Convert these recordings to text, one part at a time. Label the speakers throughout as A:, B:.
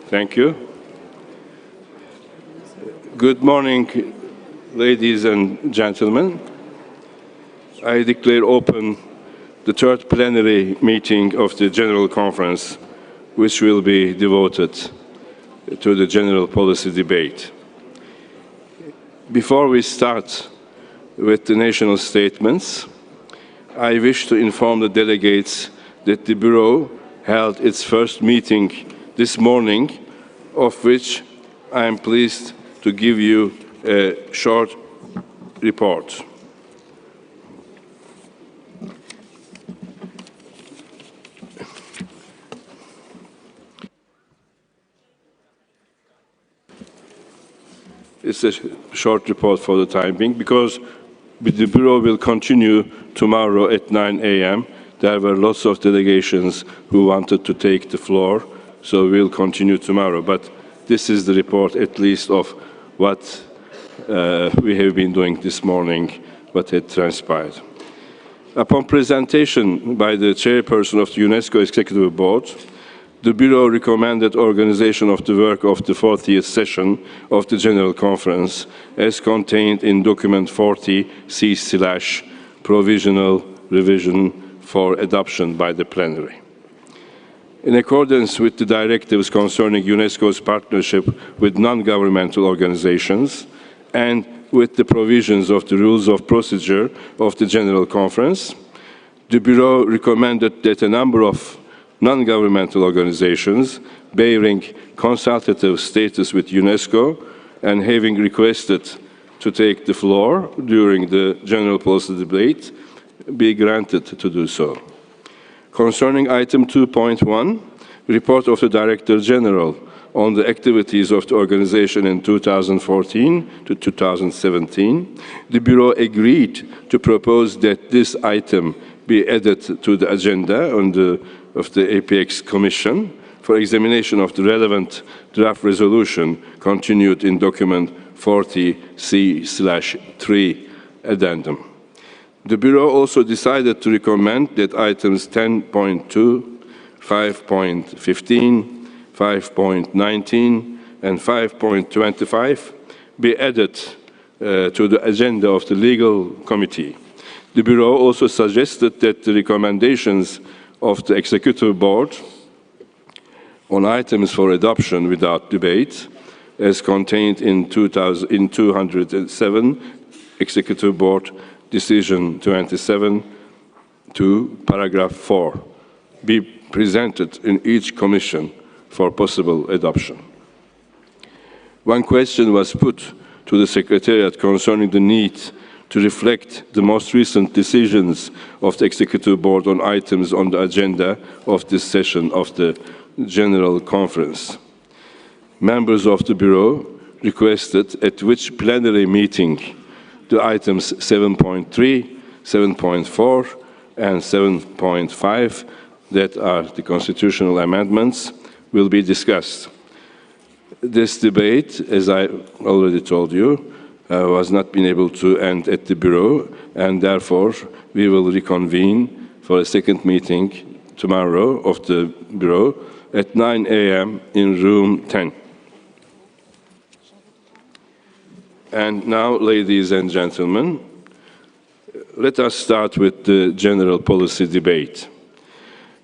A: Thank you. Good morning, ladies and gentlemen. I declare open the third plenary meeting of the General Conference, which will be devoted to the general policy debate. Before we start with the national statements, I wish to inform the delegates that the Bureau held its first meeting this morning, of which I am pleased to give you a short report. It's a short report for the time being, because the Bureau will continue tomorrow at 9 a.m. There were lots of delegations who wanted to take the floor, so we'll continue tomorrow. But this is the report, at least, of what we have been doing this morning, what had transpired. Upon presentation by the chairperson of the UNESCO Executive Board, the Bureau recommended organization of the work of the 40th session of the General Conference, as contained in document 40C/provisional revision for adoption by the plenary. In accordance with the directives concerning UNESCO's partnership with non-governmental organizations and with the provisions of the rules of procedure of the General Conference, the Bureau recommended that a number of non-governmental organizations bearing consultative status with UNESCO and having requested to take the floor during the general policy debate be granted to do so. Concerning item 2.1, report of the Director General on the activities of the organization in 2014 to 2017, the Bureau agreed to propose that this item be added to the agenda of the APX Commission for examination of the relevant draft resolution continued in document 40C/3 addendum. The Bureau also decided to recommend that items 10.2, 5.15, 5.19, and 5.25 be added to the agenda of the Legal Committee. The Bureau also suggested that the recommendations of the Executive Board on items for adoption without debate, as contained in 207 Executive Board Decision 27 to paragraph 4, be presented in each commission for possible adoption. One question was put to the Secretariat concerning the need to reflect the most recent decisions of the Executive Board on items on the agenda of this session of the General Conference. Members of the Bureau requested at which plenary meeting the items 7.3, 7.4, and 7.5, that are the constitutional amendments, will be discussed. This debate, as I already told you, was not been able to end at the Bureau, and therefore we will reconvene for a second meeting tomorrow of the Bureau at 9 a.m. in room 10. And now, ladies and gentlemen, let us start with the general policy debate.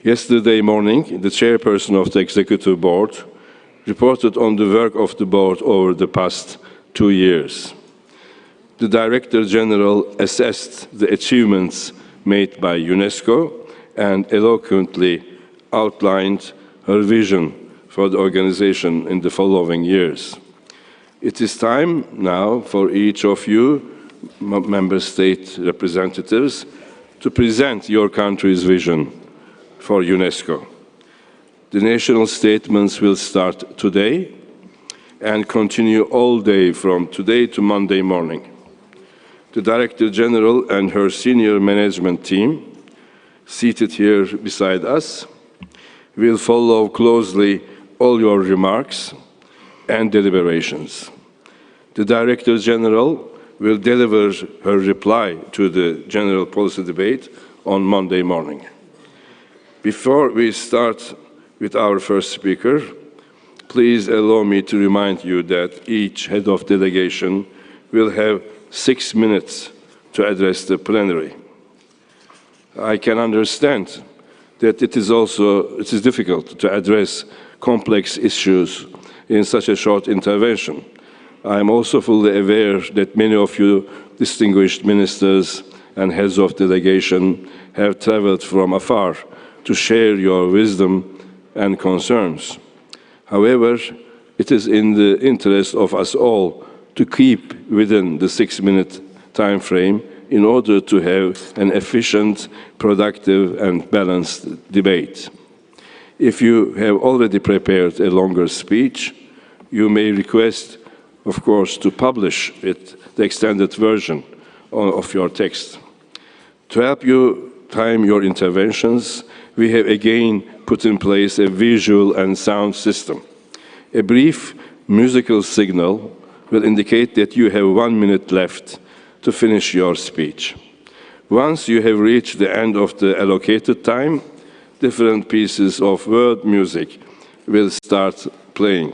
A: Yesterday morning, the chairperson of the Executive Board reported on the work of the Board over the past 2 years. The Director General assessed the achievements made by UNESCO and eloquently outlined her vision for the organization in the following years. It is time now for each of you, member state representatives, to present your country's vision for UNESCO. The national statements will start today and continue all day from today to Monday morning. The Director General and her senior management team, seated here beside us, will follow closely all your remarks and deliberations. The Director General will deliver her reply to the general policy debate on Monday morning. Before we start with our first speaker, please allow me to remind you that each head of delegation will have 6 minutes to address the plenary. I can understand that it is difficult to address complex issues in such a short intervention. I am also fully aware that many of you distinguished ministers and heads of delegation have traveled from afar to share your wisdom and concerns. However, it is in the interest of us all to keep within the 6-minute time frame in order to have an efficient, productive, and balanced debate. If you have already prepared a longer speech, you may request, of course, to publish it, the extended version of your text. To help you time your interventions, we have again put in place a visual and sound system. A brief musical signal will indicate that you have 1 minute left to finish your speech. Once you have reached the end of the allocated time, different pieces of world music will start playing.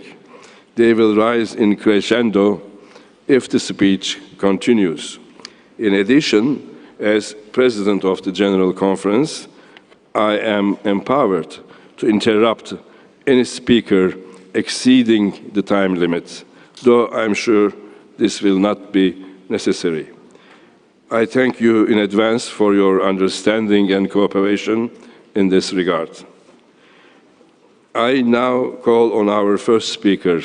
A: They will rise in crescendo if the speech continues. In addition, as President of the General Conference, I am empowered to interrupt any speaker exceeding the time limit, though I'm sure this will not be necessary. I thank you in advance for your understanding and cooperation in this regard. I now call on our first speaker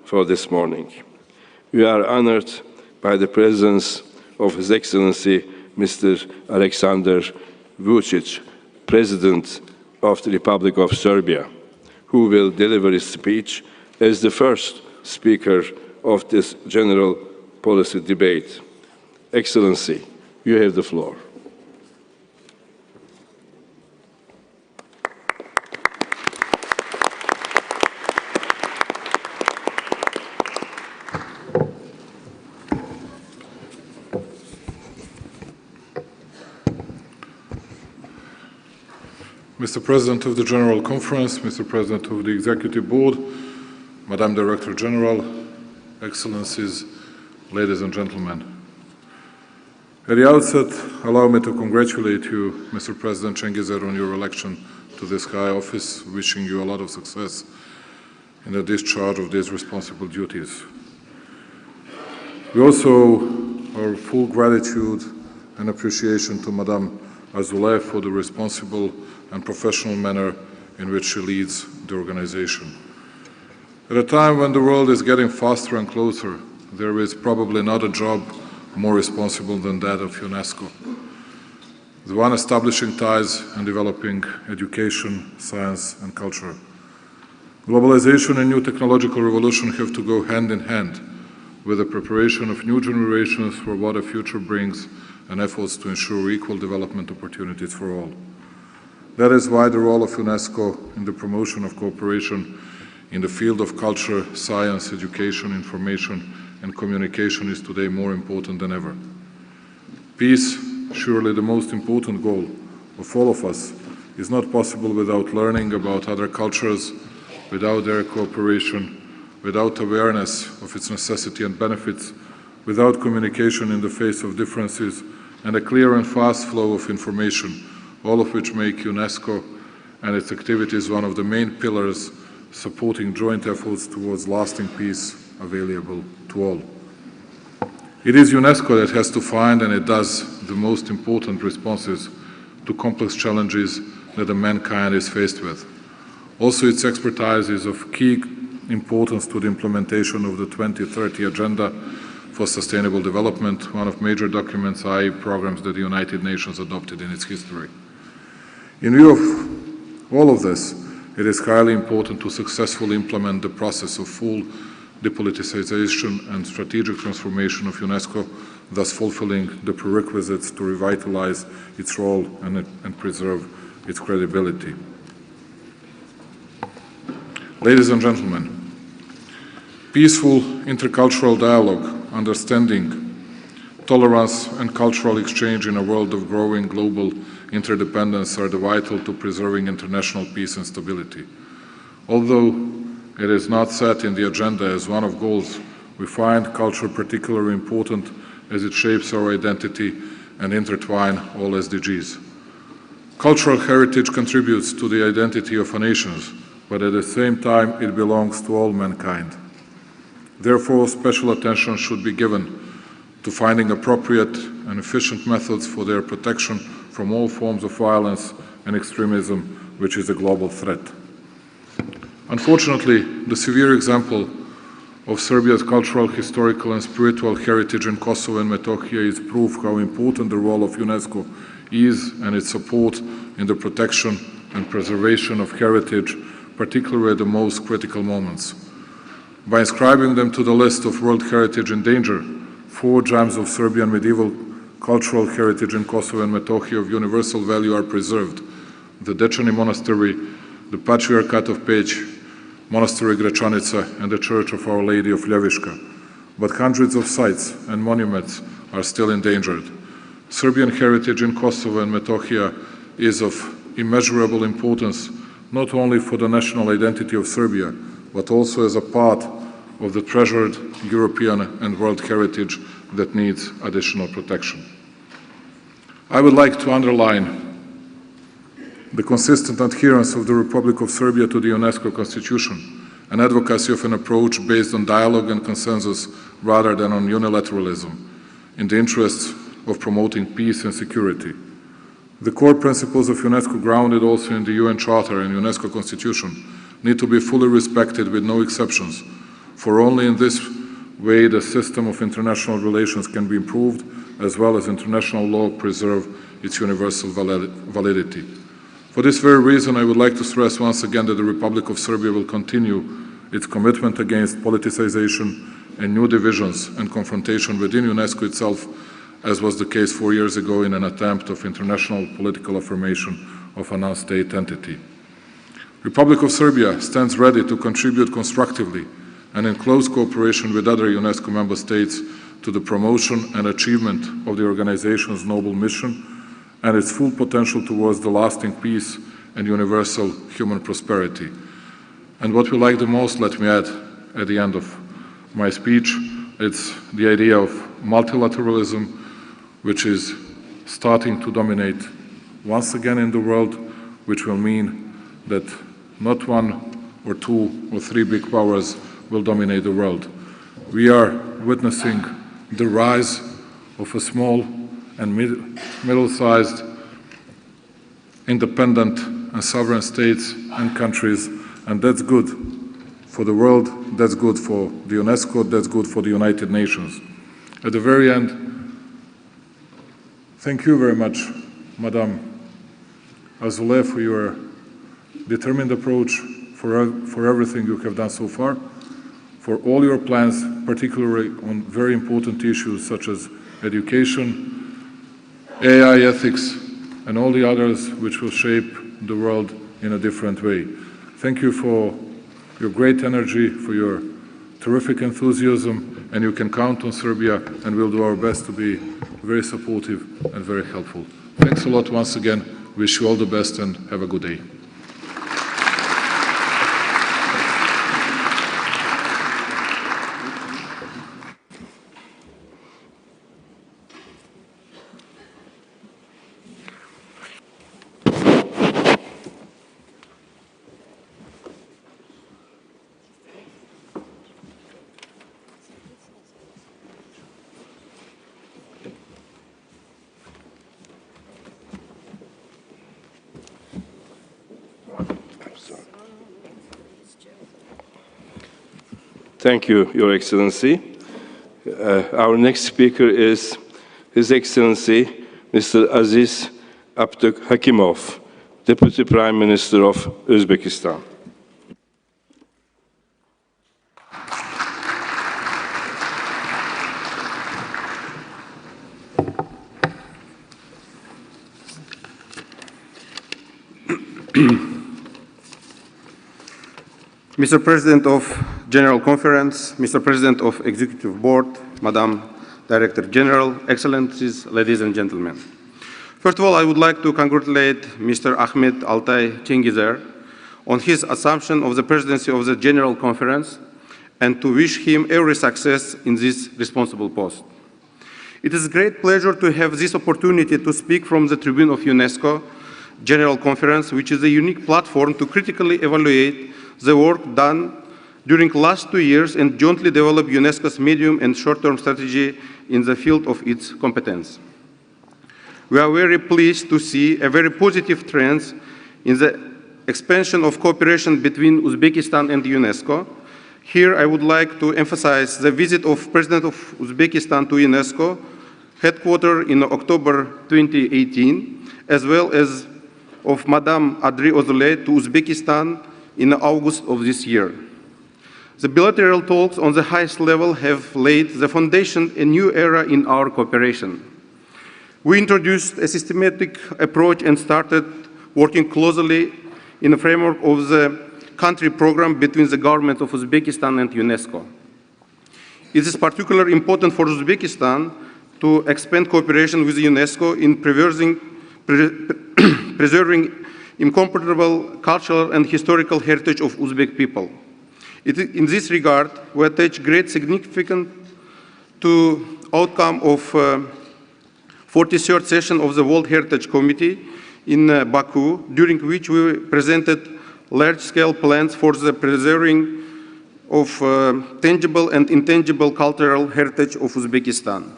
A: for this morning. We are honored by the presence of His Excellency Mr. Alexander Vučić, President of the Republic of Serbia, who will deliver his speech as the first speaker of this general policy debate. Excellency, you have the floor.
B: Mr. President of the General Conference, Mr. President of the Executive Board, Madam Director General, Excellencies, ladies and gentlemen. At the outset, allow me to congratulate you, Mr. President Cengizer, on your election to this high office, wishing you a lot of success in the discharge of these responsible duties. We also our full gratitude and appreciation to Madame Azoulay for the responsible and professional manner in which she leads the organization. At a time when the world is getting faster and closer, there is probably not a job more responsible than that of UNESCO. The one establishing ties and developing education, science, and culture. Globalization and new technological revolution have to go hand in hand with the preparation of new generations for what a future brings and efforts to ensure equal development opportunities for all. That is why the role of UNESCO in the promotion of cooperation in the field of culture, science, education, information, and communication is today more important than ever. Peace, surely the most important goal of all of us, is not possible without learning about other cultures, without their cooperation, without awareness of its necessity and benefits, without communication in the face of differences, and a clear and fast flow of information, all of which make UNESCO and its activities one of the main pillars supporting joint efforts towards lasting peace available to all. It is UNESCO that has to find, and it does, the most important responses to complex challenges that mankind is faced with. Also, its expertise is of key importance to the implementation of the 2030 Agenda for Sustainable Development, one of major documents, i.e. programs that the United Nations adopted in its history. In view of all of this, it is highly important to successfully implement the process of full depoliticization and strategic transformation of UNESCO, thus fulfilling the prerequisites to revitalize its role and preserve its credibility. Ladies and gentlemen, peaceful intercultural dialogue, understanding, tolerance, and cultural exchange in a world of growing global interdependence are vital to preserving international peace and stability. Although it is not set in the agenda as one of goals, we find culture particularly important as it shapes our identity and intertwines all SDGs. Cultural heritage contributes to the identity of our nations, but at the same time it belongs to all mankind. Therefore, special attention should be given to finding appropriate and efficient methods for their protection from all forms of violence and extremism, which is a global threat. Unfortunately, the severe example of Serbia's cultural, historical and spiritual heritage in Kosovo and Metohija is proof how important the role of UNESCO is and its support in the protection and preservation of heritage, particularly at the most critical moments. By inscribing them to the list of World Heritage in Danger, 4 gems of Serbian medieval cultural heritage in Kosovo and Metohija of universal value are preserved: the Dečani Monastery, the Patriarchate of Peć, Monastery Gračanica, and the Church of Our Lady of Ljeviška. But hundreds of sites and monuments are still endangered. Serbian heritage in Kosovo and Metohija is of immeasurable importance, not only for the national identity of Serbia, but also as a part of the treasured European and world heritage that needs additional protection. I would like to underline the consistent adherence of the Republic of Serbia to the UNESCO Constitution and advocacy of an approach based on dialogue and consensus rather than on unilateralism, in the interests of promoting peace and security. The core principles of UNESCO, grounded also in the UN Charter and UNESCO Constitution, need to be fully respected with no exceptions, for only in this way the system of international relations can be improved, as well as international law preserve its universal validity. For this very reason, I would like to stress once again that the Republic of Serbia will continue its commitment against politicization and new divisions and confrontation within UNESCO itself, as was the case 4 years ago in an attempt of international political affirmation of a non-state entity. Republic of Serbia stands ready to contribute constructively and in close cooperation with other UNESCO member states to the promotion and achievement of the organization's noble mission and its full potential towards the lasting peace and universal human prosperity. And what we like the most, let me add at the end of my speech, it's the idea of multilateralism, which is starting to dominate once again in the world, which will mean that not 1 or 2 or 3 big powers will dominate the world. We are witnessing the rise of a small and middle-sized independent and sovereign states and countries, and that's good for the world, that's good for the UNESCO, that's good for the United Nations. At the very end, thank you very much, Madame Azuleh, for your determined approach, for everything you have done so far, for all your plans, particularly on very important issues such as education, AI ethics, and all the others which will shape the world in a different way. Thank you for your great energy, for your terrific enthusiasm, and you can count on Serbia, and we'll do our best to be very supportive and very helpful. Thanks a lot once again. Wish you all the best and have a good day.
A: Thank you, Your Excellency. Our next speaker is His Excellency, Mr. Aziz Abduhakimov, Deputy Prime Minister of Uzbekistan.
C: Mr. President of General Conference, Mr. President of Executive Board, Madam Director General, Excellencies, ladies and gentlemen. First of all, I would like to congratulate Mr. Ahmet Altay Cengizer on his assumption of the presidency of the General Conference and to wish him every success in this responsible post. It is a great pleasure to have this opportunity to speak from the tribune of UNESCO General Conference, which is a unique platform to critically evaluate the work done during the last 2 years and jointly develop UNESCO's medium and short-term strategy in the field of its competence. We are very pleased to see a very positive trend in the expansion of cooperation between Uzbekistan and UNESCO. Here I would like to emphasize the visit of President of Uzbekistan to UNESCO headquarters in October 2018, as well as of Madame Adri Ozulay to Uzbekistan in August of this year. The bilateral talks on the highest level have laid the foundation a new era in our cooperation. We introduced a systematic approach and started working closely in the framework of the country program between the government of Uzbekistan and UNESCO. It is particularly important for Uzbekistan to expand cooperation with UNESCO in preserving incomparable cultural and historical heritage of Uzbek people. In this regard, we attach great significance to outcome of 43rd session of the World Heritage Committee in Baku, during which we presented large-scale plans for the preserving of tangible and intangible cultural heritage of Uzbekistan.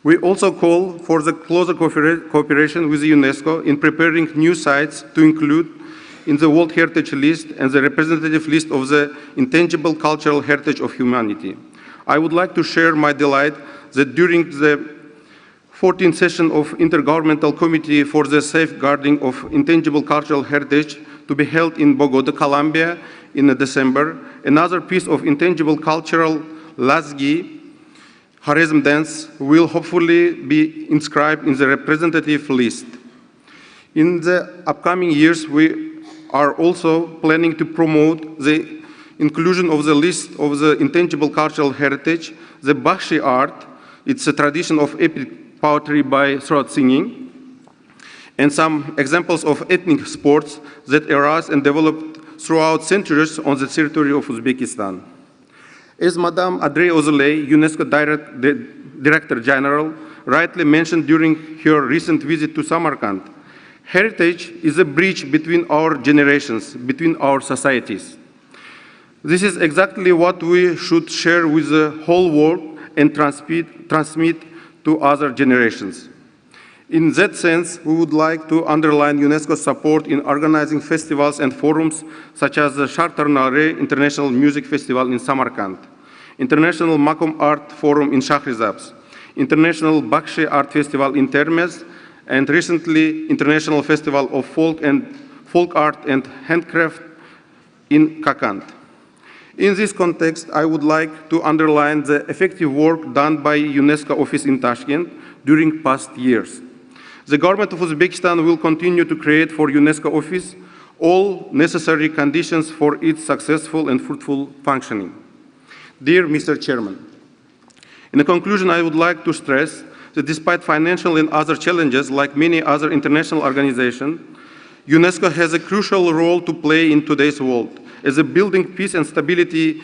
C: We also call for the closer cooperation with UNESCO in preparing new sites to include in the World Heritage List and the representative list of the intangible cultural heritage of humanity. I would like to share my delight that during the 14th session of Intergovernmental Committee for the Safeguarding of Intangible Cultural Heritage to be held in Bogota, Colombia in December, another piece of intangible cultural Lazgi Harizm dance will hopefully be inscribed in the representative list. In the upcoming years, we are also planning to promote the inclusion of the list of the intangible cultural heritage, the Bakshi art. It's a tradition of epic poetry by throat singing, and some examples of ethnic sports that arose and developed throughout centuries on the territory of Uzbekistan. As Madame Adri Ozulay, UNESCO Director General, rightly mentioned during her recent visit to Samarkand, heritage is a bridge between our generations, between our societies. This is exactly what we should share with the whole world and transmit to other generations. In that sense, we would like to underline UNESCO's support in organizing festivals and forums such as the Shartarnare International Music Festival in Samarkand, International Makom Art Forum in Shahrizabs, International Bakshi Art Festival in Termez, and recently International Festival of Folk Art and Handcraft in Kakand. In this context, I would like to underline the effective work done by UNESCO office in Tashkent during past years. The government of Uzbekistan will continue to create for UNESCO office all necessary conditions for its successful and fruitful functioning. Dear Mr. Chairman, in conclusion, I would like to stress that despite financial and other challenges, like many other international organizations, UNESCO has a crucial role to play in today's world, as building peace and stability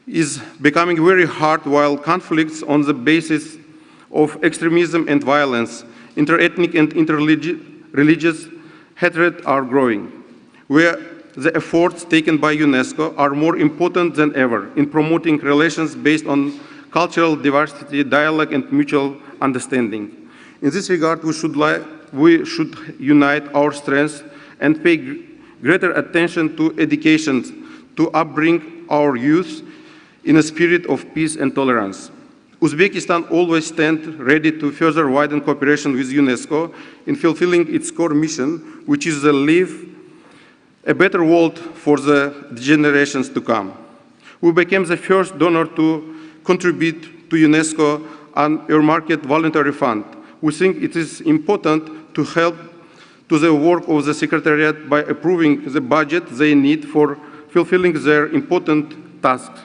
C: is becoming very hard, while conflicts on the basis of extremism and violence, interethnic and interreligious hatred are growing, where the efforts taken by UNESCO are more important than ever in promoting relations based on cultural diversity, dialogue, and mutual understanding. In this regard, we should unite our strengths and pay greater attention to education to upbring our youth in a spirit of peace and tolerance. Uzbekistan always stands ready to further widen cooperation with UNESCO in fulfilling its core mission, which is to leave a better world for the generations to come. We became the first donor to contribute to UNESCO an earmarked voluntary fund. We think it is important to help to the work of the Secretariat by approving the budget they need for fulfilling their important tasks.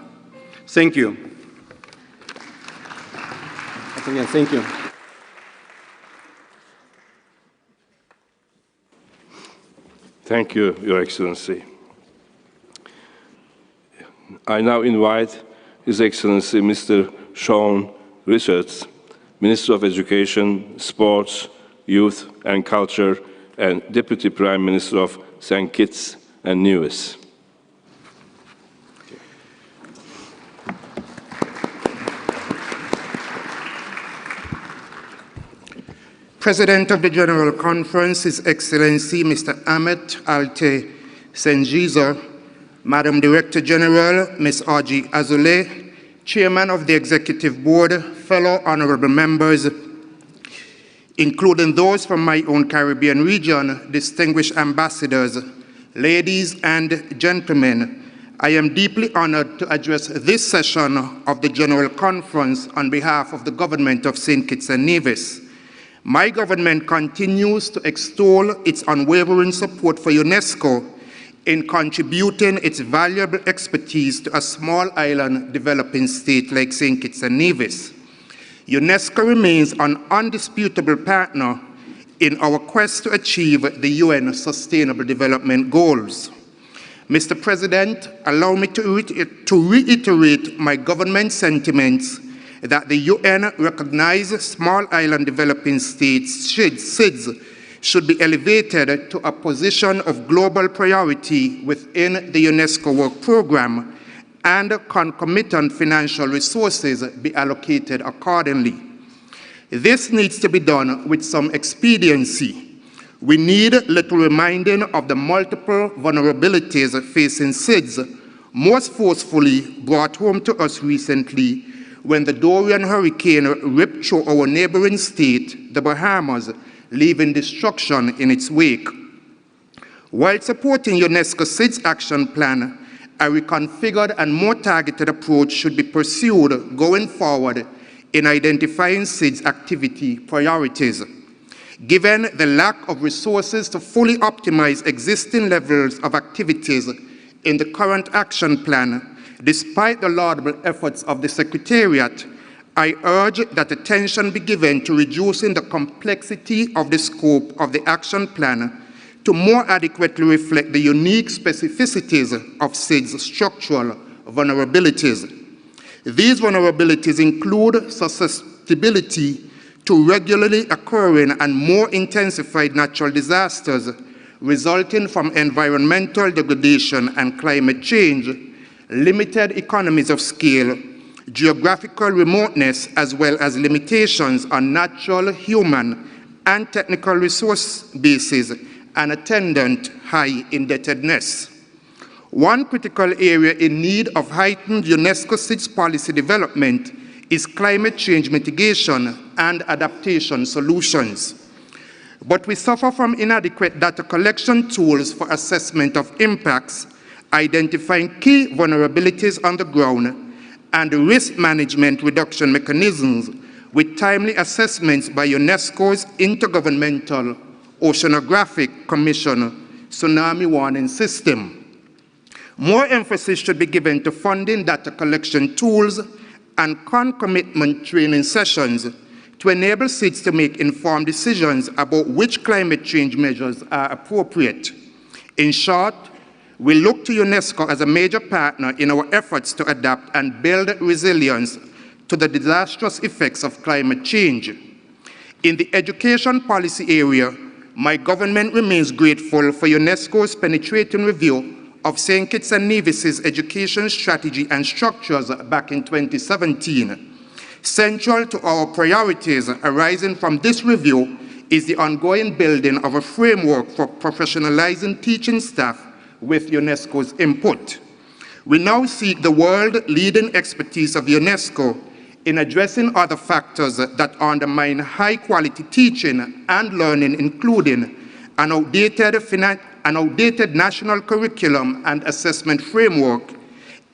C: Thank you. Again, thank you.
A: Thank you, Your Excellency. I now invite His Excellency Mr. Sean Richards, Minister of Education, Sports, Youth and Culture, and Deputy Prime Minister of St. Kitts and Nevis.
D: President of the General Conference, His Excellency Mr. Ahmet Alte Sengiza, Madam Director General, Ms. Audrey Azoulay, Chairman of the Executive Board, fellow honorable members, including those from my own Caribbean region, distinguished ambassadors, ladies and gentlemen, I am deeply honored to address this session of the General Conference on behalf of the government of St. Kitts and Nevis. My government continues to extol its unwavering support for UNESCO in contributing its valuable expertise to a small island developing state like St. Kitts and Nevis. UNESCO remains an undisputable partner in our quest to achieve the UN Sustainable Development Goals. Mr. President, allow me to reiterate my government's sentiments that the UN recognized small island developing states, SIDS, should be elevated to a position of global priority within the UNESCO work program and concomitant financial resources be allocated accordingly. This needs to be done with some expediency. We need little reminding of the multiple vulnerabilities facing SIDS, most forcefully brought home to us recently when the Dorian hurricane ripped through our neighboring state, the Bahamas, leaving destruction in its wake. While supporting UNESCO SIDS action plan, a reconfigured and more targeted approach should be pursued going forward in identifying SIDS activity priorities. Given the lack of resources to fully optimize existing levels of activities in the current action plan, despite the laudable efforts of the Secretariat, I urge that attention be given to reducing the complexity of the scope of the action plan to more adequately reflect the unique specificities of SIDS structural vulnerabilities. These vulnerabilities include susceptibility to regularly occurring and more intensified natural disasters resulting from environmental degradation and climate change, limited economies of scale, geographical remoteness, as well as limitations on natural, human, and technical resource bases, and attendant high indebtedness. One critical area in need of heightened UNESCO SIDS policy development is climate change mitigation and adaptation solutions. But we suffer from inadequate data collection tools for assessment of impacts, identifying key vulnerabilities on the ground, and risk management reduction mechanisms with timely assessments by UNESCO's Intergovernmental Oceanographic Commission Tsunami Warning System. More emphasis should be given to funding data collection tools and concomitant training sessions to enable SIDS to make informed decisions about which climate change measures are appropriate. In short, we look to UNESCO as a major partner in our efforts to adapt and build resilience to the disastrous effects of climate change. In the education policy area, my government remains grateful for UNESCO's penetrating review of St. Kitts and Nevis's education strategy and structures back in 2017. Central to our priorities arising from this review is the ongoing building of a framework for professionalizing teaching staff with UNESCO's input. We now seek the world-leading expertise of UNESCO in addressing other factors that undermine high-quality teaching and learning, including an outdated national curriculum and assessment framework,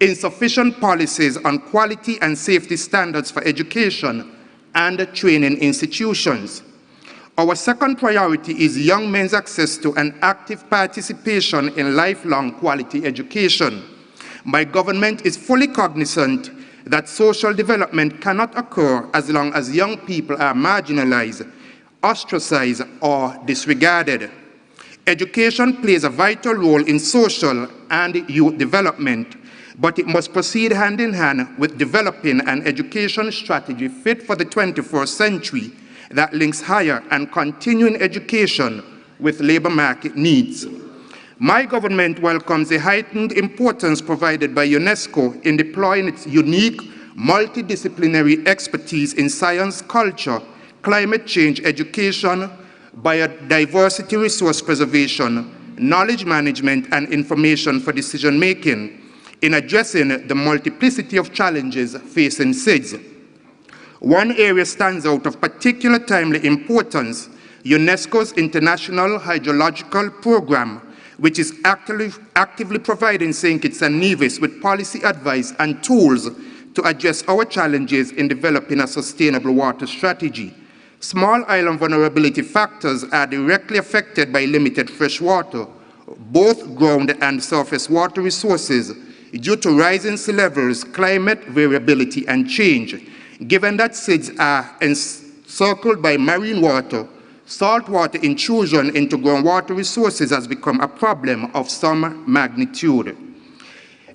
D: insufficient policies on quality and safety standards for education and training institutions. Our second priority is young men's access to and active participation in lifelong quality education. My government is fully cognizant that social development cannot occur as long as young people are marginalized, ostracized, or disregarded. Education plays a vital role in social and youth development, but it must proceed hand in hand with developing an education strategy fit for the 21st century that links higher and continuing education with labor market needs. My government welcomes the heightened importance provided by UNESCO in deploying its unique multidisciplinary expertise in science, culture, climate change, education, biodiversity resource preservation, knowledge management, and information for decision-making in addressing the multiplicity of challenges facing SIDS. One area stands out of particular timely importance: UNESCO's International Hydrological Program, which is actively providing St. Kitts and Nevis with policy advice and tools to address our challenges in developing a sustainable water strategy. Small island vulnerability factors are directly affected by limited fresh water, both ground and surface water resources, due to rising sea levels, climate variability, and change. Given that SIDS are encircled by marine water, saltwater intrusion into groundwater resources has become a problem of some magnitude.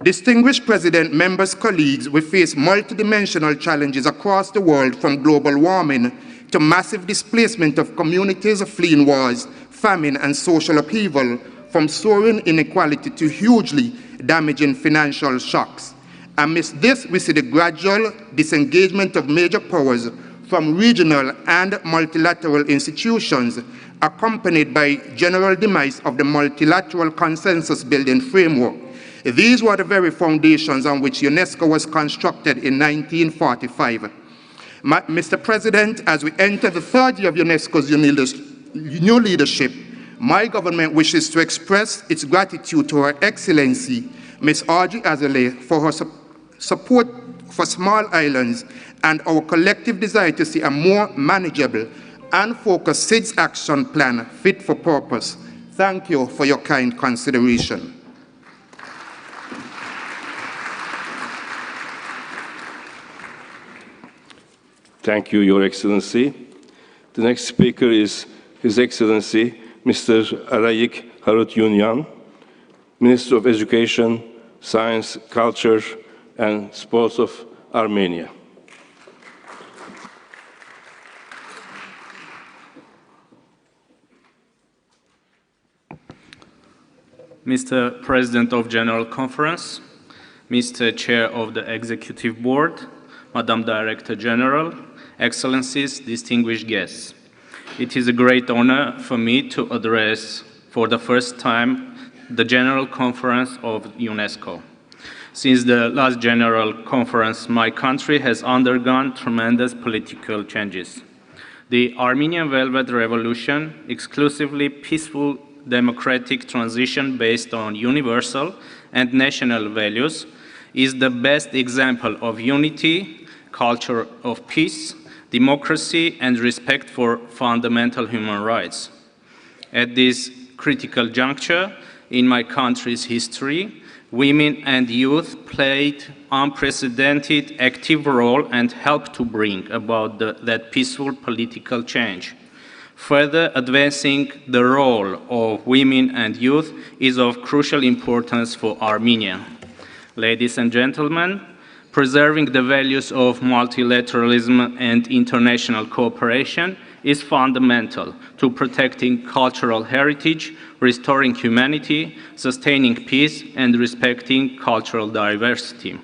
D: Distinguished President, members, colleagues, we face multidimensional challenges across the world, from global warming to massive displacement of communities fleeing wars, famine, and social upheaval, from soaring inequality to hugely damaging financial shocks. Amidst this, we see the gradual disengagement of major powers from regional and multilateral institutions, accompanied by general demise of the multilateral consensus-building framework. These were the very foundations on which UNESCO was constructed in 1945. Mr. President, as we enter the third year of UNESCO's new leadership, my government wishes to express its gratitude to Her Excellency, Ms. Audrey Azoulay, for her support for small islands and our collective desire to see a more manageable and focused SIDS action plan fit for purpose. Thank you for your kind consideration.
A: Thank you, Your Excellency. The next speaker is His Excellency, Mr. Arayik Harutyunyan, Minister of Education, Science, Culture, and Sports of Armenia.
E: Mr. President of General Conference, Mr. Chair of the Executive Board, Madam Director General, Excellencies, distinguished guests. It is a great honor for me to address for the first time the General Conference of UNESCO. Since the last General Conference, my country has undergone tremendous political changes. The Armenian Velvet Revolution, exclusively peaceful democratic transition based on universal and national values, is the best example of unity, culture of peace, democracy, and respect for fundamental human rights. At this critical juncture in my country's history, women and youth played unprecedented active role and helped to bring about that peaceful political change. Further advancing the role of women and youth is of crucial importance for Armenia. Ladies and gentlemen, preserving the values of multilateralism and international cooperation is fundamental to protecting cultural heritage, restoring humanity, sustaining peace, and respecting cultural diversity.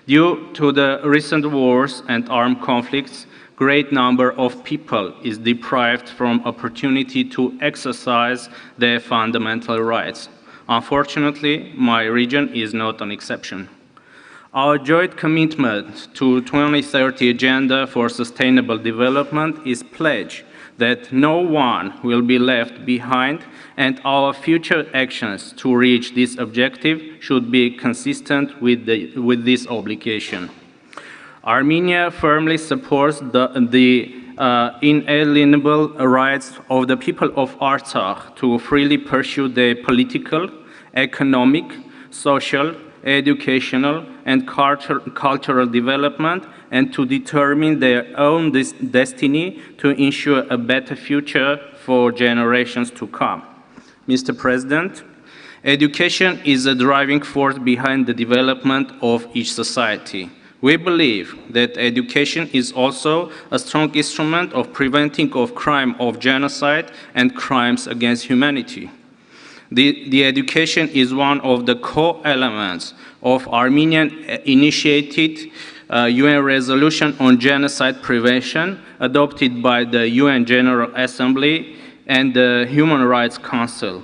E: Due to the recent wars and armed conflicts, great number of people is deprived from opportunity to exercise their fundamental rights. Unfortunately, my region is not an exception. Our joint commitment to 2030 Agenda for Sustainable Development is pledged that no one will be left behind, and our future actions to reach this objective should be consistent with this obligation. Armenia firmly supports the inalienable rights of the people of Artsakh to freely pursue their political, economic, social, educational, and cultural development, and to determine their own destiny to ensure a better future for generations to come. Mr. President, education is a driving force behind the development of each society. We believe that education is also a strong instrument of preventing of crime of genocide and crimes against humanity. The education is one of the core elements of Armenian-initiated UN resolution on genocide prevention adopted by the UN General Assembly and the Human Rights Council.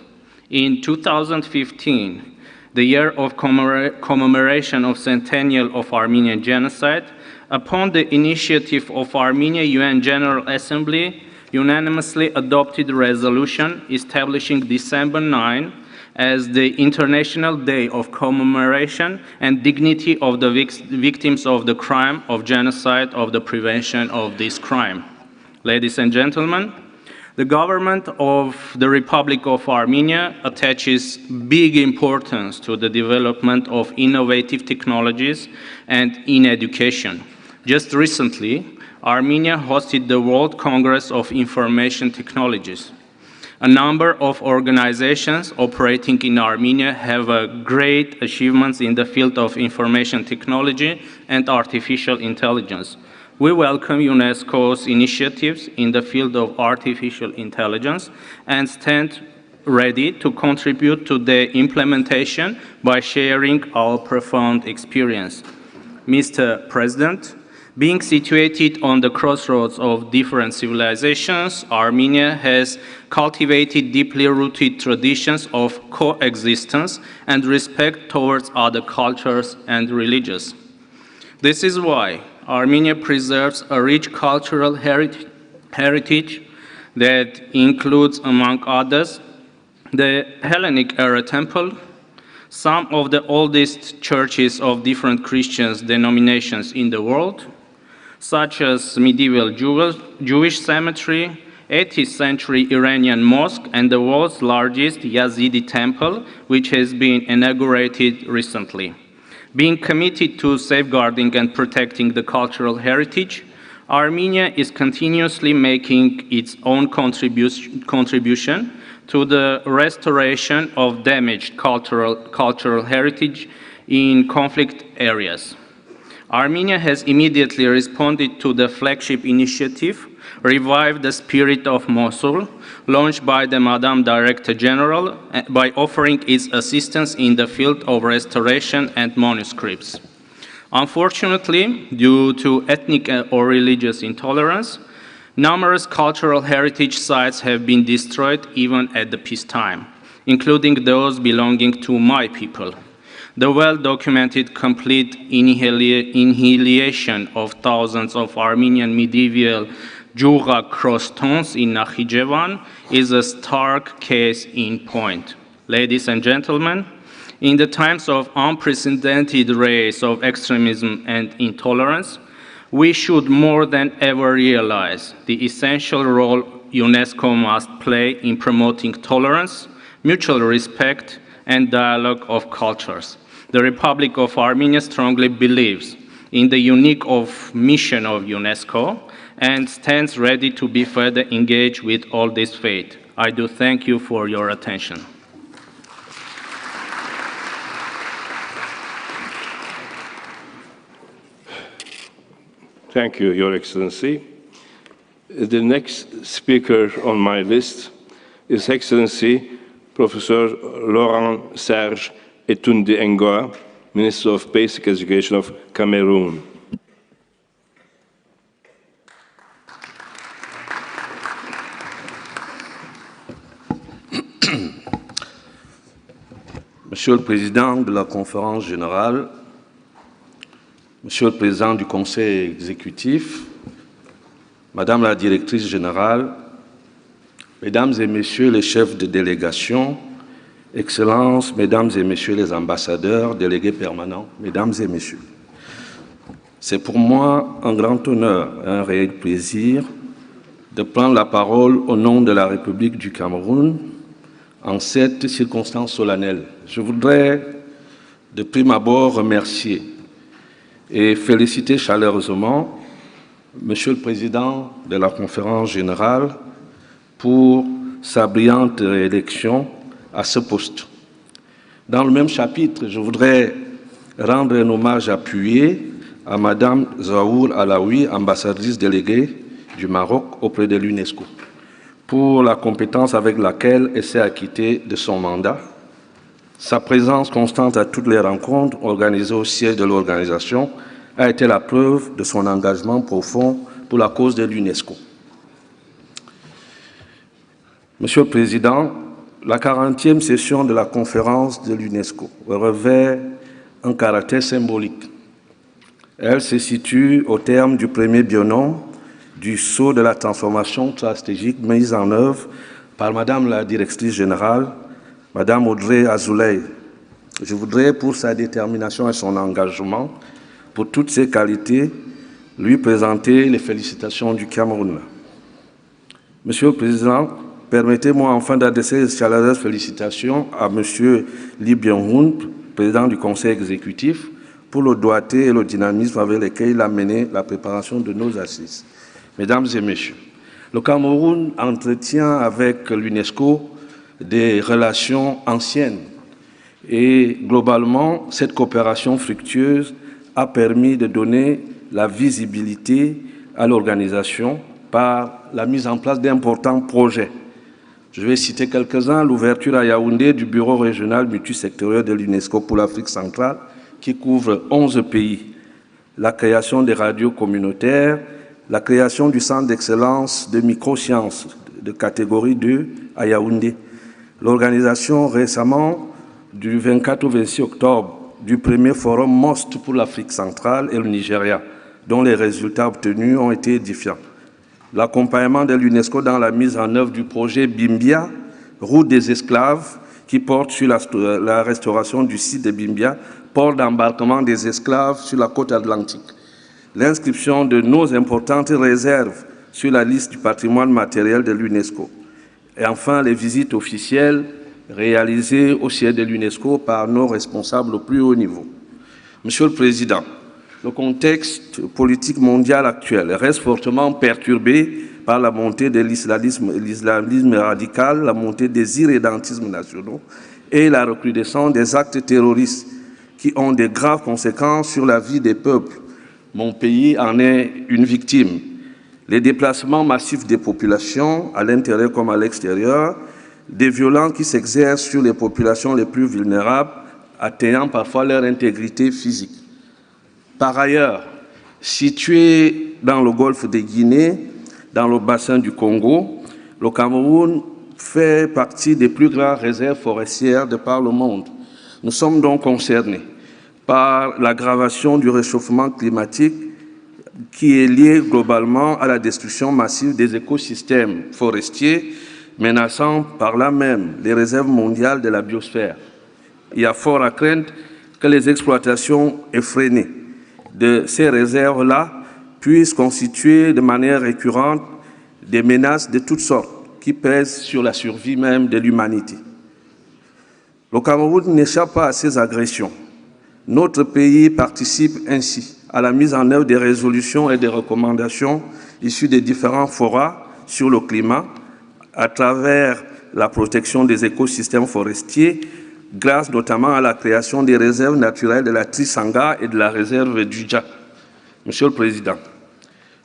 E: In 2015, the year of commemoration of centennial of Armenian genocide, upon the initiative of Armenia, UN General Assembly unanimously adopted a resolution establishing December 9 as the International Day of Commemoration and Dignity of the Victims of the Crime of Genocide, of the prevention of this crime. Ladies and gentlemen, the government of the Republic of Armenia attaches big importance to the development of innovative technologies and in education. Just recently, Armenia hosted the World Congress of Information Technologies. A number of organizations operating in Armenia have great achievements in the field of information technology and artificial intelligence. We welcome UNESCO's initiatives in the field of artificial intelligence and stand ready to contribute to their implementation by sharing our profound experience. Mr. President, being situated on the crossroads of different civilizations, Armenia has cultivated deeply rooted traditions of coexistence and respect towards other cultures and religions. This is why Armenia preserves a rich cultural heritage that includes, among others, the Hellenic era temple, some of the oldest churches of different Christian denominations in the world, such as medieval Jewish cemetery, 18th century Iranian mosque, and the world's largest Yazidi temple, which has been inaugurated recently. Being committed to safeguarding and protecting the cultural heritage, Armenia is continuously making its own contribution to the restoration of damaged cultural heritage in conflict areas. Armenia has immediately responded to the flagship initiative, Revive the Spirit of Mosul, launched by the Madam Director General by offering its assistance in the field of restoration and manuscripts. Unfortunately, due to ethnic or religious intolerance, numerous cultural heritage sites have been destroyed even at the peacetime, including those belonging to my people. The well-documented complete annihilation of thousands of Armenian medieval Juga cross-tombs in Nakhichevan is a stark case in point. Ladies and gentlemen, in the times of unprecedented rays of extremism and intolerance, we should more than ever realize the essential role UNESCO must play in promoting tolerance, mutual respect, and dialogue of cultures. The Republic of Armenia strongly believes in the unique mission of UNESCO and stands ready to be further engaged with all this faith. I do thank you for your attention.
A: Thank you, Your Excellency. The next speaker on my list is His Excellency Professor Laurent Serge Etundi Ngoa, Minister of Basic Education of Cameroon.
F: Monsieur le Président de la Conférence générale, Monsieur le Président du Conseil exécutif, Madame la Directrice générale, Mesdames et Messieurs les chefs de délégation, Excellences, Mesdames et Messieurs les ambassadeurs, délégués permanents, Mesdames et Messieurs. C'est pour moi un grand honneur et un réel plaisir de prendre la parole au nom de la République du Cameroun en cette circonstance solennelle. Je voudrais de prime abord remercier et féliciter chaleureusement Monsieur le Président de la Conférence générale pour sa brillante réélection à ce poste. Dans le même chapitre, je voudrais rendre un hommage appuyé à Madame Zahour Alaoui, ambassadrice déléguée du Maroc auprès de l'UNESCO, pour la compétence avec laquelle elle s'est acquittée de son mandat. Sa présence constante à toutes les rencontres organisées au siège de l'organisation a été la preuve de son engagement profond pour la cause de l'UNESCO. Monsieur le Président, la 40e session de la conférence de l'UNESCO revêt un caractère symbolique. Elle se situe au terme du premier biennum du sceau de la transformation stratégique mise en œuvre par Madame la Directrice Générale, Madame Audrey Azoulay. Je voudrais, pour sa détermination et son engagement, pour toutes ses qualités, lui présenter les félicitations du Cameroun. Monsieur le Président, permettez-moi enfin d'adresser les chaleureuses félicitations à Monsieur Lee Byung-hun, président du Conseil exécutif, pour le doigté et le dynamisme avec lesquels il a mené la préparation de nos assises. Mesdames et Messieurs, le Cameroun entretient avec l'UNESCO des relations anciennes et globalement, cette coopération fructueuse a permis de donner la visibilité à l'organisation par la mise en place d'importants projets. Je vais citer quelques-uns: l'ouverture à Yaoundé du bureau régional multisectoriel de l'UNESCO pour l'Afrique centrale, qui couvre 11 pays, la création des radios communautaires, la création du centre d'excellence de microsciences de catégorie 2 à Yaoundé, l'organisation récemment du 24 au 26 octobre du premier forum MOST pour l'Afrique centrale et le Nigeria, dont les résultats obtenus ont été édifiants, l'accompagnement de l'UNESCO dans la mise en œuvre du projet Bimbia, route des esclaves, qui porte sur la restauration du site de Bimbia, port d'embarquement des esclaves sur la côte atlantique, l'inscription de nos importantes réserves sur la liste du patrimoine matériel de l'UNESCO, et enfin les visites officielles réalisées au siège de l'UNESCO par nos responsables au plus haut niveau. Monsieur le Président, le contexte politique mondial actuel reste fortement perturbé par la montée de l'islamisme radical, la montée des irrédentismes nationaux et la recrudescence des actes terroristes qui ont de graves conséquences sur la vie des peuples. Mon pays en est une victime. Les déplacements massifs des populations, à l'intérieur comme à l'extérieur, des violences qui s'exercent sur les populations les plus vulnérables, atteignant parfois leur intégrité physique. Par ailleurs, situé dans le golfe de Guinée, dans le bassin du Congo, le Cameroun fait partie des plus grandes réserves forestières de par le monde. Nous sommes donc concernés par l'aggravation du réchauffement climatique qui est lié globalement à la destruction massive des écosystèmes forestiers, menaçant par là même les réserves mondiales de la biosphère. Il y a fort à craindre que les exploitations effrénées de ces réserves-là puissent constituer de manière récurrente des menaces de toutes sortes qui pèsent sur la survie même de l'humanité. Le Cameroun n'échappe pas à ces agressions. Notre pays participe ainsi à la mise en œuvre des résolutions et des recommandations issues des différents forats sur le climat à travers la protection des écosystèmes forestiers, grâce notamment à la création des réserves naturelles de la Trisanga et de la réserve du Dja. Monsieur le Président,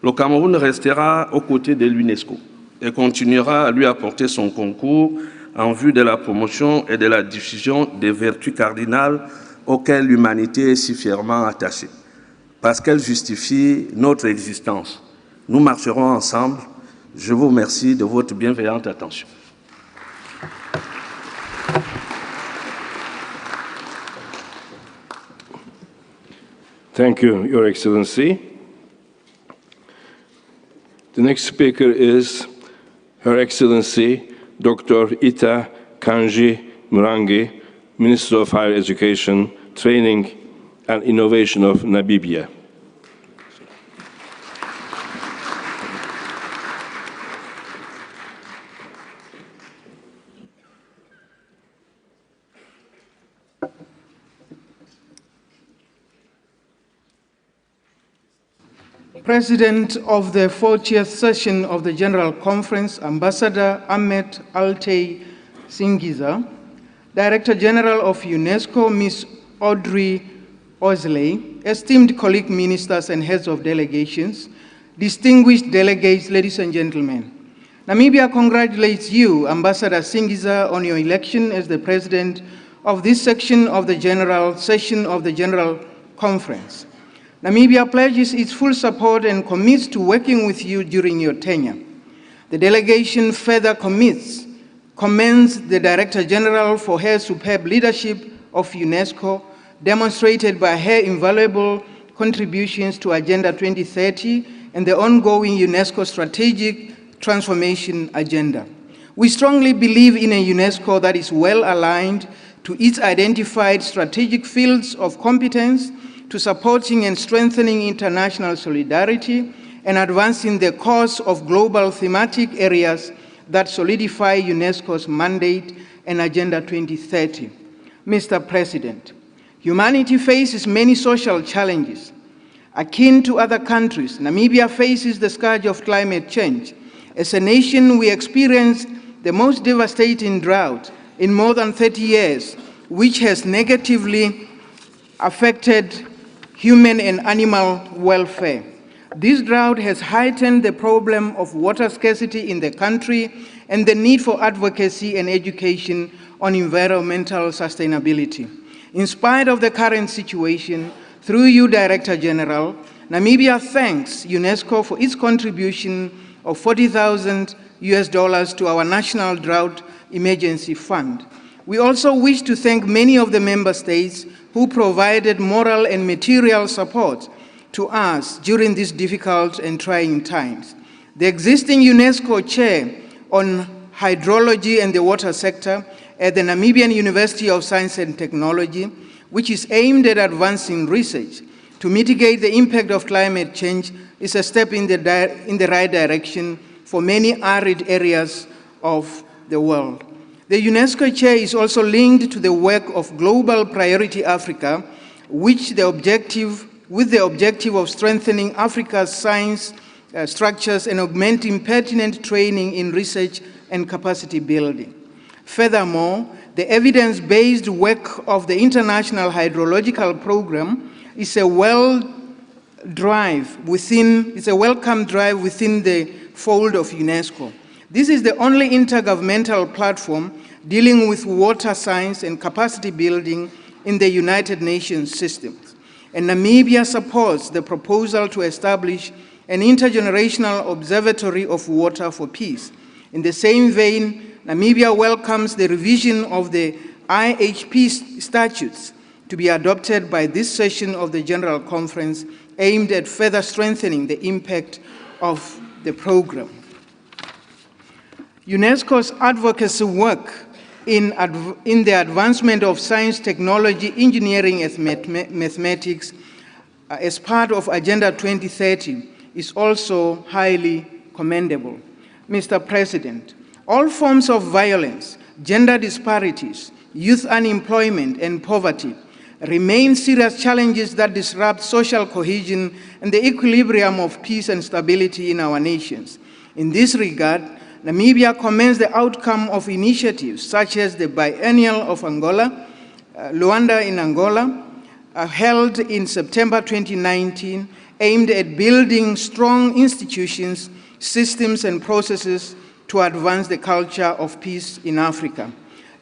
F: le Cameroun restera aux côtés de l'UNESCO et continuera à lui apporter son concours en vue de la promotion et de la diffusion des vertus cardinales auxquelles l'humanité est si fièrement attachée, parce qu'elles justifient notre existence. Nous marcherons ensemble. Je vous remercie de votre bienveillante attention.
A: Thank you, Your Excellency. The next speaker is Her Excellency Dr. Ita Kanji Murangi, Minister of Higher Education, Training and Innovation of Namibia.
G: President of the 40th session of the General Conference, Ambassador Ahmed Altay Singiza, Director General of UNESCO, Ms. Audrey Osley, esteemed colleague ministers and heads of delegations, distinguished delegates, ladies and gentlemen. Namibia congratulates you, Ambassador Singiza, on your election as the president of this section of the General Session of the General Conference. Namibia pledges its full support and commits to working with you during your tenure. The delegation further commends the Director General for her superb leadership of UNESCO, demonstrated by her invaluable contributions to Agenda 2030 and the ongoing UNESCO strategic transformation agenda. We strongly believe in a UNESCO that is well aligned to its identified strategic fields of competence, to supporting and strengthening international solidarity, and advancing the cause of global thematic areas that solidify UNESCO's mandate and Agenda 2030. Mr. President, humanity faces many social challenges. Akin to other countries, Namibia faces the scourge of climate change. As a nation, we experienced the most devastating drought in more than 30 years, which has negatively affected human and animal welfare. This drought has heightened the problem of water scarcity in the country and the need for advocacy and education on environmental sustainability. In spite of the current situation, through you, Director General, Namibia thanks UNESCO for its contribution of $40,000 to our National Drought Emergency Fund. We also wish to thank many of the member states who provided moral and material support to us during these difficult and trying times. The existing UNESCO chair on hydrology and the water sector at the Namibian University of Science and Technology, which is aimed at advancing research to mitigate the impact of climate change, is a step in the right direction for many arid areas of the world. The UNESCO chair is also linked to the work of Global Priority Africa, with the objective of strengthening Africa's science structures and augmenting pertinent training in research and capacity building. Furthermore, the evidence-based work of the International Hydrological Program is a welcome drive within the fold of UNESCO. This is the only intergovernmental platform dealing with water science and capacity building in the United Nations systems. And Namibia supports the proposal to establish an intergenerational observatory of water for peace. In the same vein, Namibia welcomes the revision of the IHP statutes to be adopted by this session of the General Conference, aimed at further strengthening the impact of the program. UNESCO's advocacy work in the advancement of science, technology, engineering, and mathematics as part of Agenda 2030 is also highly commendable. Mr. President, all forms of violence, gender disparities, youth unemployment, and poverty remain serious challenges that disrupt social cohesion and the equilibrium of peace and stability in our nations. In this regard, Namibia commends the outcome of initiatives such as the Biennial of Angola, Luanda in Angola, held in September 2019, aimed at building strong institutions, systems, and processes to advance the culture of peace in Africa.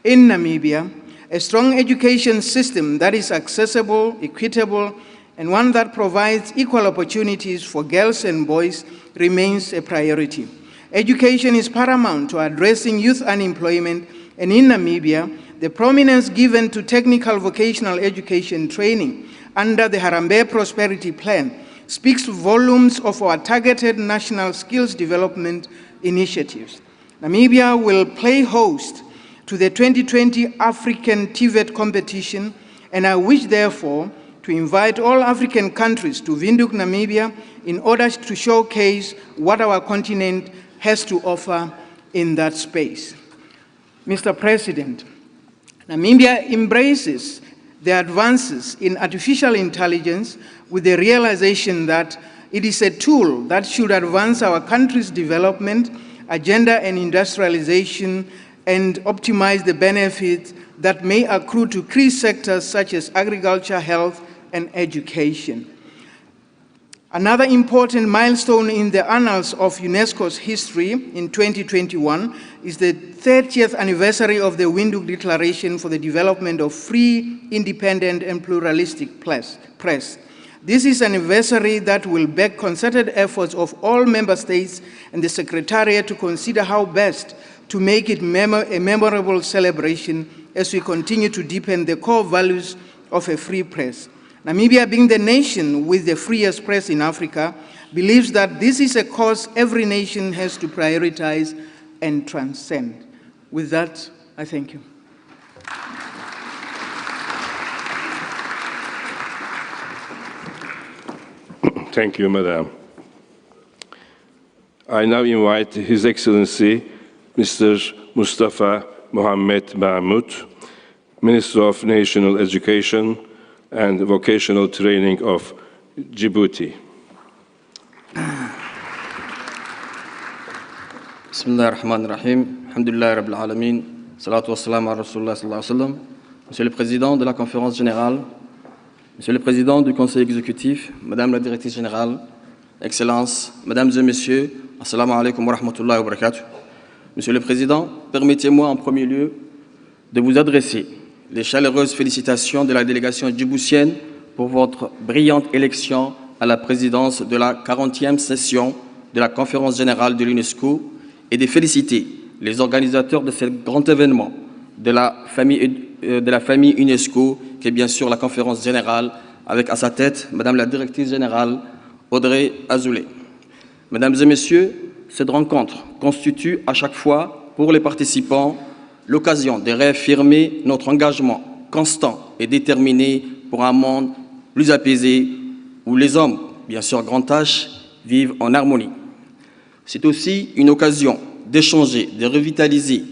G: In Namibia, a strong education system that is accessible, equitable, and one that provides equal opportunities for girls and boys remains a priority. Education is paramount to addressing youth unemployment, and in Namibia, the prominence given to technical vocational education training under the Harambee Prosperity Plan speaks volumes of our targeted national skills development initiatives. Namibia will play host to the 2020 African TVET competition, and I wish, therefore, to invite all African countries to Windhoek, Namibia, in order to showcase what our continent has to offer in that space. Mr. President, Namibia embraces the advances in artificial intelligence with the realization that it is a tool that should advance our country's development agenda and industrialization and optimize the benefits that may accrue to key sectors such as agriculture, health, and education. Another important milestone in the annals of UNESCO's history in 2021 is the 30th anniversary of the Windhoek Declaration for the Development of Free, Independent, and Pluralistic Press. This is an anniversary that will back concerted efforts of all member states and the Secretariat to consider how best to make it a memorable celebration as we continue to deepen the core values of a free press. Namibia, being the nation with the freest press in Africa, believes that this is a cause every nation has to prioritize and transcend. With that, I thank you.
A: Thank you, Madam. I now invite His Excellency, Mr. Mustafa Mohamed Mahmoud, Minister of National Education and Vocational Training of Djibouti.
H: Bismillah ar-Rahman ar-Rahim. Alhamdulillah Rabbil Alameen. Salatu wassalam ala Rasulullah sallallahu alayhi wa sallam. Monsieur le Président de la Conférence Générale, Monsieur le Président du Conseil exécutif, Madame la Directrice Générale, Excellences, Mesdames et Messieurs, Assalamu alaikum wa rahmatullahi wa barakatuh. Monsieur le Président, permettez-moi en premier lieu de vous adresser les chaleureuses félicitations de la délégation djiboutienne pour votre brillante élection à la présidence de la 40e session de la Conférence Générale de l'UNESCO et de féliciter les organisateurs de ce grand événement de la famille UNESCO, qui est bien sûr la Conférence Générale, avec à sa tête Madame la Directrice Générale Audrey Azoulay. Mesdames et Messieurs, cette rencontre constitue à chaque fois pour les participants l'occasion de réaffirmer notre engagement constant et déterminé pour un monde plus apaisé où les hommes, bien sûr grand H, vivent en harmonie. C'est aussi une occasion d'échanger, de revitaliser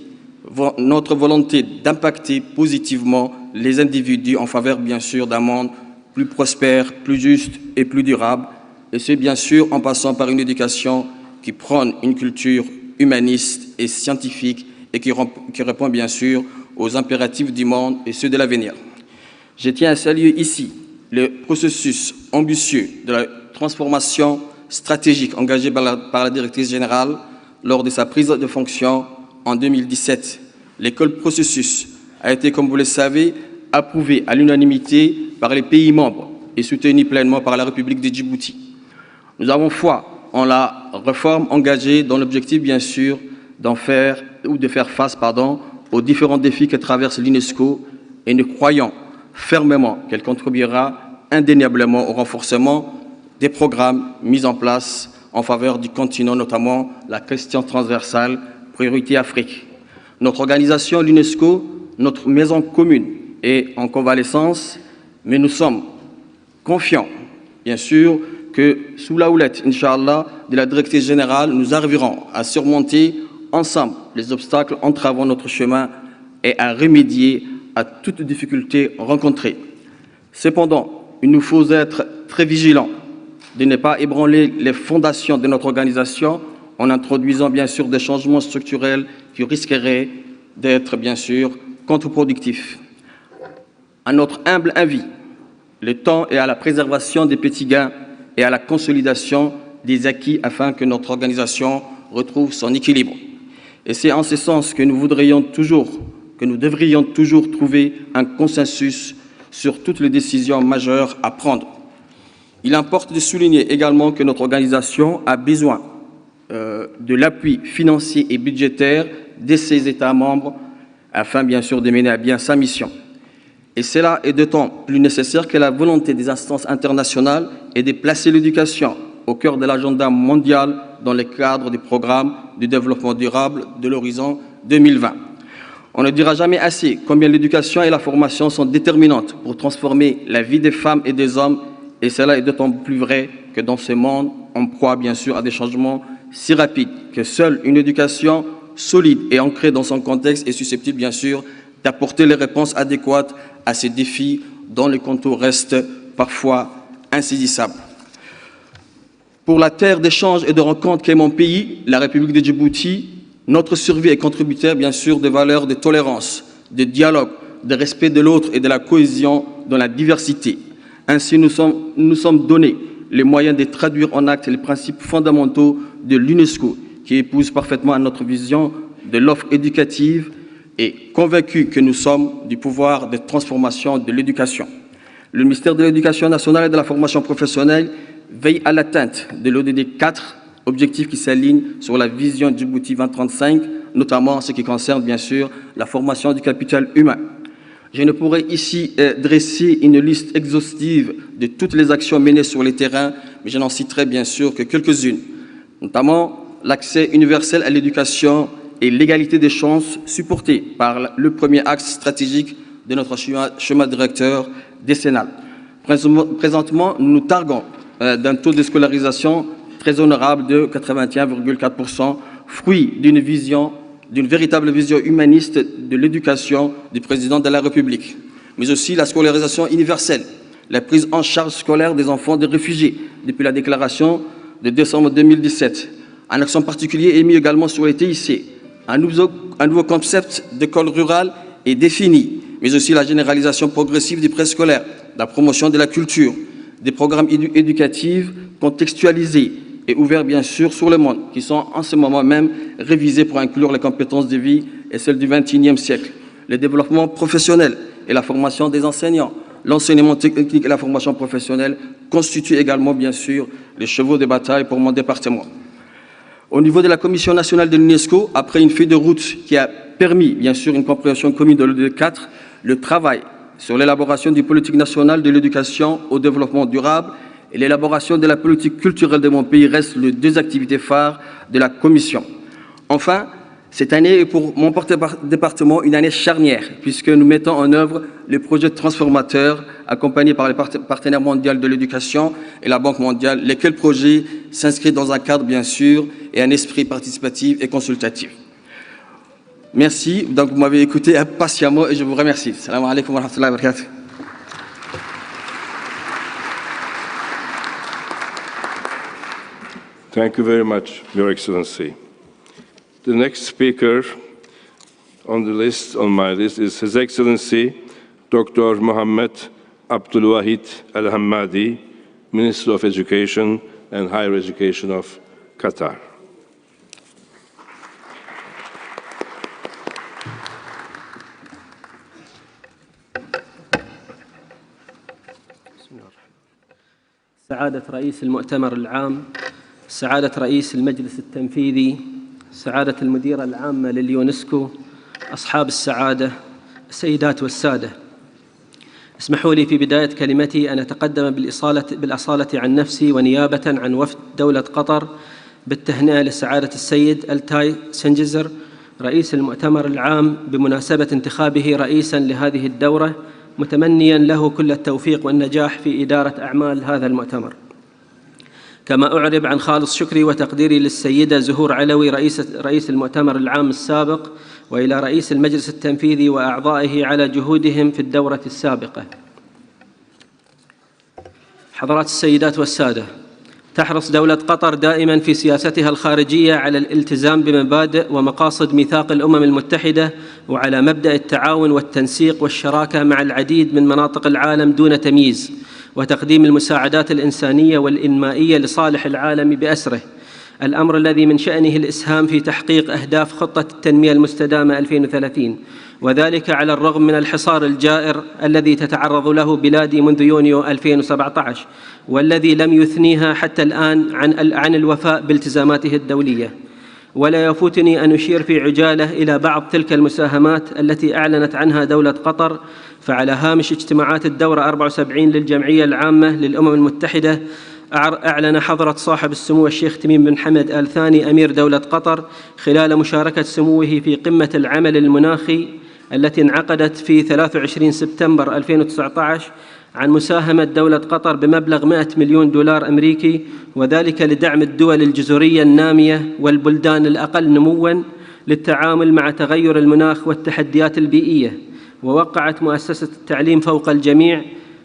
H: notre volonté d'impacter positivement les individus en faveur, bien sûr, d'un monde plus prospère, plus juste et plus durable, et c'est bien sûr en passant par une éducation qui prône une culture humaniste et scientifique et qui répond bien sûr aux impératifs du monde et ceux de l'avenir. Je tiens à saluer ici le processus ambitieux de la transformation stratégique engagée par la directrice générale lors de sa prise de fonction en 2017. L'école processus a été, comme vous le savez, approuvée à l'unanimité par les pays membres et soutenue pleinement par la République de Djibouti. Nous avons foi en la réforme engagée dans l'objectif, bien sûr, de faire face aux différents défis que traverse l'UNESCO et nous croyons fermement qu'elle contribuera indéniablement au renforcement des programmes mis en place en faveur du continent, notamment la question transversale Priorité Afrique. Notre organisation, l'UNESCO, notre maison commune est en convalescence, mais nous sommes confiants, bien sûr, que sous la houlette, Inch'Allah, de la directrice générale, nous arriverons à surmonter ensemble les obstacles entravant notre chemin et à remédier à toute difficulté rencontrée. Cependant, il nous faut être très vigilants de ne pas ébranler les fondations de notre organisation en introduisant bien sûr des changements structurels qui risqueraient d'être bien sûr contre-productifs. À notre humble avis, le temps est à la préservation des petits gains et à la consolidation des acquis afin que notre organisation retrouve son équilibre. Et c'est en ce sens que nous devrions toujours trouver un consensus sur toutes les décisions majeures à prendre. Il importe de souligner également que notre organisation a besoin de l'appui financier et budgétaire de ses États membres afin, bien sûr, de mener à bien sa mission. Et cela est d'autant plus nécessaire que la volonté des instances internationales est de placer l'éducation au cœur de l'agenda mondial dans le cadre du programme de développement durable de l'horizon 2020. On ne dira jamais assez combien l'éducation et la formation sont déterminantes pour transformer la vie des femmes et des hommes, et cela est d'autant plus vrai que dans ce monde, on proie bien sûr à des changements si rapides que seule une éducation solide et ancrée dans son contexte est susceptible bien sûr d'apporter les réponses adéquates à ces défis dont les contours restent parfois insaisissables. Pour la terre d'échange et de rencontres qu'est mon pays, la République de Djibouti, Notre survie est contributeur, bien sûr, des valeurs de tolérance, de dialogue, de respect de l'autre et de la cohésion dans la diversité. Ainsi, nous sommes donnés les moyens de traduire en actes les principes fondamentaux de l'UNESCO, qui épousent parfaitement notre vision de l'offre éducative et convaincus que nous sommes du pouvoir de transformation de l'éducation. Le ministère de l'Éducation nationale et de la formation professionnelle veille à l'atteinte de l'ODD 4, objectifs qui s'alignent sur la vision Djibouti 2035, notamment en ce qui concerne, bien sûr, la formation du capital humain. Je ne pourrais ici dresser une liste exhaustive de toutes les actions menées sur les terrains, mais je n'en citerai bien sûr que quelques-unes, notamment l'accès universel à l'éducation et l'égalité des chances supportée par le premier axe stratégique de notre chemin directeur décennal. Présentement, nous nous targuons d'un taux de scolarisation très honorable de 81,4%, fruit d'une véritable vision humaniste de l'éducation du président de la République, mais aussi la scolarisation universelle, la prise en charge scolaire des enfants de réfugiés depuis la déclaration de décembre 2017. Un accent particulier est mis également sur les TIC. Un nouveau concept d'école rurale est défini, mais aussi la généralisation progressive du préscolaire, la promotion de la culture, des programmes éducatifs contextualisés et ouverts bien sûr sur le monde, qui sont en ce moment même révisés pour inclure les compétences de vie et celles du XXIe siècle. Le développement professionnel et la formation des enseignants, l'enseignement technique et la formation professionnelle constituent également bien sûr les chevaux de bataille pour mon département. Au niveau de la Commission nationale de l'UNESCO, après une feuille de route qui a permis bien sûr une compréhension commune de l'ODD 4, le travail sur l'élaboration d'une politique nationale de l'éducation au développement durable et l'élaboration de la politique culturelle de mon pays restent les deux activités phares de la Commission. Enfin, cette année est pour mon département une année charnière, puisque nous mettons en œuvre le projet transformateur accompagné par les partenaires mondiaux de l'éducation et la Banque mondiale, lesquels projets s'inscrivent dans un cadre, bien sûr, et un esprit participatif et consultatif. Merci, donc vous m'avez écouté patiemment et je vous remercie. Salam alaikum wa rahmatullahi wa barakatuh.
A: Thank you very much, Your Excellency. The next speaker on my list, is His Excellency Dr. Mohammed Abdulwahid Al-Hammadi, Minister of Education and Higher Education of Qatar.
I: سعادة رئيس المؤتمر العام، سعادة رئيس المجلس التنفيذي، سعادة المديرة العامة لليونسكو، أصحاب السعادة، السيدات والسادة، اسمحوا لي في بداية كلمتي أن أتقدم بالأصالة عن نفسي ونيابة عن وفد دولة قطر بالتهنئة لسعادة السيد التاي سنجزر رئيس المؤتمر العام بمناسبة انتخابه رئيساً لهذه الدورة، متمنياً له كل التوفيق والنجاح في إدارة أعمال هذا المؤتمر. كما أعرب عن خالص شكري وتقديري للسيدة زهور علوي رئيس المؤتمر العام السابق، وإلى رئيس المجلس التنفيذي وأعضائه على جهودهم في الدورة السابقة. حضرات السيدات والسادة، تحرص دولة قطر دائماً في سياستها الخارجية على الالتزام بمبادئ ومقاصد ميثاق الأمم المتحدة، وعلى مبدأ التعاون والتنسيق والشراكة مع العديد من مناطق العالم دون تمييز، وتقديم المساعدات الإنسانية والإنمائية لصالح العالم بأسره، الأمر الذي من شأنه الإسهام في تحقيق أهداف خطة التنمية المستدامة 2030، وذلك على الرغم من الحصار الجائر الذي تتعرض له بلادي منذ يونيو 2017، والذي لم يثنيها حتى الآن عن الوفاء بالتزاماته الدولية. ولا يفوتني أن أشير في عجالة إلى بعض تلك المساهمات التي أعلنت عنها دولة قطر. فعلى هامش اجتماعات الدورة 74 للجمعية العامة للأمم المتحدة، أعلن حضرة صاحب السمو الشيخ تميم بن حمد آل ثاني أمير دولة قطر خلال مشاركة سموه في قمة العمل المناخي التي انعقدت في 23 سبتمبر 2019 عن مساهمة دولة قطر بمبلغ 100 مليون دولار أمريكي، وذلك لدعم الدول الجزرية النامية والبلدان الأقل نمواً للتعامل مع تغير المناخ والتحديات البيئية. ووقعت مؤسسة التعليم فوق الجميع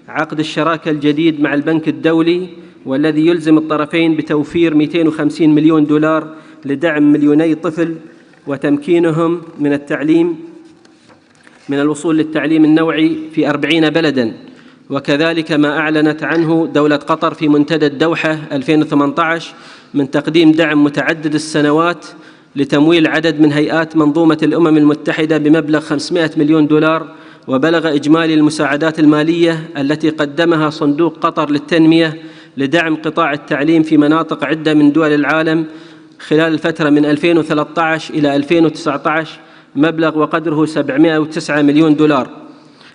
I: عقد الشراكة الجديد مع البنك الدولي، والذي يلزم الطرفين بتوفير 250 مليون دولار لدعم مليوني طفل وتمكينهم من الوصول للتعليم النوعي في 40 بلداً، وكذلك ما أعلنت عنه دولة قطر في منتدى الدوحة 2018 من تقديم دعم متعدد السنوات لتمويل عدد من هيئات منظومة الأمم المتحدة بمبلغ 500 مليون دولار، وبلغ إجمالي المساعدات المالية التي قدمها صندوق قطر للتنمية لدعم قطاع التعليم في مناطق عدة من دول العالم خلال الفترة من 2013 إلى 2019 مبلغ وقدره 709 مليون دولار.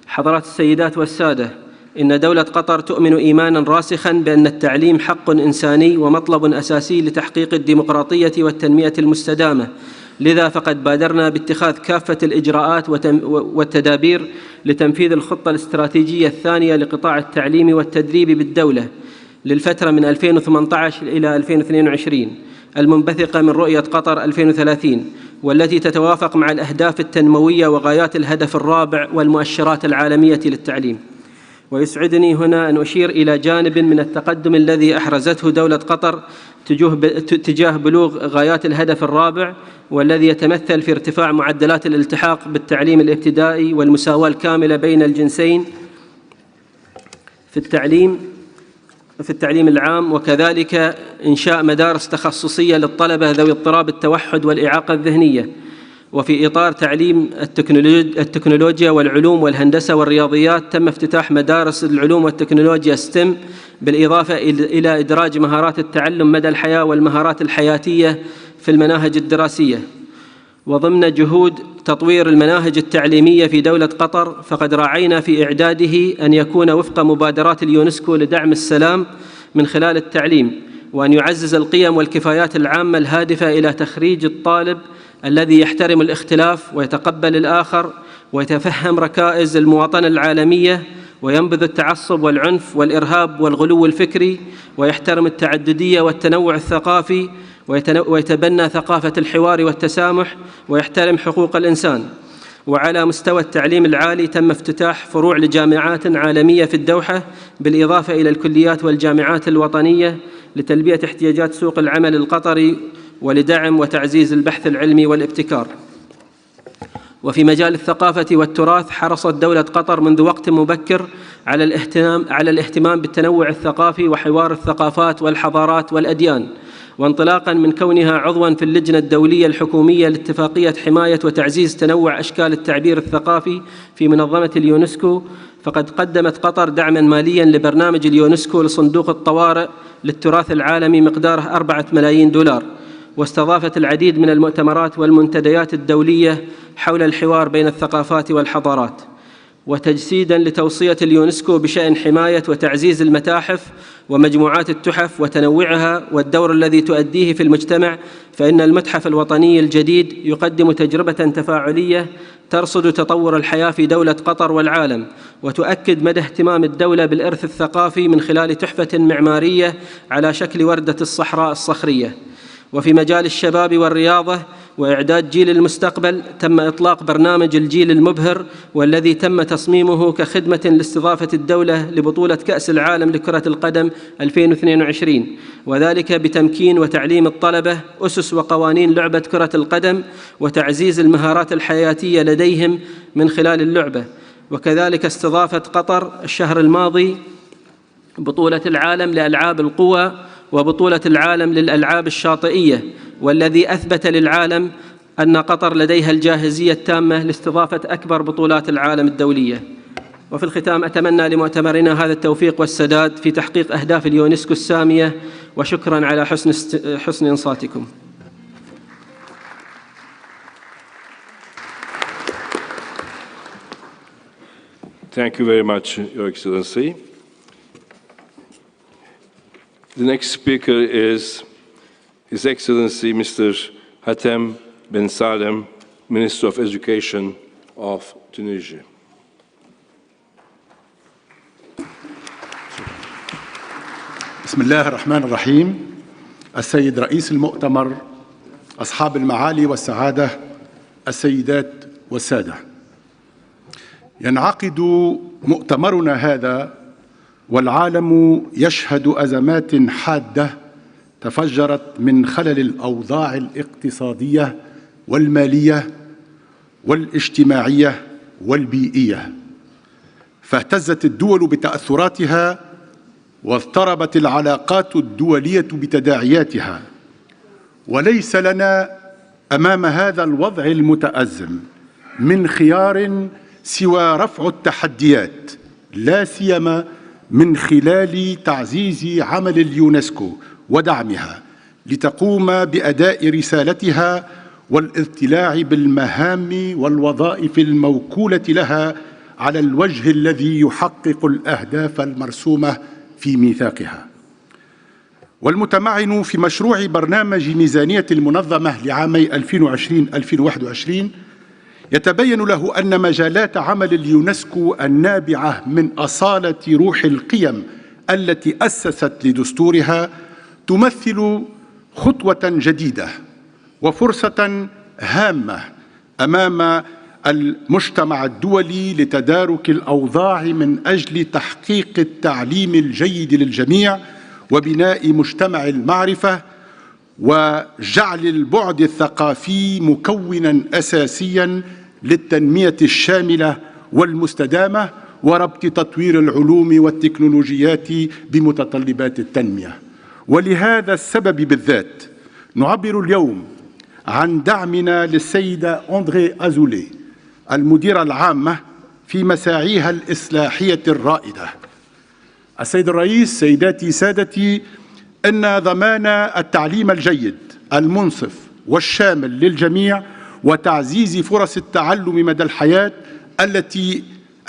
I: حضرات السيدات والسادة، إن دولة قطر تؤمن إيماناً راسخاً بأن التعليم حق إنساني ومطلب أساسي لتحقيق الديمقراطية والتنمية المستدامة، لذا فقد بادرنا باتخاذ كافة الإجراءات والتدابير لتنفيذ الخطة الاستراتيجية الثانية لقطاع التعليم والتدريب بالدولة للفترة من 2018 إلى 2022 المنبثقة من رؤية قطر 2030، والتي تتوافق مع الأهداف التنموية وغايات الهدف الرابع والمؤشرات العالمية للتعليم. ويسعدني هنا أن أشير إلى جانب من التقدم الذي أحرزته دولة قطر تجاه بلوغ غايات الهدف الرابع، والذي يتمثل في ارتفاع معدلات الالتحاق بالتعليم الابتدائي والمساواة الكاملة بين الجنسين في التعليم العام، وكذلك إنشاء مدارس تخصصية للطلبة ذوي اضطراب التوحد والإعاقة الذهنية. وفي إطار تعليم التكنولوجيا والعلوم والهندسة والرياضيات تم افتتاح مدارس العلوم والتكنولوجيا STEM، بالإضافة إلى إدراج مهارات التعلم مدى الحياة والمهارات الحياتية في المناهج الدراسية. وضمن جهود تطوير المناهج التعليمية في دولة قطر، فقد راعينا في إعداده أن يكون وفق مبادرات اليونسكو لدعم السلام من خلال التعليم، وأن يعزز القيم والكفايات العامة الهادفة إلى تخريج الطالب الذي يحترم الاختلاف ويتقبل الآخر ويتفهم ركائز المواطنة العالمية، وينبذ التعصب والعنف والإرهاب والغلو الفكري، ويحترم التعددية والتنوع الثقافي، ويتبنى ثقافة الحوار والتسامح، ويحترم حقوق الإنسان. وعلى مستوى التعليم العالي تم افتتاح فروع لجامعات عالمية في الدوحة، بالإضافة إلى الكليات والجامعات الوطنية لتلبية احتياجات سوق العمل القطري ولدعم وتعزيز البحث العلمي والابتكار. وفي مجال الثقافة والتراث، حرصت دولة قطر منذ وقت مبكر على الاهتمام بالتنوع الثقافي وحوار الثقافات والحضارات والأديان. وانطلاقاً من كونها عضواً في اللجنة الدولية الحكومية لاتفاقية حماية وتعزيز تنوع أشكال التعبير الثقافي في منظمة اليونسكو، فقد قدمت قطر دعماً مالياً لبرنامج اليونسكو لصندوق الطوارئ للتراث العالمي مقداره 4 ملايين دولار، واستضافت العديد من المؤتمرات والمنتديات الدولية حول الحوار بين الثقافات والحضارات. وتجسيداً لتوصية اليونسكو بشأن حماية وتعزيز المتاحف ومجموعات التحف وتنوعها والدور الذي تؤديه في المجتمع، فإن المتحف الوطني الجديد يقدم تجربة تفاعلية ترصد تطور الحياة في دولة قطر والعالم، وتؤكد مدى اهتمام الدولة بالإرث الثقافي من خلال تحفة معمارية على شكل وردة الصحراء الصخرية. وفي مجال الشباب والرياضة وإعداد جيل المستقبل، تم إطلاق برنامج الجيل المبهر، والذي تم تصميمه كخدمة لاستضافة الدولة لبطولة كأس العالم لكرة القدم 2022، وذلك بتمكين وتعليم الطلبة أسس وقوانين لعبة كرة القدم وتعزيز المهارات الحياتية لديهم من خلال اللعبة. وكذلك استضافت قطر الشهر الماضي بطولة العالم لألعاب القوى وبطولة العالم للألعاب الشاطئية، والذي أثبت للعالم أن قطر لديها الجاهزية التامة لاستضافة أكبر بطولات العالم الدولية. وفي الختام أتمنى لمؤتمرنا هذا التوفيق والسداد في تحقيق أهداف اليونسكو السامية، وشكرا على حسن إنصاتكم.
A: Thank you very much, Your Excellency. The next speaker is His Excellency Mr. Hatem Ben Salem, Minister of Education of Tunisia.
J: بسم الله الرحمن الرحيم. السيد رئيس المؤتمر، أصحاب المعالي والسعادة، السيدات والسادة، ينعقد مؤتمرنا هذا والعالم يشهد أزمات حادة تفجرت من خلل الأوضاع الاقتصادية والمالية والاجتماعية والبيئية، فاهتزت الدول بتأثراتها واضطربت العلاقات الدولية بتداعياتها. وليس لنا أمام هذا الوضع المتأزم من خيار سوى رفع التحديات، لا سيما من خلال تعزيز عمل اليونسكو ودعمها لتقوم بأداء رسالتها والاطلاع بالمهام والوظائف الموكولة لها على الوجه الذي يحقق الأهداف المرسومة في ميثاقها. والمتمعن في مشروع برنامج ميزانية المنظمة لعامي 2020-2021 يتبين له أن مجالات عمل اليونسكو النابعة من أصالة روح القيم التي أسست لدستورها تمثل خطوة جديدة وفرصة هامة أمام المجتمع الدولي لتدارك الأوضاع من أجل تحقيق التعليم الجيد للجميع وبناء مجتمع المعرفة وجعل البعد الثقافي مكوناً أساسياً للتنمية الشاملة والمستدامة وربط تطوير العلوم والتكنولوجيات بمتطلبات التنمية. ولهذا السبب بالذات نعبر اليوم عن دعمنا للسيدة أندري أزولي المديرة العامة في مساعيها الإصلاحية الرائدة. السيد الرئيس، سيداتي سادتي، إن ضمان التعليم الجيد المنصف والشامل للجميع وتعزيز فرص التعلم مدى الحياة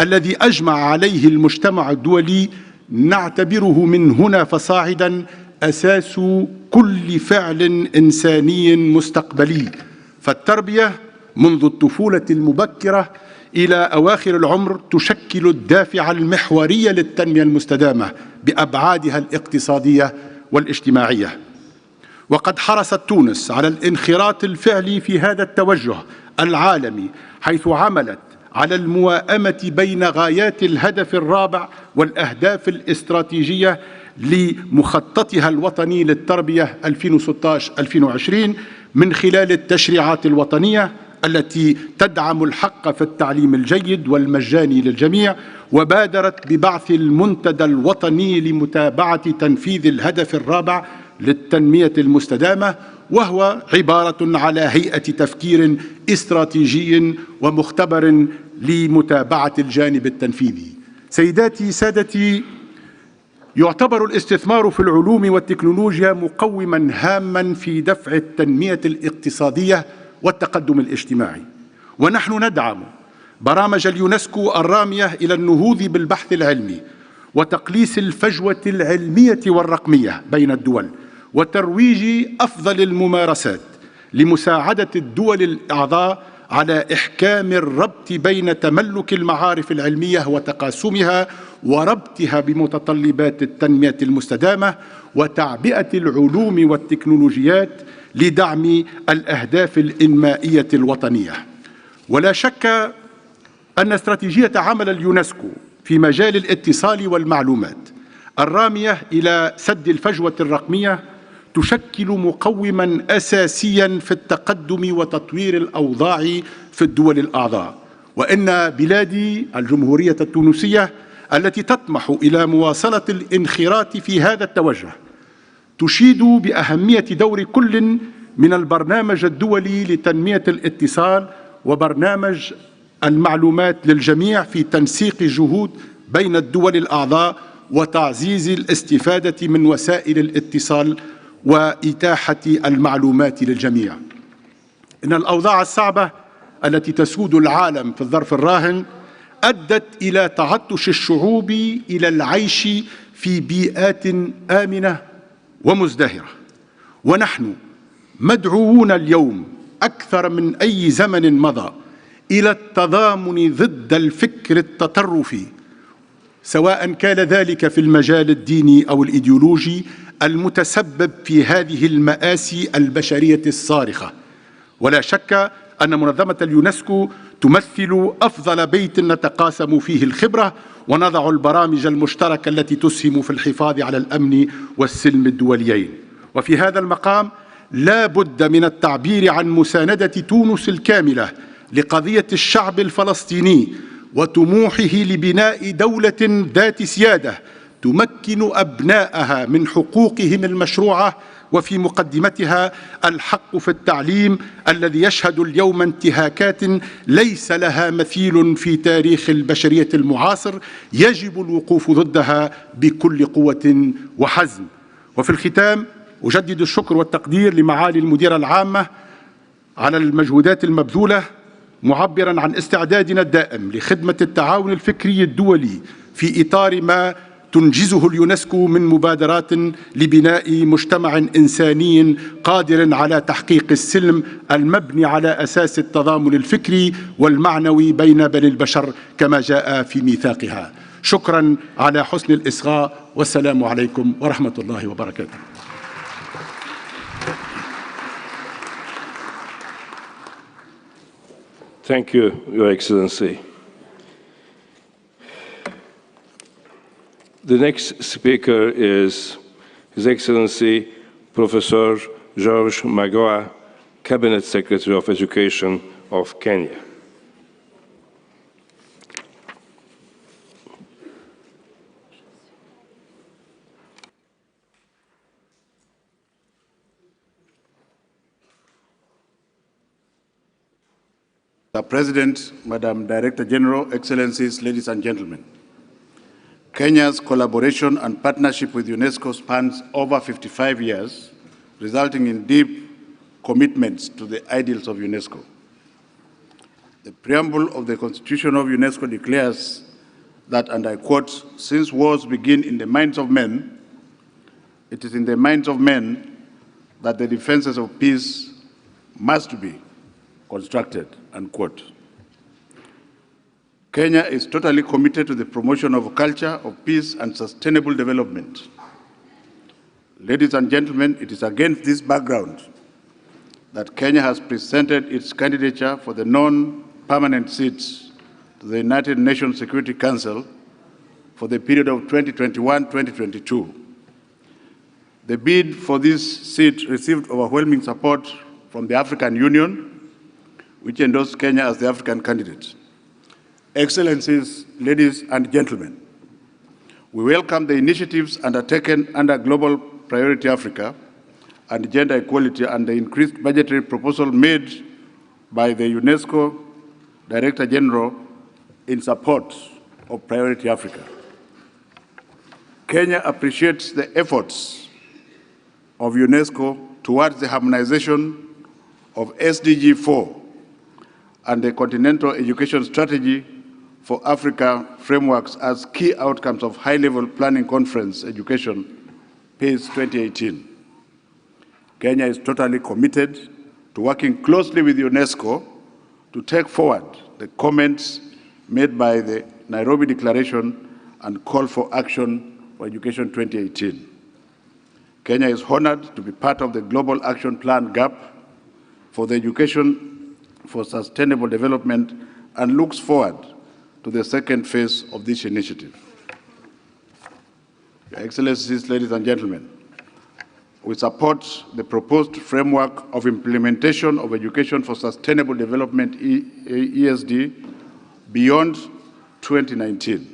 J: الذي أجمع عليه المجتمع الدولي نعتبره من هنا فصاعدا أساس كل فعل إنساني مستقبلي، فالتربية منذ الطفولة المبكرة إلى أواخر العمر تشكل الدافع المحوري للتنمية المستدامة بأبعادها الاقتصادية والاجتماعية. وقد حرصت تونس على الانخراط الفعلي في هذا التوجه العالمي، حيث عملت على الموائمة بين غايات الهدف الرابع والأهداف الاستراتيجية لمخططها الوطني للتربية 2016-2020 من خلال التشريعات الوطنية التي تدعم الحق في التعليم الجيد والمجاني للجميع، وبادرت ببعث المنتدى الوطني لمتابعة تنفيذ الهدف الرابع للتنمية المستدامة، وهو عبارة على هيئة تفكير استراتيجي ومختبر لمتابعة الجانب التنفيذي. سيداتي سادتي، يعتبر الاستثمار في العلوم والتكنولوجيا مقوما هاما في دفع التنمية الاقتصادية والتقدم الاجتماعي، ونحن ندعم برامج اليونسكو الرامية إلى النهوض بالبحث العلمي وتقليص الفجوة العلمية والرقمية بين الدول وترويج أفضل الممارسات لمساعدة الدول الأعضاء على إحكام الربط بين تملك المعارف العلمية وتقاسمها وربطها بمتطلبات التنمية المستدامة وتعبئة العلوم والتكنولوجيات لدعم الأهداف الإنمائية الوطنية. ولا شك أن استراتيجية عمل اليونسكو في مجال الاتصال والمعلومات الرامية إلى سد الفجوة الرقمية تشكل مقوما أساسيا في التقدم وتطوير الأوضاع في الدول الأعضاء. وإن بلادي الجمهورية التونسية التي تطمح إلى مواصلة الانخراط في هذا التوجه تشيد بأهمية دور كل من البرنامج الدولي لتنمية الاتصال وبرنامج المعلومات للجميع في تنسيق الجهود بين الدول الأعضاء وتعزيز الاستفادة من وسائل الاتصال وإتاحة المعلومات للجميع. إن الأوضاع الصعبة التي تسود العالم في الظرف الراهن أدت إلى تعطش الشعوب إلى العيش في بيئات آمنة ومزدهرة، ونحن مدعوون اليوم أكثر من أي زمن مضى إلى التضامن ضد الفكر التطرفي، سواء كان ذلك في المجال الديني أو الإيديولوجي المتسبب في هذه المآسي البشرية الصارخة. ولا شك أن منظمة اليونسكو تمثل أفضل بيت نتقاسم فيه الخبرة ونضع البرامج المشتركة التي تسهم في الحفاظ على الأمن والسلم الدوليين. وفي هذا المقام لا بد من التعبير عن مساندة تونس الكاملة لقضية الشعب الفلسطيني وطموحه لبناء دولة ذات سيادة تمكن أبناءها من حقوقهم المشروعة، وفي مقدمتها الحق في التعليم الذي يشهد اليوم انتهاكات ليس لها مثيل في تاريخ البشرية المعاصر يجب الوقوف ضدها بكل قوة وحزم. وفي الختام أجدد الشكر والتقدير لمعالي المديرة العامة على المجهودات المبذولة، معبراً عن استعدادنا الدائم لخدمة التعاون الفكري الدولي في إطار ما تنجزه اليونسكو من مبادرات لبناء مجتمع إنساني قادر على تحقيق السلم المبني على أساس التضامن الفكري والمعنوي بين بني البشر كما جاء في ميثاقها. شكراً على حسن الإصغاء، والسلام عليكم ورحمة الله وبركاته.
A: Thank you, Your Excellency. The next speaker is His Excellency Professor George Magoha, Cabinet Secretary of Education of Kenya.
K: Mr. President, Madam Director General, Excellencies, ladies and gentlemen. Kenya's collaboration and partnership with UNESCO spans over 55 years, resulting in deep commitments to the ideals of UNESCO. The preamble of the Constitution of UNESCO declares that, and I quote, "Since wars begin in the minds of men, it is in the minds of men that the defenses of peace must be constructed," unquote. Kenya is totally committed to the promotion of a culture of peace and sustainable development. Ladies and gentlemen, it is against this background that Kenya has presented its candidature for the non-permanent seats to the United Nations Security Council for the period of 2021-2022. The bid for this seat received overwhelming support from the African Union, which endorsed Kenya as the African candidate. Excellencies, ladies and gentlemen, we welcome the initiatives undertaken under Global Priority Africa and gender equality and the increased budgetary proposal made by the UNESCO Director General in support of Priority Africa. Kenya appreciates the efforts of UNESCO towards the harmonization of SDG 4 and the Continental Education Strategy for Africa frameworks as key outcomes of high-level planning conference education, PACE 2018. Kenya is totally committed to working closely with UNESCO to take forward the comments made by the Nairobi Declaration and call for action for Education 2018. Kenya is honored to be part of the Global Action Plan GAP for the Education for Sustainable Development and looks forward to the second phase of this initiative. Your Excellencies, ladies and gentlemen, we support the proposed framework of implementation of Education for Sustainable Development, ESD, beyond 2019.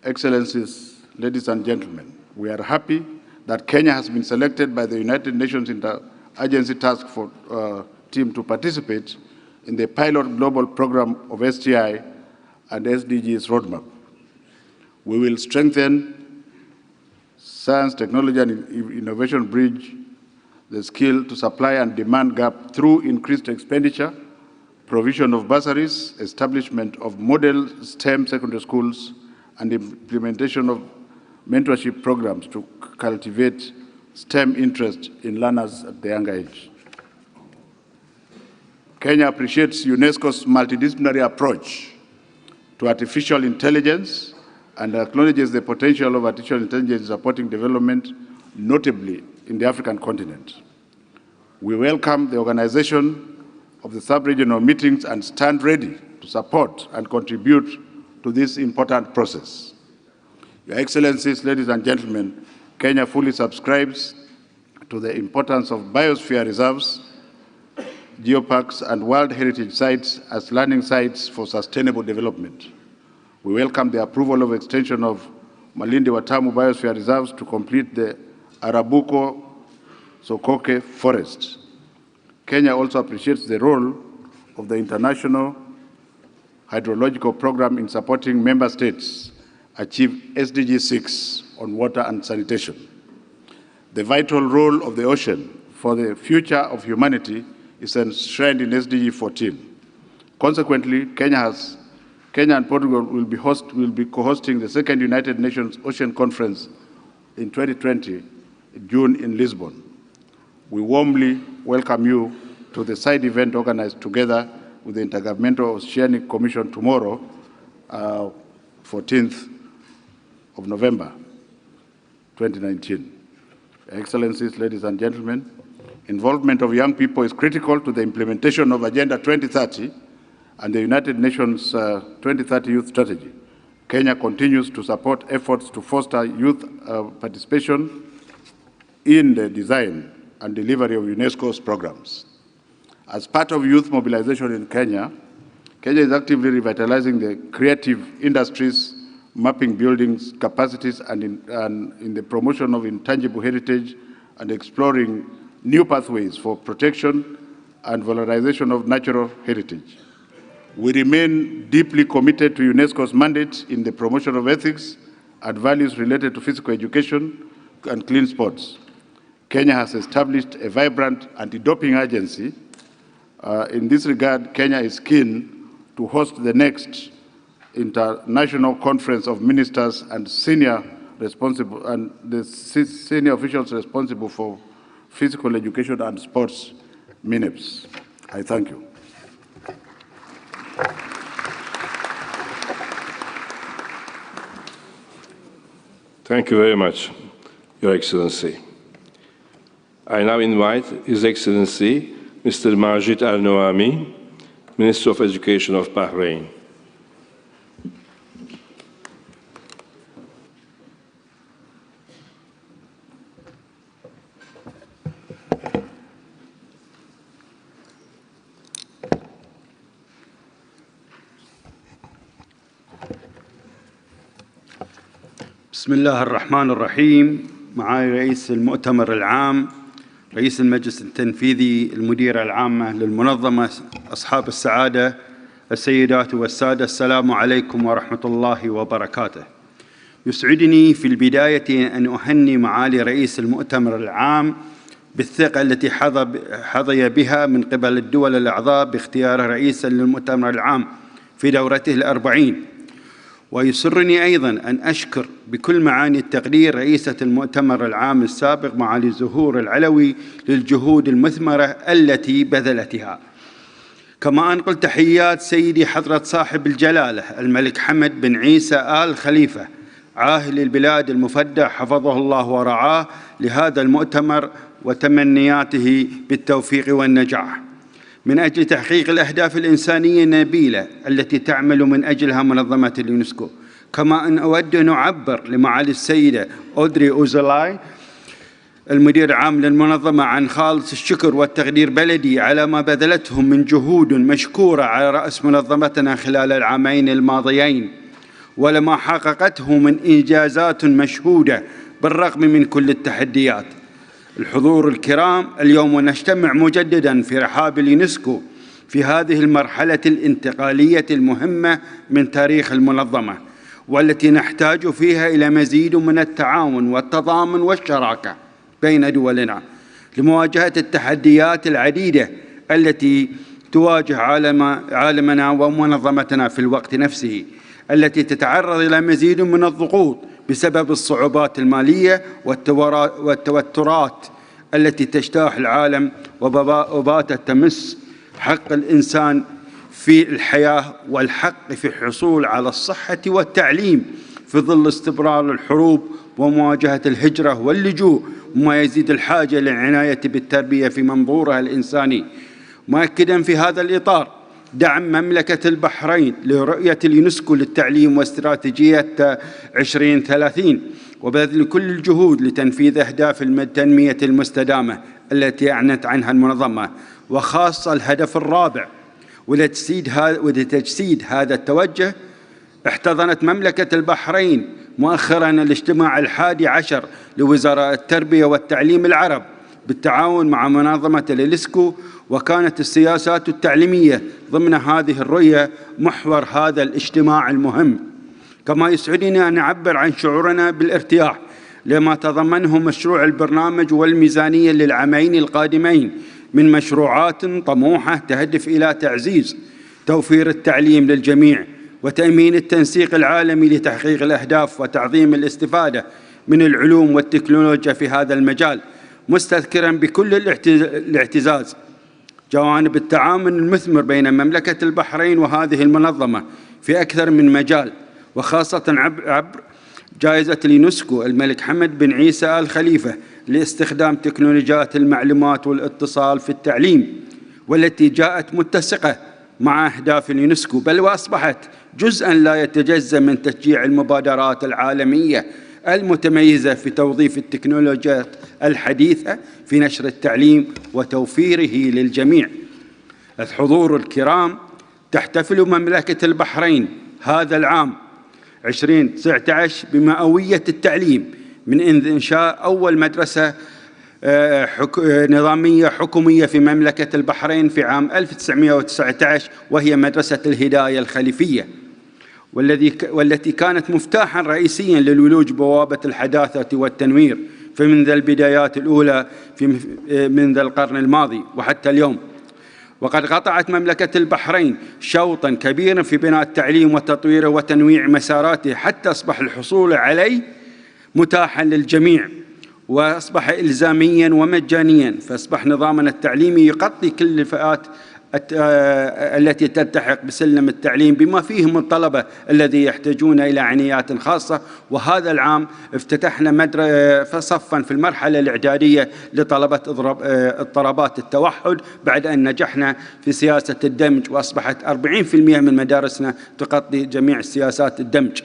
K: Excellencies, ladies and gentlemen, we are happy that Kenya has been selected by the United Nations Interagency Task Force team to participate in the pilot global program of STI and SDGs roadmap. We will strengthen science, technology, and innovation bridge the skill to supply and demand gap through increased expenditure, provision of bursaries, establishment of model STEM secondary schools, and implementation of mentorship programs to cultivate STEM interest in learners at the younger age. Kenya appreciates UNESCO's multidisciplinary approach to artificial intelligence and acknowledges the potential of artificial intelligence in supporting development, notably in the African continent. We welcome the organization of the sub-regional meetings and stand ready to support and contribute to this important process. Your Excellencies, ladies and gentlemen, Kenya fully subscribes to the importance of biosphere reserves, geoparks, and World Heritage Sites as learning sites for sustainable development. We welcome the approval of extension of Malindi Watamu Biosphere Reserves to complete the Arabuko Sokoke Forest. Kenya also appreciates the role of the International Hydrological Program in supporting member states achieve SDG 6 on water and sanitation. The vital role of the ocean for the future of humanity is enshrined in SDG 14. Consequently, Kenya and Portugal will be co-hosting the second United Nations Ocean Conference in 2020, June in Lisbon. We warmly welcome you to the side event organized together with the Intergovernmental Oceanic Commission tomorrow, 14th of November, 2019. Excellencies, ladies and gentlemen, involvement of young people is critical to the implementation of Agenda 2030 and the United Nations 2030 Youth Strategy. Kenya continues to support efforts to foster youth participation in the design and delivery of UNESCO's programs. As part of youth mobilization in Kenya, Kenya is actively revitalizing the creative industries, mapping buildings, capacities, and in the promotion of intangible heritage and exploring new pathways for protection and valorization of natural heritage. We remain deeply committed to UNESCO's mandate in the promotion of ethics and values related to physical education and clean sports. Kenya has established a vibrant anti-doping agency. In this regard, Kenya is keen to host the next International Conference of Ministers and senior officials responsible for physical education and sports, MINEPS. I thank you.
A: Thank you very much, Your Excellency. I now invite His Excellency, Mr. Majid Al-Noami, Minister of Education of Bahrain.
L: بسم الله الرحمن الرحيم. معالي رئيس المؤتمر العام، رئيس المجلس التنفيذي، المديرة العامة للمنظمة، أصحاب السعادة، السيدات والسادة، السلام عليكم ورحمة الله وبركاته. يسعدني في البداية أن أهني معالي رئيس المؤتمر العام بالثقة التي حظي بها من قبل الدول الأعضاء باختياره رئيسا للمؤتمر العام في دورته ال40. ويسرني أيضاً أن أشكر بكل معاني التقدير رئيسة المؤتمر العام السابق معالي زهور العلوي للجهود المثمرة التي بذلتها. كما أنقل تحيات سيدي حضرة صاحب الجلالة الملك حمد بن عيسى آل خليفة عاهل البلاد المفدى حفظه الله ورعاه لهذا المؤتمر وتمنياته بالتوفيق والنجاح من أجل تحقيق الأهداف الإنسانية النبيلة التي تعمل من أجلها منظمة اليونسكو. كما أن أود أن أعبر لمعالي السيدة أودري أوزلاي المدير العام للمنظمة عن خالص الشكر والتقدير بلدي على ما بذلتهم من جهود مشكورة على رأس منظمتنا خلال العامين الماضيين، ولما حققته من إنجازات مشهودة بالرغم من كل التحديات. الحضور الكرام، اليوم نجتمع مجددا في رحاب اليونسكو في هذه المرحلة الانتقالية المهمة من تاريخ المنظمة، والتي نحتاج فيها إلى مزيد من التعاون والتضامن والشراكة بين دولنا لمواجهة التحديات العديدة التي تواجه عالمنا ومنظمتنا في الوقت نفسه، التي تتعرض إلى مزيد من الضغوط بسبب الصعوبات المالية والتوترات التي تجتاح العالم وباتت تمس حق الإنسان في الحياة والحق في الحصول على الصحة والتعليم في ظل استمرار الحروب ومواجهة الهجرة واللجوء، وما يزيد الحاجة للعناية بالتربية في منظورها الإنساني. مؤكدا في هذا الإطار دعم مملكة البحرين لرؤية اليونسكو للتعليم واستراتيجية 2030 وبذل كل الجهود لتنفيذ أهداف التنمية المستدامة التي أعلنت عنها المنظمة، وخاصة الهدف الرابع. ولتجسيد هذا التوجه احتضنت مملكة البحرين مؤخراً الاجتماع 11 لوزراء التربية والتعليم العرب بالتعاون مع منظمة اليونسكو، وكانت السياسات التعليمية ضمن هذه الرؤية محور هذا الاجتماع المهم. كما يسعدني أن أعبر عن شعورنا بالارتياح لما تضمنه مشروع البرنامج والميزانية للعامين القادمين من مشروعات طموحة تهدف إلى تعزيز توفير التعليم للجميع وتأمين التنسيق العالمي لتحقيق الأهداف وتعظيم الاستفادة من العلوم والتكنولوجيا في هذا المجال، مستذكراً بكل الاعتزاز جوانب التعاون المثمر بين مملكة البحرين وهذه المنظمة في أكثر من مجال، وخاصة عبر جائزة اليونسكو الملك حمد بن عيسى آل خليفة لاستخدام تكنولوجيات المعلومات والاتصال في التعليم، والتي جاءت متسقة مع أهداف اليونسكو، بل وأصبحت جزءاً لا يتجزأ من تشجيع المبادرات العالمية المتميزة في توظيف التكنولوجيات الحديثة في نشر التعليم وتوفيره للجميع. الحضور الكرام، تحتفل مملكة البحرين هذا العام 2019 بمئوية التعليم من إنشاء أول مدرسة نظامية حكومية في مملكة البحرين في عام 1919، وهي مدرسة الهداية الخليفية، والتي كانت مفتاحاً رئيسياً للولوج بوابة الحداثة والتنوير فمنذ البدايات الأولى منذ القرن الماضي وحتى اليوم. وقد قطعت مملكة البحرين شوطاً كبيراً في بناء التعليم وتطويره وتنويع مساراته حتى أصبح الحصول عليه متاحاً للجميع، وأصبح إلزامياً ومجانياً، فأصبح نظامنا التعليمي يغطي كل الفئات التي تلتحق بسلم التعليم بما فيهم الطلبة الذي يحتاجون إلى عنايات خاصة. وهذا العام افتتحنا صفاً في المرحلة الإعدادية لطلبة اضطرابات التوحد بعد أن نجحنا في سياسة الدمج، وأصبحت 40% من مدارسنا تغطي جميع سياسات الدمج.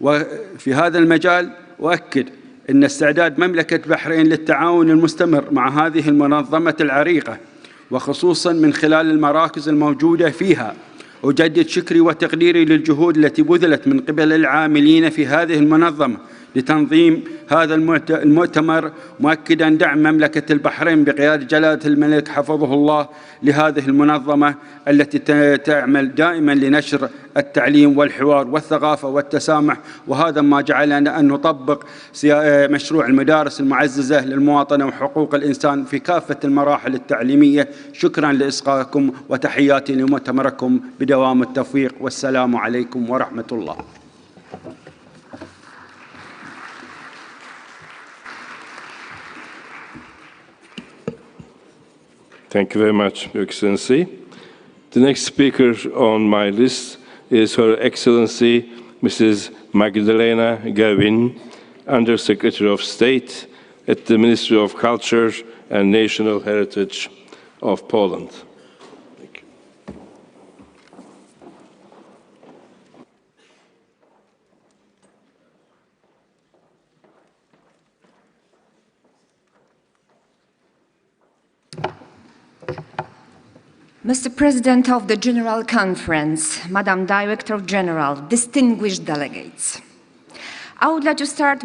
L: وفي هذا المجال أؤكد أن استعداد مملكة البحرين للتعاون المستمر مع هذه المنظمة العريقة، وخصوصاً من خلال المراكز الموجودة فيها. أجدد شكري وتقديري للجهود التي بذلت من قبل العاملين في هذه المنظمة لتنظيم هذا المؤتمر، مؤكداً دعم مملكة البحرين بقيادة جلالة الملك حفظه الله لهذه المنظمة التي تعمل دائماً لنشر التعليم والحوار والثقافة والتسامح، وهذا ما جعلنا أن نطبق مشروع المدارس المعززة للمواطنة وحقوق الإنسان في كافة المراحل التعليمية. شكراً لإصغائكم وتحياتي لمؤتمركم بدوام التوفيق، والسلام عليكم ورحمة الله.
A: Thank you very much, Your Excellency. The next speaker on my list is Her Excellency Mrs. Magdalena Gawin, Under-Secretary of State at the Ministry of Culture and National Heritage of Poland. Thank you.
M: Mr. President of the General Conference, Madam Director General, distinguished delegates, I would like to start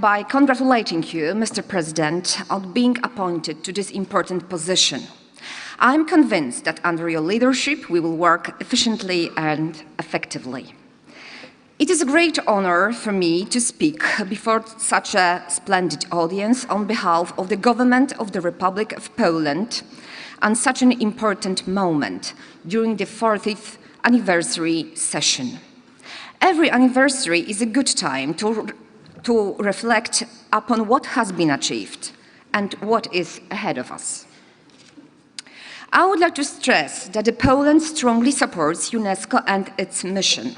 M: by congratulating you, Mr. President, on being appointed to this important position. I'm convinced that under your leadership we will work efficiently and effectively. It is a great honor for me to speak before such a splendid audience on behalf of the Government of the Republic of Poland on such an important moment during the 40th anniversary session. Every anniversary is a good time to reflect upon what has been achieved and what is ahead of us. I would like to stress that Poland strongly supports UNESCO and its mission.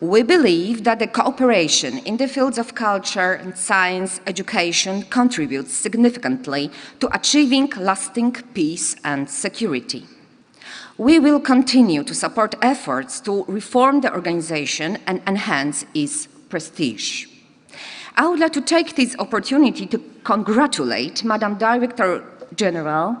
M: We believe that the cooperation in the fields of culture and science education contributes significantly to achieving lasting peace and security. We will continue to support efforts to reform the organization and enhance its prestige. I would like to take this opportunity to congratulate Madam Director General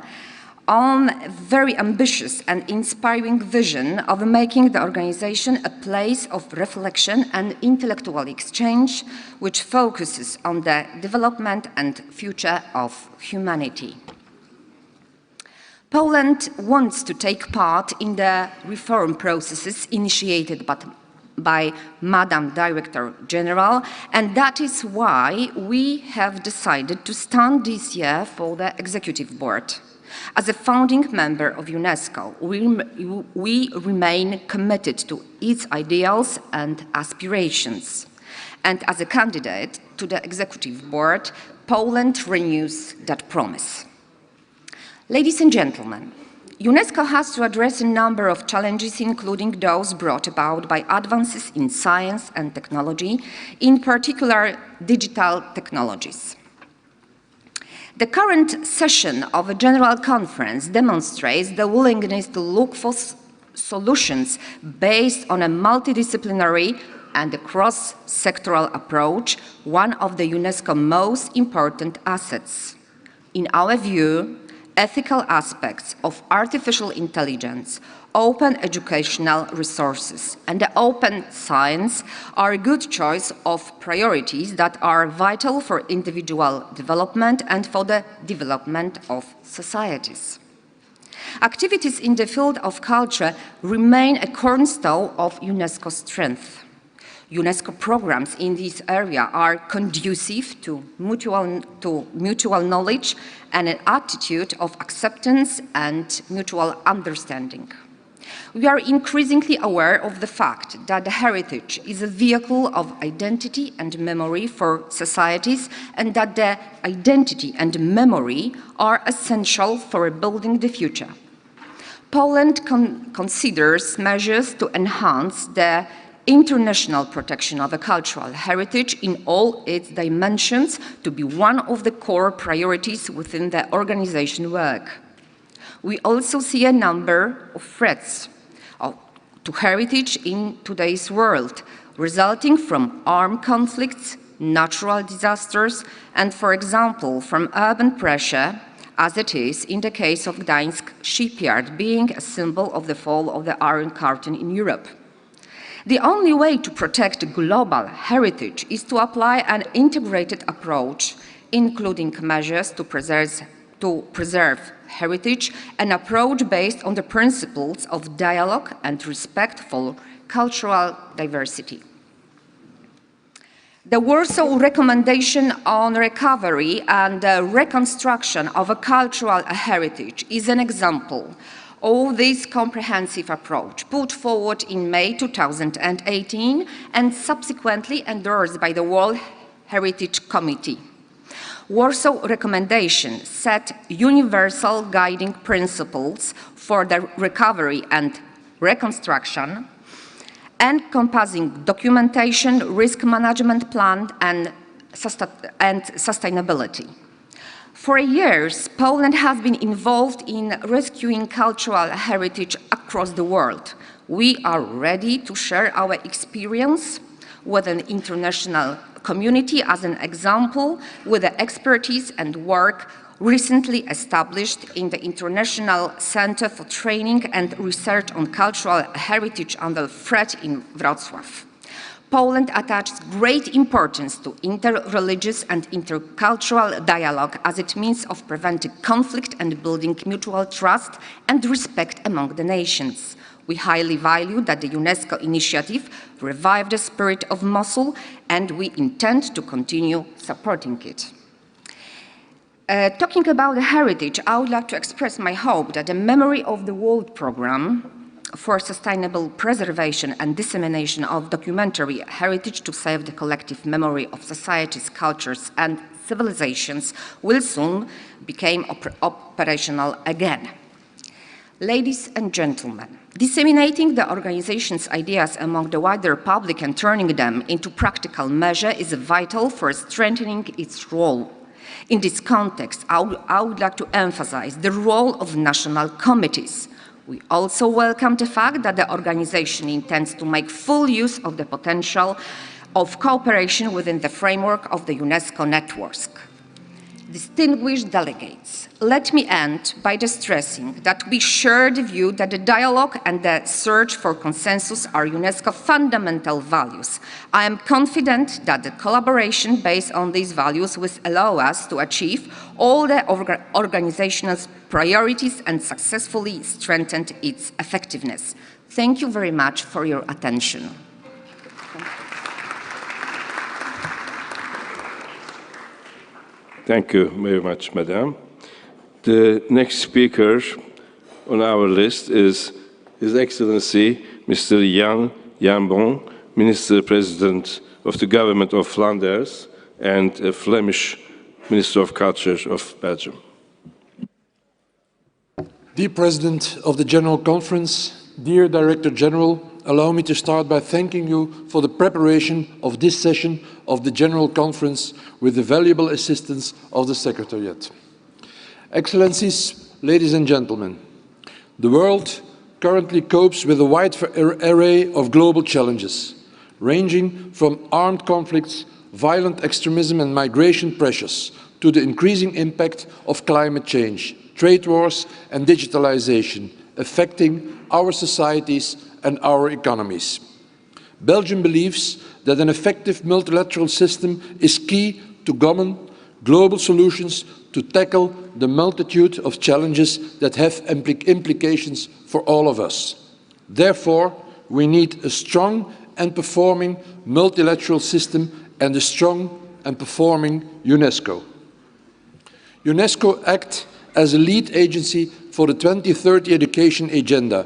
M: on a very ambitious and inspiring vision of making the organization a place of reflection and intellectual exchange, which focuses on the development and future of humanity. Poland wants to take part in the reform processes initiated by Madam Director General, and that is why we have decided to stand this year for the Executive Board. As a founding member of UNESCO, we remain committed to its ideals and aspirations. And as a candidate to the Executive Board, Poland renews that promise. Ladies and gentlemen, UNESCO has to address a number of challenges, including those brought about by advances in science and technology, in particular digital technologies. The current session of a General Conference demonstrates the willingness to look for solutions based on a multidisciplinary and a cross-sectoral approach, one of the UNESCO's most important assets. In our view, ethical aspects of artificial intelligence, open educational resources, and the open science are a good choice of priorities that are vital for individual development and for the development of societies. Activities in the field of culture remain a cornerstone of UNESCO's strength. UNESCO programs in this area are conducive to mutual knowledge and an attitude of acceptance and mutual understanding. We are increasingly aware of the fact that the heritage is a vehicle of identity and memory for societies, and that the identity and memory are essential for building the future. Poland considers measures to enhance the international protection of a cultural heritage in all its dimensions to be one of the core priorities within the organization work. We also see a number of threats to heritage in today's world, resulting from armed conflicts, natural disasters, and, for example, from urban pressure, as it is in the case of Gdańsk shipyard being a symbol of the fall of the Iron Curtain in Europe. The only way to protect global heritage is to apply an integrated approach, including measures to preserve heritage, an approach based on the principles of dialogue and respect for cultural diversity. The Warsaw Recommendation on Recovery and Reconstruction of a Cultural Heritage is an example of this comprehensive approach, put forward in May 2018 and subsequently endorsed by the World Heritage Committee. Warsaw Recommendation set universal guiding principles for the recovery and reconstruction, encompassing documentation, risk management plan, and sustainability. For years, Poland has been involved in rescuing cultural heritage across the world. We are ready to share our experience with an international community, as an example, with the expertise and work recently established in the International Center for Training and Research on Cultural Heritage under threat in Wrocław. Poland attaches great importance to inter-religious and intercultural dialogue as a means of preventing conflict and building mutual trust and respect among the nations. We highly value that the UNESCO initiative revived the spirit of Mosul, and we intend to continue supporting it. Talking about the heritage, I would like to express my hope that the Memory of the World program for sustainable preservation and dissemination of documentary heritage to save the collective memory of societies, cultures, and civilizations will soon become operational again. Ladies and gentlemen, disseminating the organization's ideas among the wider public and turning them into practical measure is vital for strengthening its role. In this context, I would like to emphasize the role of national committees. We also welcome the fact that the organization intends to make full use of the potential of cooperation within the framework of the UNESCO network. Distinguished delegates, let me end by stressing that we share the view that the dialogue and the search for consensus are UNESCO fundamental values. I am confident that the collaboration based on these values will allow us to achieve all the organizational priorities and successfully strengthen its effectiveness. Thank you very much for your attention.
A: Thank you very much, Madam. The next speaker on our list is His Excellency Mr. Jan Jambon, Minister-President of the Government of Flanders and a Flemish Minister of Culture of Belgium.
N: Dear President of the General Conference, dear Director General, allow me to start by thanking you for the preparation of this session of the General Conference with the valuable assistance of the Secretariat. Excellencies, ladies and gentlemen, the world currently copes with a wide array of global challenges, ranging from armed conflicts, violent extremism and migration pressures, to the increasing impact of climate change, trade wars and digitalization, affecting our societies and our economies. Belgium believes that an effective multilateral system is key to common global solutions to tackle the multitude of challenges that have implications for all of us. Therefore, we need a strong and performing multilateral system and a strong and performing UNESCO. UNESCO acts as a lead agency for the 2030 education agenda,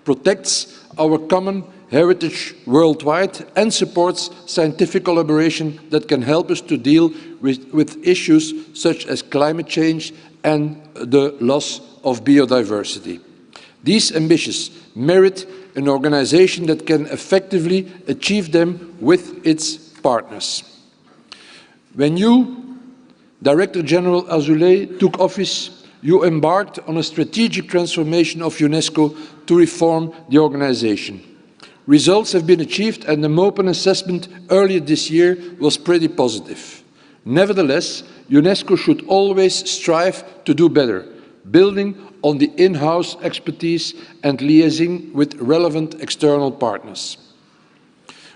N: protects our common heritage worldwide and supports scientific collaboration that can help us to deal with issues such as climate change and the loss of biodiversity. These ambitions merit an organization that can effectively achieve them with its partners. When you, Director General Azoulay, took office, you embarked on a strategic transformation of UNESCO to reform the organization. Results have been achieved and the MOPAN assessment earlier this year was pretty positive. Nevertheless, UNESCO should always strive to do better, building on the in-house expertise and liaising with relevant external partners.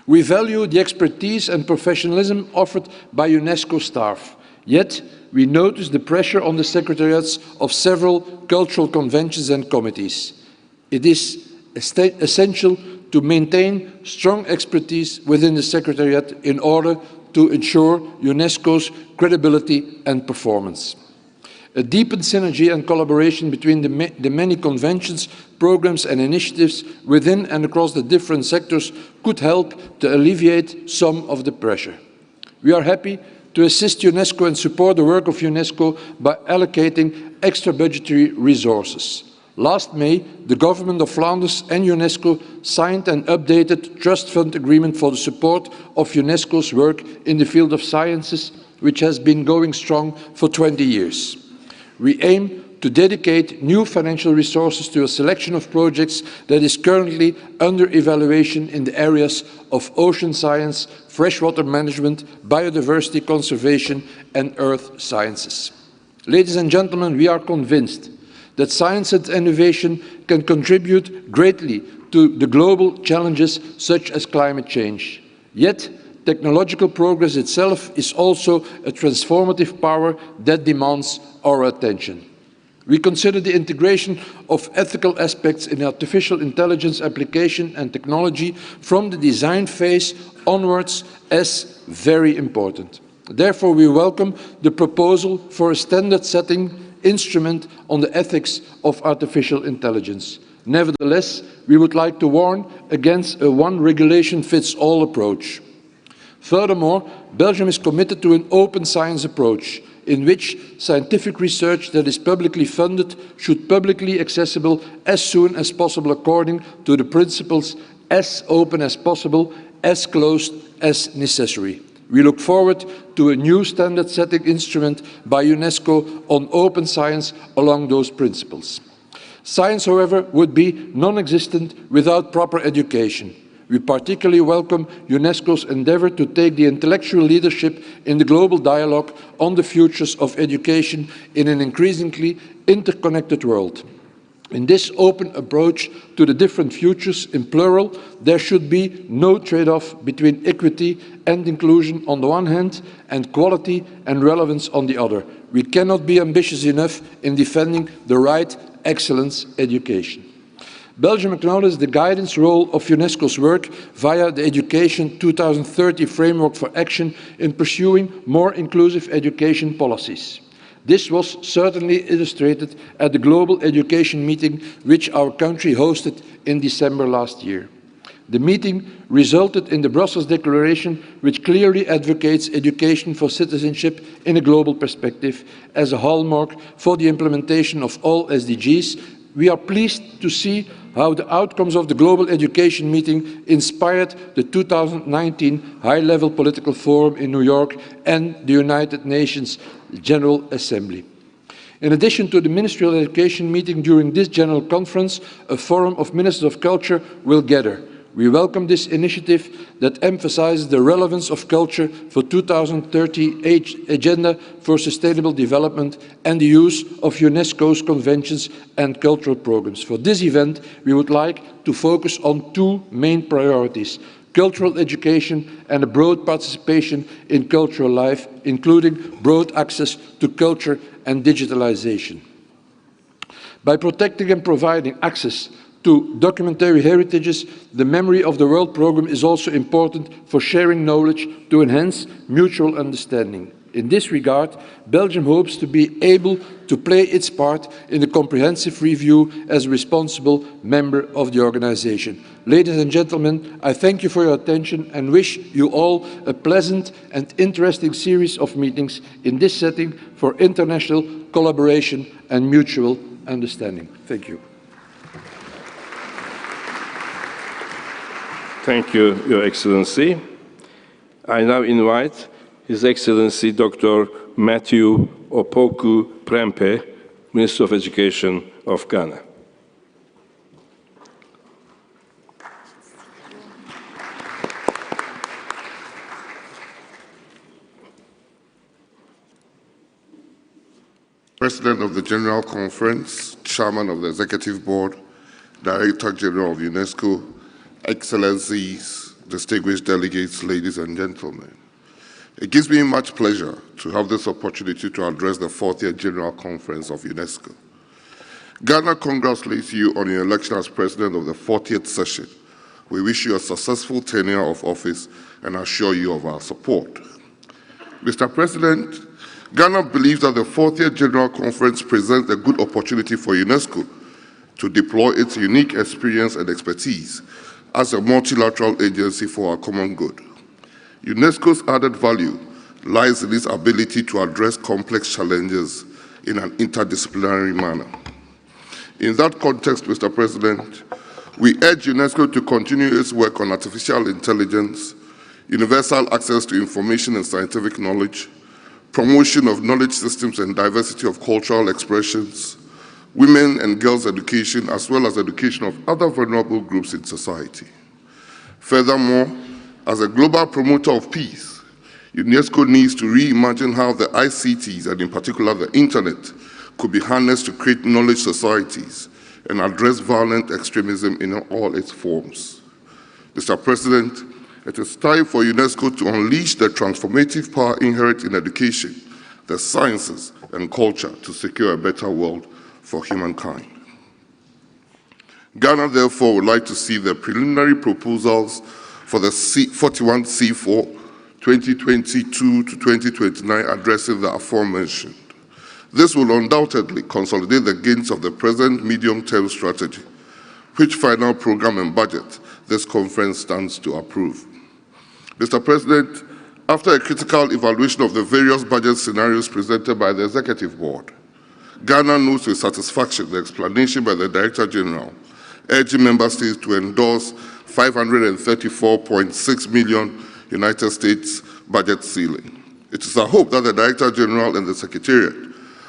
N: We value the expertise and professionalism offered by UNESCO staff, yet we notice the pressure on the secretariats of several cultural conventions and committees. It is essential to maintain strong expertise within the Secretariat in order to ensure UNESCO's credibility and performance. A deepened synergy and collaboration between the many conventions, programs and initiatives within and across the different sectors could help to alleviate some of the pressure. We are happy to assist UNESCO and support the work of UNESCO by allocating extra budgetary resources. Last May, the Government of Flanders and UNESCO signed an updated trust fund agreement for the support of UNESCO's work in the field of sciences, which has been going strong for 20 years. We aim to dedicate new financial resources to a selection of projects that is currently under evaluation in the areas of ocean science, freshwater management, biodiversity conservation and earth sciences. Ladies and gentlemen, we are convinced that science and innovation can contribute greatly to the global challenges such as climate change. Yet, technological progress itself is also a transformative power that demands our attention. We consider the integration of ethical aspects in artificial intelligence application and technology from the design phase onwards as very important. Therefore, we welcome the proposal for a standard-setting instrument on the ethics of artificial intelligence. Nevertheless, we would like to warn against a one-regulation-fits-all approach. Furthermore, Belgium is committed to an open science approach, in which scientific research that is publicly funded should be publicly accessible as soon as possible according to the principles as open as possible, as closed as necessary. We look forward to a new standard-setting instrument by UNESCO on open science along those principles. Science, however, would be non-existent without proper education. We particularly welcome UNESCO's endeavour to take the intellectual leadership in the global dialogue on the futures of education in an increasingly interconnected world. In this open approach to the different futures in plural, there should be no trade-off between equity and inclusion on the one hand and quality and relevance on the other. We cannot be ambitious enough in defending the right excellence education. Belgium acknowledges the guidance role of UNESCO's work via the Education 2030 Framework for Action in pursuing more inclusive education policies. This was certainly illustrated at the Global Education Meeting which our country hosted in December last year. The meeting resulted in the Brussels Declaration, which clearly advocates education for citizenship in a global perspective as a hallmark for the implementation of all SDGs. We are pleased to see how the outcomes of the Global Education Meeting inspired the 2019 High-Level Political Forum in New York and the United Nations General Assembly. In addition to the Ministerial Education meeting during this General Conference, a Forum of Ministers of Culture will gather. We welcome this initiative that emphasizes the relevance of culture for 2030 Agenda for Sustainable Development and the use of UNESCO's conventions and cultural programs. For this event, we would like to focus on two main priorities: cultural education and a broad participation in cultural life, including broad access to culture and digitalization. By protecting and providing access to documentary heritages, the Memory of the World programme is also important for sharing knowledge to enhance mutual understanding. In this regard, Belgium hopes to be able to play its part in the comprehensive review as a responsible member of the organisation. Ladies and gentlemen, I thank you for your attention and wish you all a pleasant and interesting series of meetings in this setting for international collaboration and mutual understanding. Thank you.
A: Thank you, Your Excellency. I now invite His Excellency Dr. Matthew Opoku Prempeh, Minister of Education of Ghana.
O: President of the General Conference, Chairman of the Executive Board, Director General of UNESCO, Excellencies, distinguished delegates, ladies and gentlemen. It gives me much pleasure to have this opportunity to address the 40th General Conference of UNESCO. Ghana congratulates you on your election as President of the 40th session. We wish you a successful tenure of office and assure you of our support. Mr. President, Ghana believes that the 40th General Conference presents a good opportunity for UNESCO to deploy its unique experience and expertise as a multilateral agency for our common good. UNESCO's added value lies in its ability to address complex challenges in an interdisciplinary manner. In that context, Mr. President, we urge UNESCO to continue its work on artificial intelligence, universal access to information and scientific knowledge, promotion of knowledge systems and diversity of cultural expressions, women and girls' education, as well as education of other vulnerable groups in society. Furthermore, as a global promoter of peace, UNESCO needs to reimagine how the ICTs, and in particular the internet, could be harnessed to create knowledge societies and address violent extremism in all its forms. Mr. President, it is time for UNESCO to unleash the transformative power inherent in education, the sciences, and culture to secure a better world for humankind. Ghana, therefore, would like to see the preliminary proposals for the 41C4 2022 to 2029 addressing the aforementioned. This will undoubtedly consolidate the gains of the present medium-term strategy, which final program and budget this conference stands to approve. Mr. President, after a critical evaluation of the various budget scenarios presented by the Executive Board, Ghana notes with satisfaction the explanation by the Director General, urging member states to endorse $534.6 million United States budget ceiling. It is our hope that the Director General and the Secretariat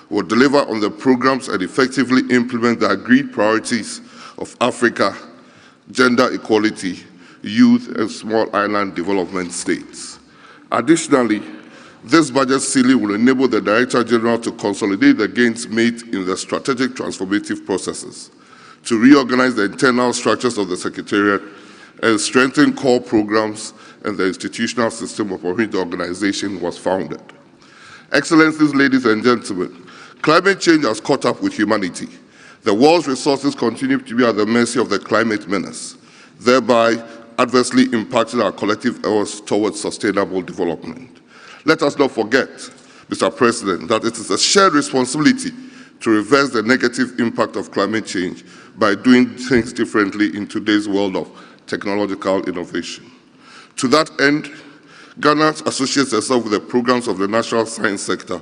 O: will deliver on the programs and effectively implement the agreed priorities of Africa, gender equality, youth, and small island development states. Additionally, this budget ceiling will enable the Director General to consolidate the gains made in the strategic transformative processes, to reorganize the internal structures of the Secretariat, and strengthen core programs and the institutional system upon which the organization was founded. Excellencies, ladies and gentlemen, climate change has caught up with humanity. The world's resources continue to be at the mercy of the climate menace, thereby adversely impacting our collective efforts towards sustainable development. Let us not forget, Mr. President, that it is a shared responsibility to reverse the negative impact of climate change by doing things differently in today's world of technological innovation. To that end, Ghana associates itself with the programs of the national science sector,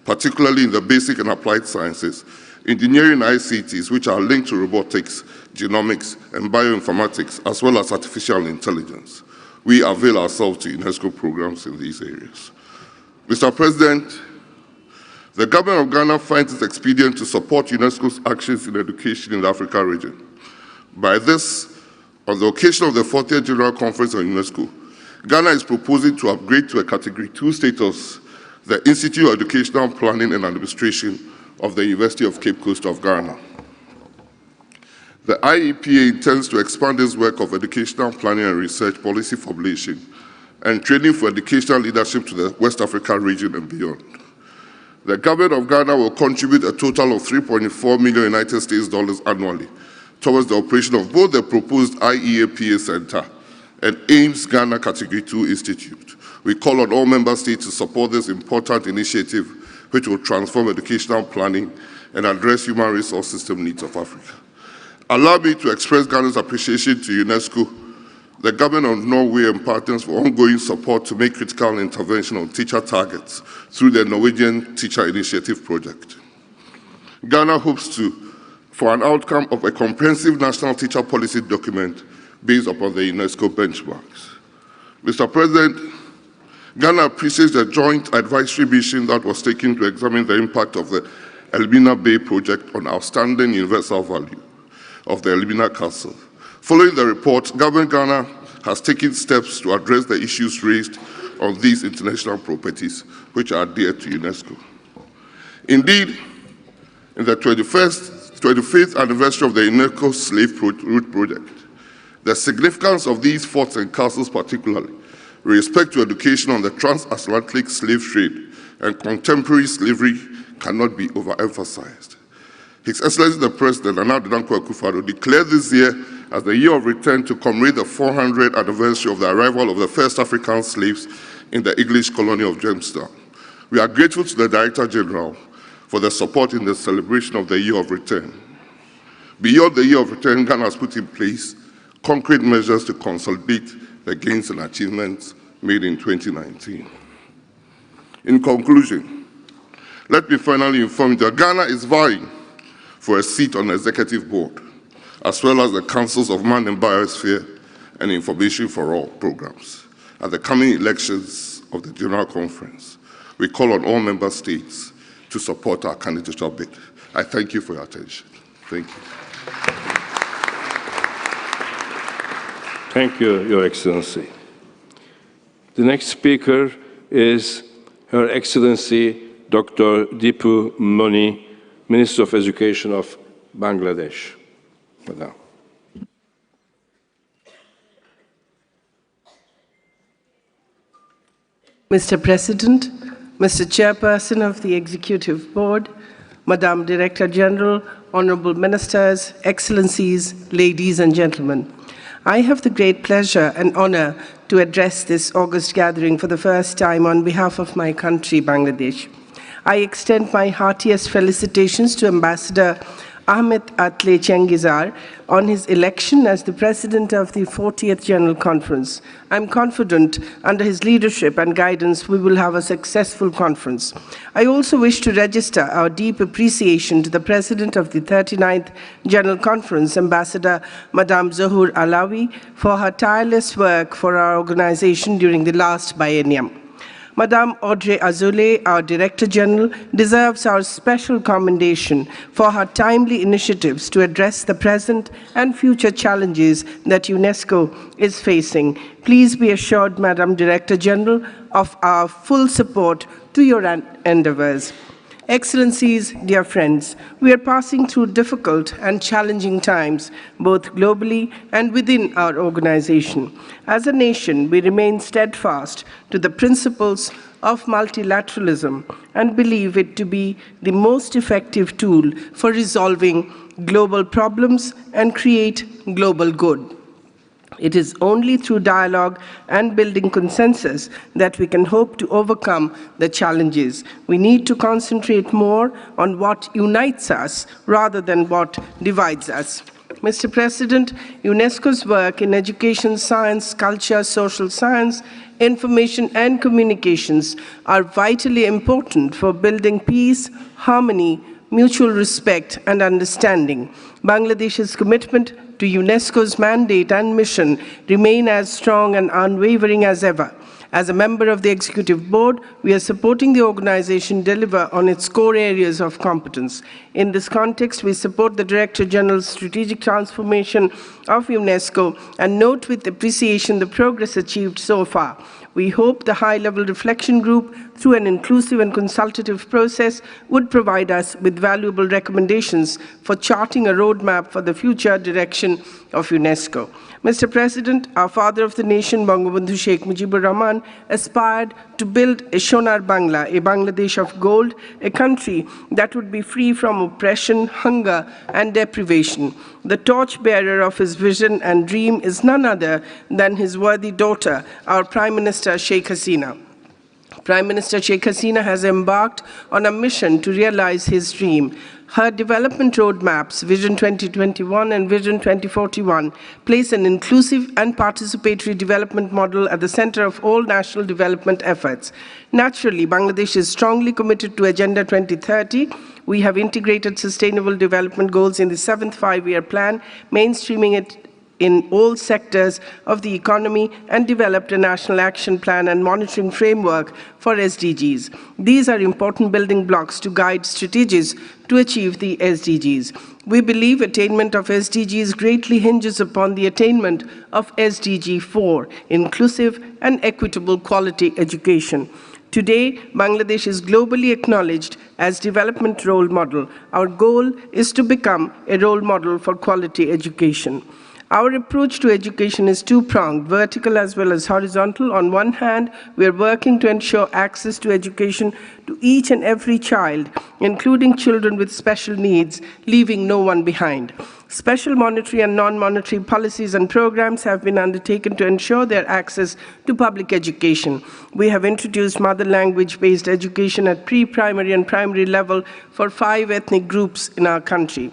O: particularly in the basic and applied sciences, engineering ICTs, which are linked to robotics, genomics, and bioinformatics, as well as artificial intelligence. We avail ourselves to UNESCO programs in these areas. Mr. President, the government of Ghana finds it expedient to support UNESCO's actions in education in the Africa region. By this, on the occasion of the 40th General Conference on UNESCO, Ghana is proposing to upgrade to a Category 2 status the Institute of Educational Planning and Administration of the University of Cape Coast of Ghana. The IEPA intends to expand its work of educational planning and research, policy formulation, and training for educational leadership to the West Africa region and beyond. The government of Ghana will contribute a total of $3.4 million United States dollars annually towards the operation of both the proposed IEAPA Center and AIMS Ghana Category 2 Institute. We call on all member states to support this important initiative, which will transform educational planning and address human resource system needs of Africa. Allow me to express Ghana's appreciation to UNESCO, the government of Norway, and partners for ongoing support to make critical intervention on teacher targets through the Norwegian Teacher Initiative project. Ghana hopes for an outcome of a comprehensive national teacher policy document based upon the UNESCO benchmarks. Mr. President, Ghana appreciates the joint advisory mission that was taken to examine the impact of the Elmina Bay project on outstanding universal value of the Elmina Castle. Following the report, Government Ghana has taken steps to address the issues raised on these international properties, which are dear to UNESCO. Indeed, in the 25th anniversary of the UNESCO Slave Route project, the significance of these forts and castles particularly, with respect to education on the transatlantic slave trade and contemporary slavery, cannot be overemphasized. His Excellency the President, Nana Dankwa Akufo-Addo, declared this year as the year of return to commemorate the 400th anniversary of the arrival of the first African slaves in the English colony of Jamestown. We are grateful to the Director General for the support in the celebration of the year of return. Beyond the year of return, Ghana has put in place concrete measures to consolidate the gains and achievements made in 2019. In conclusion, let me finally inform you that Ghana is vying for a seat on the Executive Board, as well as the Councils of Man and Biosphere and Information for All programs. At the coming elections of the General Conference, we call on all member states to support our candidature bid. I thank you for your attention. Thank you.
A: Thank you, Your Excellency. The next speaker is Her Excellency Dr. Dipu Moni, Minister of Education of Bangladesh. Madam.
P: Mr. President, Mr. Chairperson of the Executive Board, Madam Director General, Honorable Ministers, Excellencies, ladies and gentlemen, I have the great pleasure and honor to address this august gathering for the first time on behalf of my country, Bangladesh. I extend my heartiest felicitations to Ambassador Ahmed Atle Chengizar on his election as the President of the 40th General Conference. I'm confident under his leadership and guidance we will have a successful conference. I also wish to register our deep appreciation to the President of the 39th General Conference, Ambassador Madame Zohur Alawi, for her tireless work for our organization during the last biennium. Madame Audrey Azoulay, our Director General, deserves our special commendation for her timely initiatives to address the present and future challenges that UNESCO is facing. Please be assured, Madam Director General, of our full support to your endeavors. Excellencies, dear friends, we are passing through difficult and challenging times, both globally and within our organization. As a nation, we remain steadfast to the principles of multilateralism and believe it to be the most effective tool for resolving global problems and create global good. It is only through dialogue and building consensus that we can hope to overcome the challenges. We need to concentrate more on what unites us rather than what divides us. Mr. President, UNESCO's work in education, science, culture, social science, information and communications are vitally important for building peace, harmony, mutual respect and understanding. Bangladesh's commitment to UNESCO's mandate and mission remain as strong and unwavering as ever. As a member of the Executive Board, we are supporting the organization deliver on its core areas of competence. In this context, we support the Director General's strategic transformation of UNESCO and note with appreciation the progress achieved so far. We hope the high-level reflection group, through an inclusive and consultative process, would provide us with valuable recommendations for charting a roadmap for the future direction of UNESCO. Mr. President, our father of the nation, Bangabandhu Sheikh Mujibur Rahman, aspired to build a Sonar Bangla, a Bangladesh of gold, a country that would be free from oppression, hunger, and deprivation. The torchbearer of his vision and dream is none other than his worthy daughter, our Prime Minister Sheikh Hasina. Prime Minister Sheikh Hasina has embarked on a mission to realize his dream. Her development roadmaps, Vision 2021 and Vision 2041, place an inclusive and participatory development model at the center of all national development efforts. Naturally, Bangladesh is strongly committed to Agenda 2030. We have integrated sustainable development goals in the 7th five-year plan, mainstreaming it in all sectors of the economy and developed a national action plan and monitoring framework for SDGs. These are important building blocks to guide strategies to achieve the SDGs. We believe attainment of SDGs greatly hinges upon the attainment of SDG 4, inclusive and equitable quality education. Today, Bangladesh is globally acknowledged as development role model. Our goal is to become a role model for quality education. Our approach to education is two-pronged, vertical as well as horizontal. On one hand, we are working to ensure access to education to each and every child, including children with special needs, leaving no one behind. Special monetary and non-monetary policies and programs have been undertaken to ensure their access to public education. We have introduced mother language-based education at pre-primary and primary level for 5 ethnic groups in our country.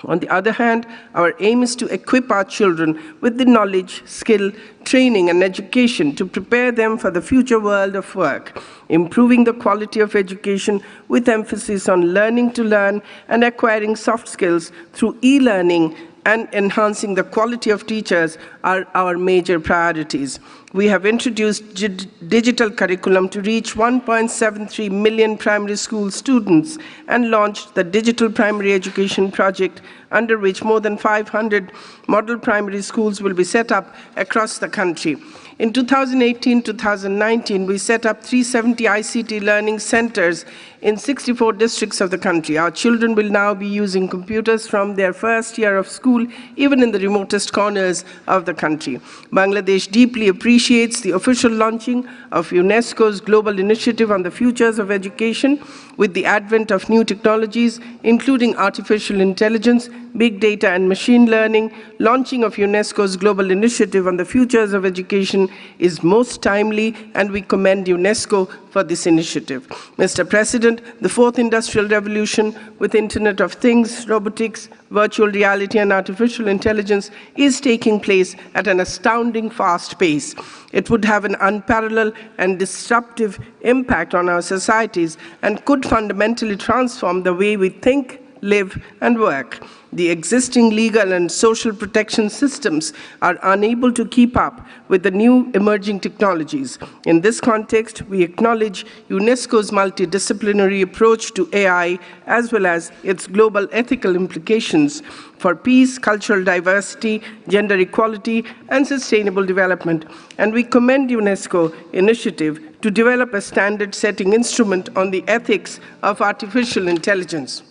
P: On the other hand, our aim is to equip our children with the knowledge, skill, training, and education to prepare them for the future world of work, improving the quality of education with emphasis on learning to learn and acquiring soft skills through e-learning and enhancing the quality of teachers are our major priorities. We have introduced digital curriculum to reach 1.73 million primary school students and launched the Digital Primary Education Project, under which more than 500 model primary schools will be set up across the country. In 2018-2019, we set up 370 ICT learning centers in 64 districts of the country. Our children will now be using computers from their first year of school, even in the remotest corners of the country. Bangladesh deeply appreciates the official launching of UNESCO's global initiative on the futures of education. With the advent of new technologies, including artificial intelligence, big data and machine learning, launching of UNESCO's global initiative on the futures of education is most timely, and we commend UNESCO for this initiative. Mr. President, the fourth industrial revolution with Internet of Things, robotics, virtual reality, and artificial intelligence is taking place at an astounding fast pace. It would have an unparalleled and disruptive impact on our societies and could fundamentally transform the way we think, live, and work. The existing legal and social protection systems are unable to keep up with the new emerging technologies. In this context, we acknowledge UNESCO's multidisciplinary approach to AI, as well as its global ethical implications for peace, cultural diversity, gender equality, and sustainable development. And we commend UNESCO initiative to develop a standard-setting instrument on the ethics of artificial intelligence.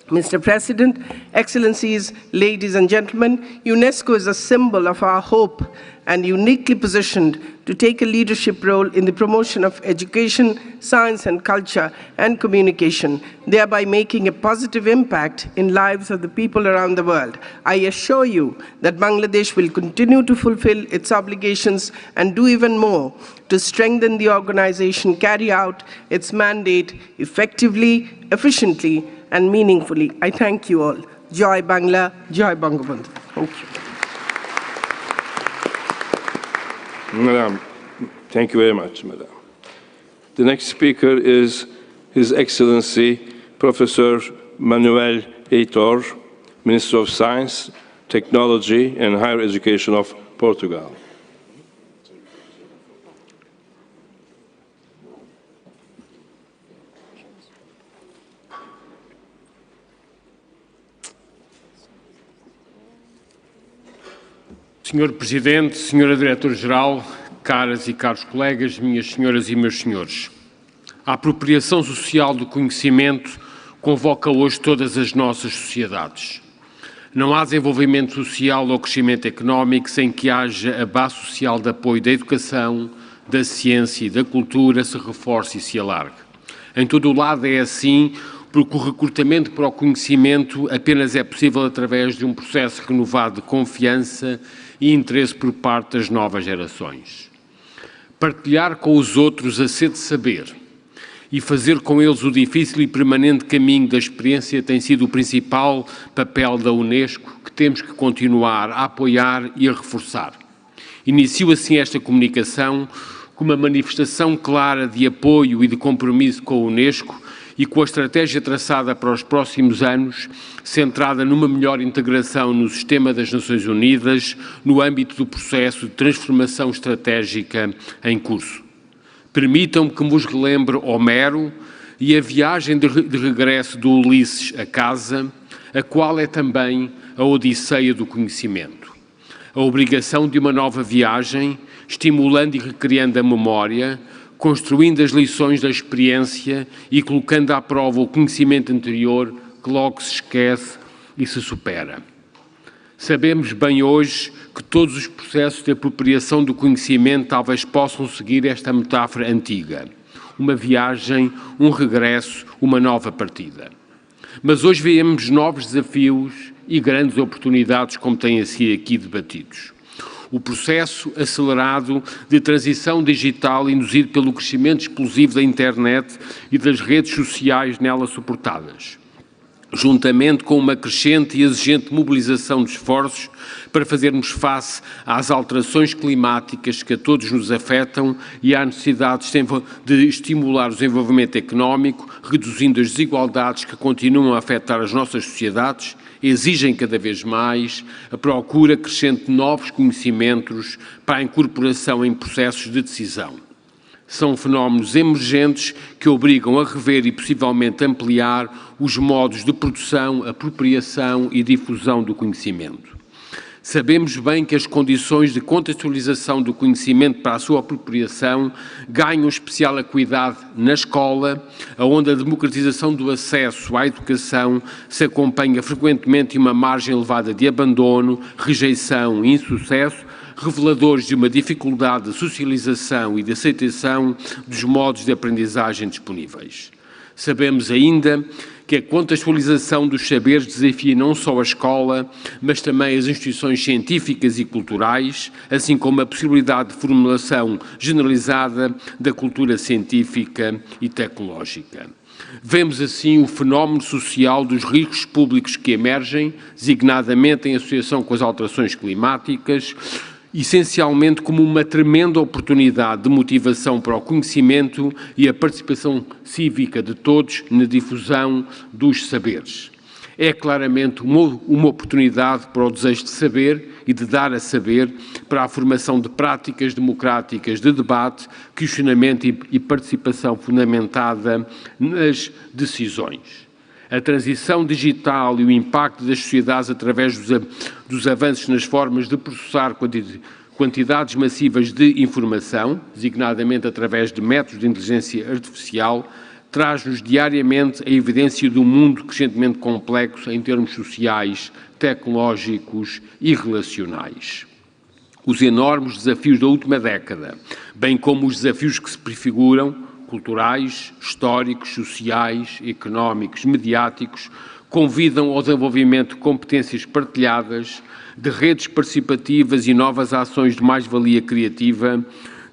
P: Mr. President, Excellencies, ladies and gentlemen, UNESCO is a symbol of our hope and uniquely positioned to take a leadership role in the promotion of education, science and culture, and communication, thereby making a positive impact in lives of the people around the world. I assure you that Bangladesh will continue to fulfill its obligations and do even more to strengthen the organization, carry out its mandate effectively, efficiently, and meaningfully. I thank you all. Joy Bangla, Joy Bangabandhu. Thank you.
A: Madam, thank you very much, Madam. The next speaker is His Excellency Professor Manuel Heitor, Minister of Science, Technology and Higher Education of Portugal.
Q: Senhor Presidente, Senhora Diretora-Geral, caras e caros colegas, minhas senhoras e meus senhores, a apropriação social do conhecimento convoca hoje todas as nossas sociedades. Não há desenvolvimento social ou crescimento económico sem que haja a base social de apoio da educação, da ciência e da cultura se reforce e se alargue. Em todo o lado é assim, porque o recrutamento para o conhecimento apenas é possível através de um processo renovado de confiança e interesse por parte das novas gerações. Partilhar com os outros a sede de saber e fazer com eles o difícil e permanente caminho da experiência tem sido o principal papel da UNESCO, que temos que continuar a apoiar e a reforçar. Inicio assim esta comunicação com uma manifestação clara de apoio e de compromisso com a UNESCO e com a estratégia traçada para os próximos anos, centrada numa melhor integração no sistema das Nações Unidas, no âmbito do processo de transformação estratégica em curso. Permitam-me que vos relembre Homero e a viagem de regresso do Ulisses a casa, a qual é também a Odisseia do conhecimento. A obrigação de uma nova viagem, estimulando e recriando a memória, construindo as lições da experiência e colocando à prova o conhecimento anterior que logo se esquece e se supera. Sabemos bem hoje que todos os processos de apropriação do conhecimento talvez possam seguir esta metáfora antiga. Uma viagem, um regresso, uma nova partida. Mas hoje vemos novos desafios e grandes oportunidades como têm sido aqui debatidos. O processo acelerado de transição digital induzido pelo crescimento explosivo da internet e das redes sociais nela suportadas, juntamente com uma crescente e exigente mobilização de esforços para fazermos face às alterações climáticas que a todos nos afetam e à necessidade de estimular o desenvolvimento económico, reduzindo as desigualdades que continuam a afetar as nossas sociedades, exigem cada vez mais a procura crescente de novos conhecimentos para a incorporação em processos de decisão. São fenómenos emergentes que obrigam a rever e possivelmente ampliar os modos de produção, apropriação e difusão do conhecimento. Sabemos bem que as condições de contextualização do conhecimento para a sua apropriação ganham especial acuidade na escola, onde a democratização do acesso à educação se acompanha frequentemente de uma margem elevada de abandono, rejeição e insucesso, reveladores de uma dificuldade de socialização e de aceitação dos modos de aprendizagem disponíveis. Sabemos ainda que a contextualização dos saberes desafia não só a escola, mas também as instituições científicas e culturais, assim como a possibilidade de formulação generalizada da cultura científica e tecnológica. Vemos assim o fenómeno social dos riscos públicos que emergem, designadamente em associação com as alterações climáticas, essencialmente como uma tremenda oportunidade de motivação para o conhecimento e a participação cívica de todos na difusão dos saberes. É claramente uma oportunidade para o desejo de saber e de dar a saber, para a formação de práticas democráticas de debate, questionamento e participação fundamentada nas decisões. A transição digital e o impacto das sociedades através dos avanços nas formas de processar quantidades massivas de informação, designadamente através de métodos de inteligência artificial, traz-nos diariamente a evidência de um mundo crescentemente complexo em termos sociais, tecnológicos e relacionais. Os enormes desafios da última década, bem como os desafios que se prefiguram, culturais, históricos, sociais, económicos, mediáticos, convidam ao desenvolvimento de competências partilhadas, de redes participativas e novas ações de mais-valia criativa,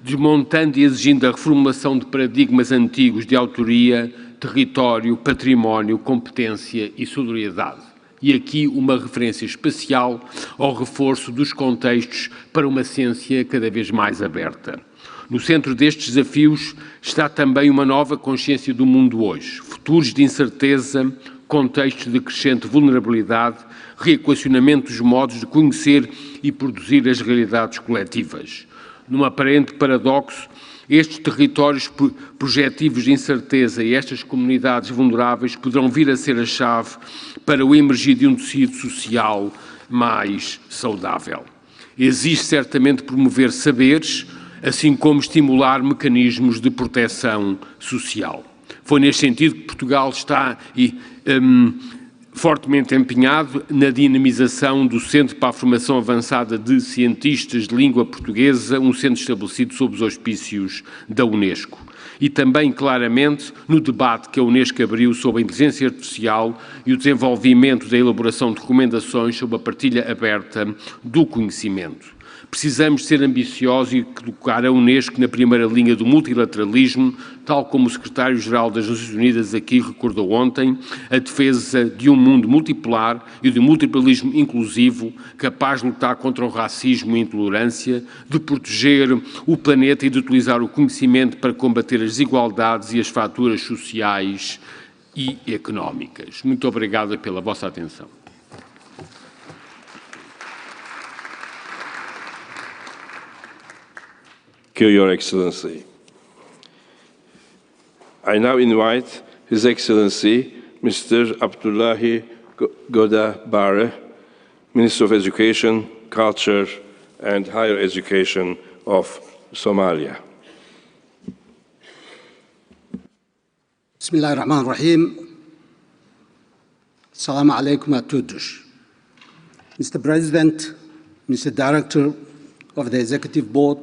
Q: desmontando e exigindo a reformulação de paradigmas antigos de autoria, território, património, competência e solidariedade. E aqui uma referência especial ao reforço dos contextos para uma ciência cada vez mais aberta. No centro destes desafios está também uma nova consciência do mundo hoje, futuros de incerteza, contextos de crescente vulnerabilidade, reequacionamento dos modos de conhecer e produzir as realidades coletivas. Num aparente paradoxo, estes territórios projetivos de incerteza e estas comunidades vulneráveis poderão vir a ser a chave para o emergir de um tecido social mais saudável. Existe certamente promover saberes, assim como estimular mecanismos de proteção social. Foi neste sentido que Portugal está fortemente empenhado na dinamização do Centro para a Formação Avançada de Cientistas de Língua Portuguesa, um centro estabelecido sob os auspícios da UNESCO. E também, claramente, no debate que a Unesco abriu sobre a inteligência artificial e o desenvolvimento da elaboração de recomendações sobre a partilha aberta do conhecimento. Precisamos ser ambiciosos e colocar a Unesco na primeira linha do multilateralismo, tal como o secretário-geral das Nações Unidas aqui recordou ontem, a defesa de um mundo multipolar e de um multilateralismo inclusivo, capaz de lutar contra o racismo e a intolerância, de proteger o planeta e de utilizar o conhecimento para combater as desigualdades e as fraturas sociais e económicas. Muito obrigado pela vossa atenção.
A: Thank you, Your Excellency. I now invite His Excellency, Mr. Abdullahi Goda Bare, Minister of Education, Culture and Higher Education of Somalia.
R: Bismillah ar-Rahman ar-Rahim. Assalamu alaikum a todos. Mr. President, Mr. Director of the Executive Board,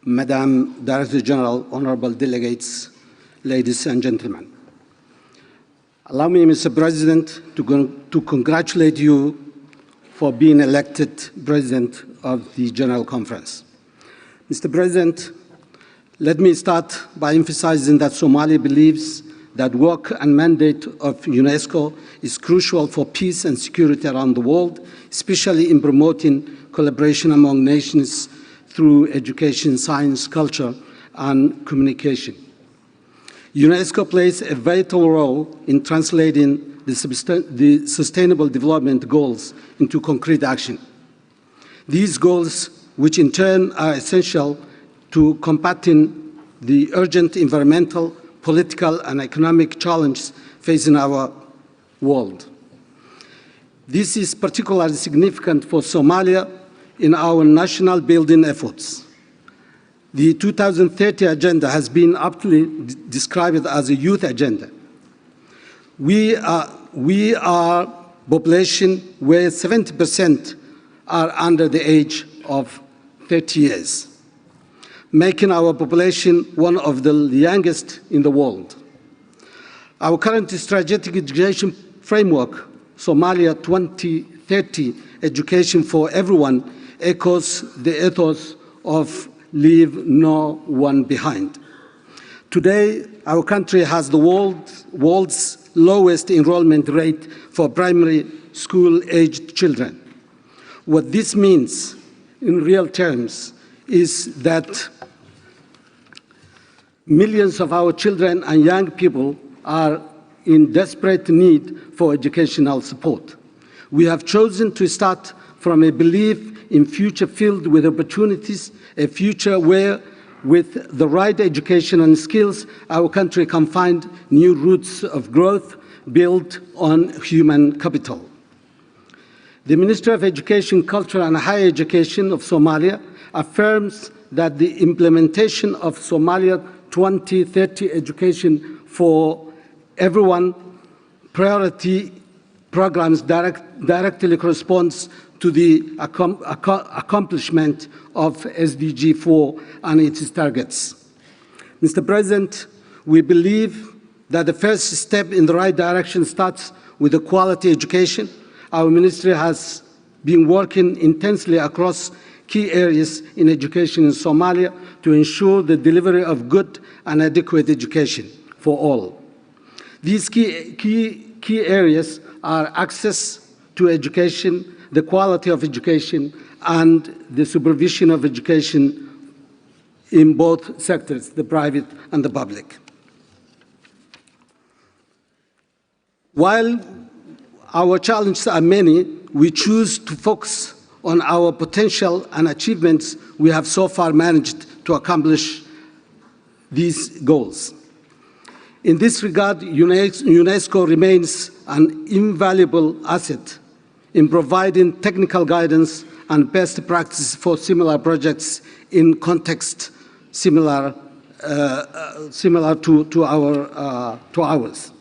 R: Madam Director General, honorable delegates, ladies and gentlemen. Allow me, Mr. President, to congratulate you for being elected President of the General Conference. Mr. President, let me start by emphasizing that Somalia believes that work and mandate of UNESCO is crucial for peace and security around the world, especially in promoting collaboration among nations through education, science, culture, and communication. UNESCO plays a vital role in translating the Sustainable Development Goals into concrete action. These goals, which in turn are essential to combating the urgent environmental, political, and economic challenges facing our world. This is particularly significant for Somalia in our national building efforts. The 2030 agenda has been aptly described as a youth agenda. We are a population where 70% are under the age of 30 years, making our population one of the youngest in the world. Our current strategic education framework, Somalia 2030 Education for Everyone, echoes the ethos of leave no one behind. Today, our country has the world's lowest enrollment rate for primary school-aged children. What this means in real terms is that millions of our children and young people are in desperate need for educational support. We have chosen to start from a belief in future filled with opportunities, a future where, with the right education and skills, our country can find new routes of growth built on human capital. The Ministry of Education, Culture and Higher Education of Somalia affirms that the implementation of Somalia 2030 Education for Everyone priority programs directly corresponds to the accomplishment of SDG 4 and its targets. Mr. President, we believe that the first step in the right direction starts with a quality education. Our ministry has been working intensely across key areas in education in Somalia to ensure the delivery of good and adequate education for all. These key areas are access to education, the quality of education, and the supervision of education in both sectors, the private and the public. While our challenges are many, we choose to focus on our potential and achievements we have so far managed to accomplish these goals. In this regard, UNESCO remains an invaluable asset in providing technical guidance and best practices for similar projects in context similar to ours.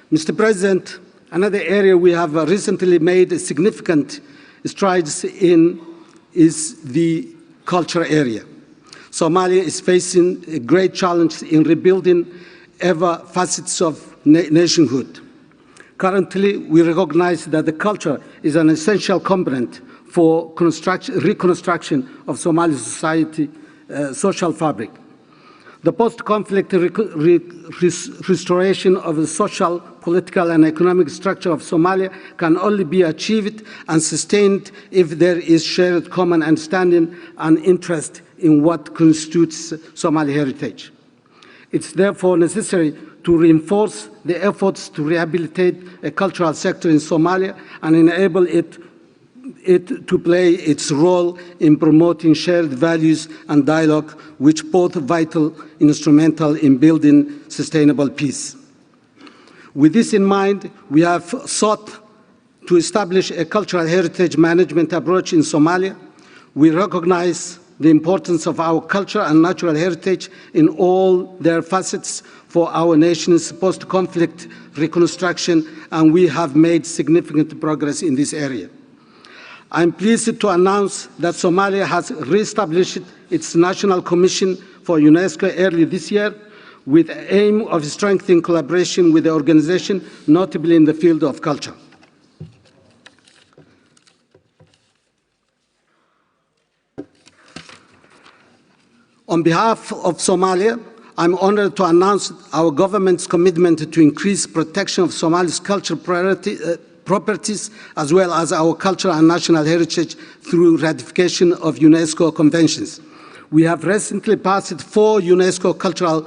R: Mr. President, another area we have recently made significant strides in is the culture area. Somalia is facing a great challenge in rebuilding ever facets of nationhood. Currently, we recognize that the culture is an essential component for reconstruction of Somali society, social fabric. The post-conflict restoration of the social, political, and economic structure of Somalia can only be achieved and sustained if there is shared common understanding and interest in what constitutes Somali heritage. It's therefore necessary to reinforce the efforts to rehabilitate a cultural sector in Somalia and enable it to play its role in promoting shared values and dialogue, which both vital and instrumental in building sustainable peace. With this in mind, we have sought to establish a cultural heritage management approach in Somalia. We recognize the importance of our culture and natural heritage in all their facets for our nation's post-conflict reconstruction, and we have made significant progress in this area. I'm pleased to announce that Somalia has re-established its National Commission for UNESCO early this year with the aim of strengthening collaboration with the organization, notably in the field of culture. On behalf of Somalia, I'm honored to announce our government's commitment to increase protection of Somalia's cultural properties, as well as our cultural and national heritage through ratification of UNESCO conventions. We have recently passed 4 UNESCO cultural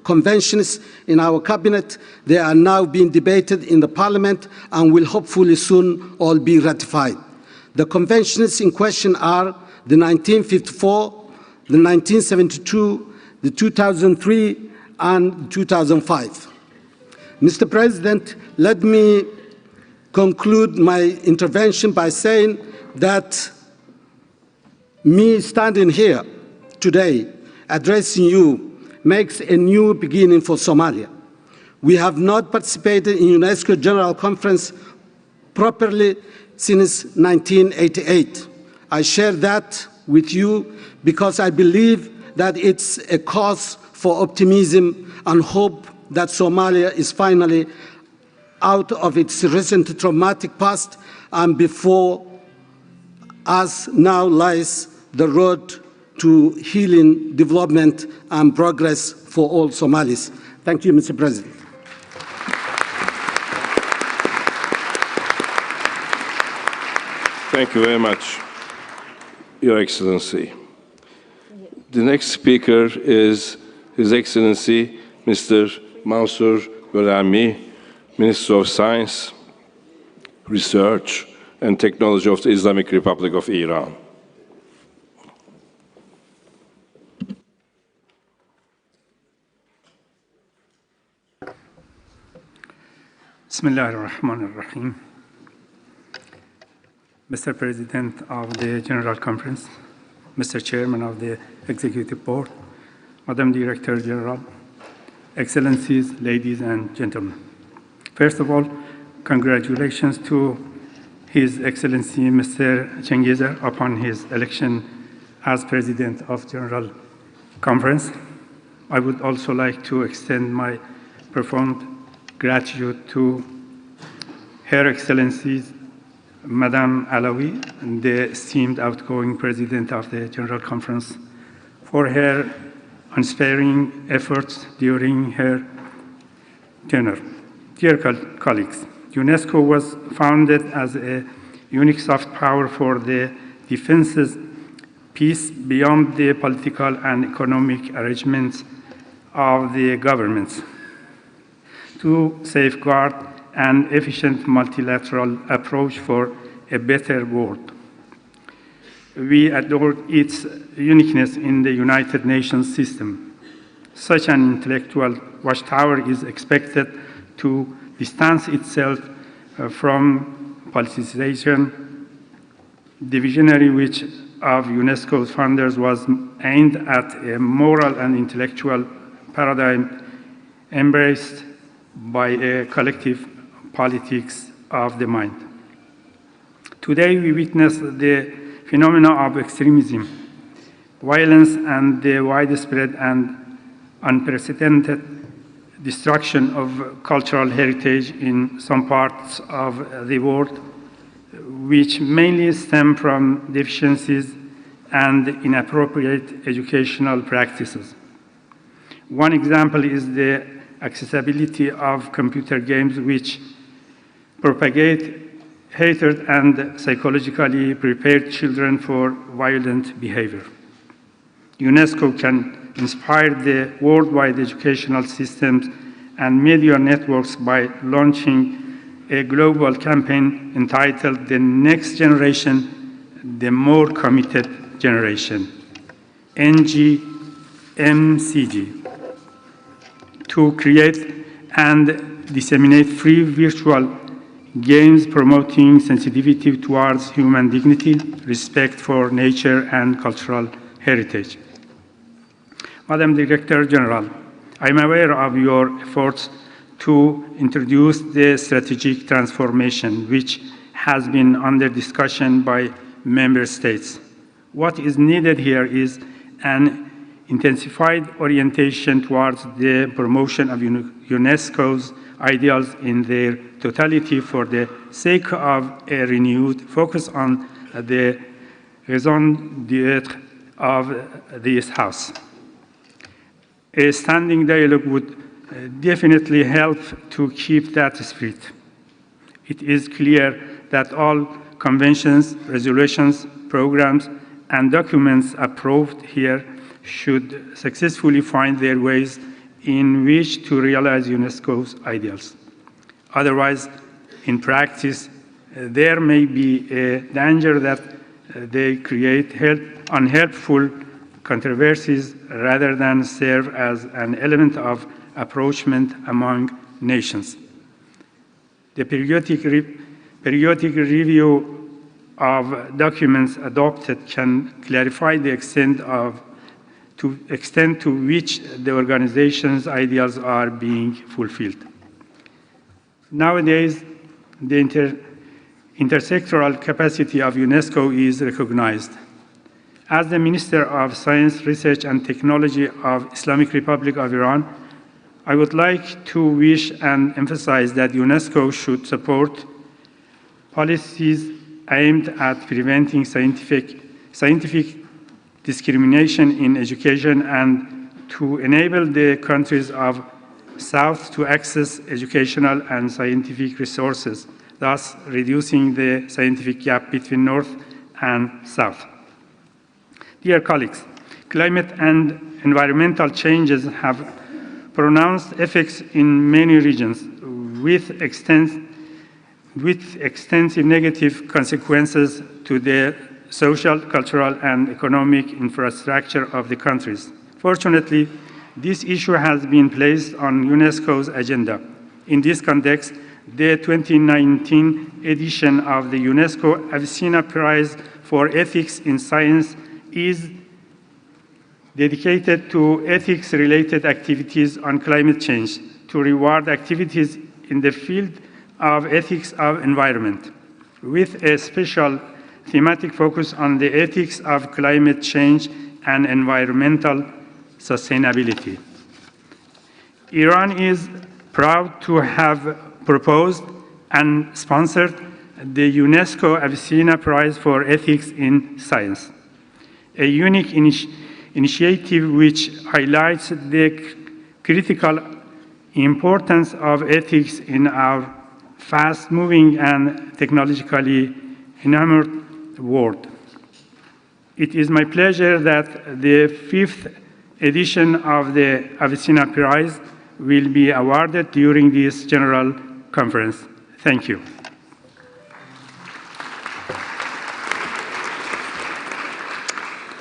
R: conventions in our cabinet. They are now being debated in the parliament and will hopefully soon all be ratified. The conventions in question are the 1954, the 1972, the 2003, and 2005. Mr. President, let me conclude my intervention by saying that me standing here today addressing you makes a new beginning for Somalia. We have not participated in UNESCO General Conference properly since 1988. I share that with you because I believe that it's a cause for optimism and hope that Somalia is finally out of its recent traumatic past, and before us now lies the road to healing, development, and progress for all Somalis. Thank you, Mr. President.
A: Thank you very much, Your Excellency. The next speaker is His Excellency Mr. Mansour Gholami, Minister of Science, Research and Technology of the Islamic Republic of Iran.
S: Bismillah ar-Rahman ar-Rahim. Mr. President of the General Conference, Mr. Chairman of the Executive Board, Madam Director General, Excellencies, ladies and gentlemen. First of all, congratulations to His Excellency Mr. Cengizer upon his election as President of General Conference. I would also like to extend my profound gratitude to Her Excellencies Madame Alawi, the esteemed outgoing President of the General Conference, for her unsparing efforts during her tenure. Dear colleagues, UNESCO was founded as a unique soft power for the defenses peace beyond the political and economic arrangements of the governments, to safeguard an efficient multilateral approach for a better world. We adore its uniqueness in the United Nations system. Such an intellectual watchtower is expected to distance itself from politicization. The visionary which of UNESCO's founders was aimed at a moral and intellectual paradigm embraced by a collective politics of the mind. Today we witness the phenomena of extremism, violence, and the widespread and unprecedented destruction of cultural heritage in some parts of the world, which mainly stem from deficiencies and inappropriate educational practices. One example is the accessibility of computer games which propagate hatred and psychologically prepare children for violent behavior. UNESCO can inspire the worldwide educational systems and media networks by launching a global campaign entitled The Next Generation, the More Committed Generation, NGMCG, to create and disseminate free virtual games promoting sensitivity towards human dignity, respect for nature and cultural heritage. Madam Director General, I am aware of your efforts to introduce the strategic transformation which has been under discussion by member states. What is needed here is an intensified orientation towards the promotion of UNESCO's ideals in their totality for the sake of a renewed focus on the raison d'être of this House. A standing dialogue would definitely help to keep that spirit. It is clear that all conventions, resolutions, programs, and documents approved here should successfully find their ways in which to realize UNESCO's ideals. Otherwise, in practice, there may be a danger that they create unhelpful controversies rather than serve as an element of approachment among nations. The periodic review of documents adopted can clarify the extent to which the organization's ideals are being fulfilled. Nowadays, the intersectoral capacity of UNESCO is recognized. As the Minister of Science, Research and Technology of Islamic Republic of Iran, I would like to wish and emphasize that UNESCO should support policies aimed at preventing scientific discrimination in education and to enable the countries of South to access educational and scientific resources, thus reducing the scientific gap between North and South. Dear colleagues, climate and environmental changes have pronounced effects in many regions with extensive negative consequences to the social, cultural, and economic infrastructure of the countries. Fortunately, this issue has been placed on UNESCO's agenda. In this context, the 2019 edition of the UNESCO Avicenna Prize for Ethics in Science is dedicated to ethics-related activities on climate change to reward activities in the field of ethics of environment, with a special thematic focus on the ethics of climate change and environmental sustainability. Iran is proud to have proposed and sponsored the UNESCO Avicenna Prize for Ethics in Science, a unique initiative which highlights the critical importance of ethics in our fast-moving and technologically enamored world. It is my pleasure that the 5th edition of the Avicenna Prize will be awarded during this General Conference. Thank you.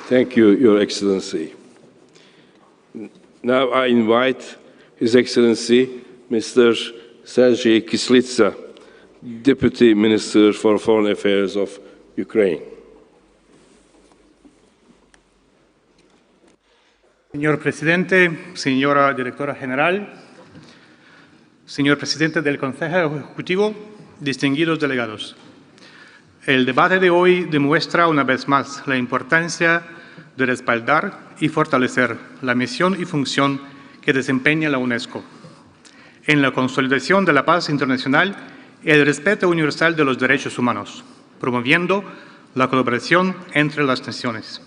A: Thank you, Your Excellency. Now I invite His Excellency, Mr. Sergei Kislitsa, Deputy Minister for Foreign Affairs of Ukraine.
T: Señor Presidente, señora Directora General, señor Presidente del Consejo Ejecutivo, distinguidos delegados. El debate de hoy demuestra una vez más la importancia de respaldar y fortalecer la misión y función que desempeña la UNESCO en la consolidación de la paz internacional y el respeto universal de los derechos humanos, promoviendo la colaboración entre las naciones.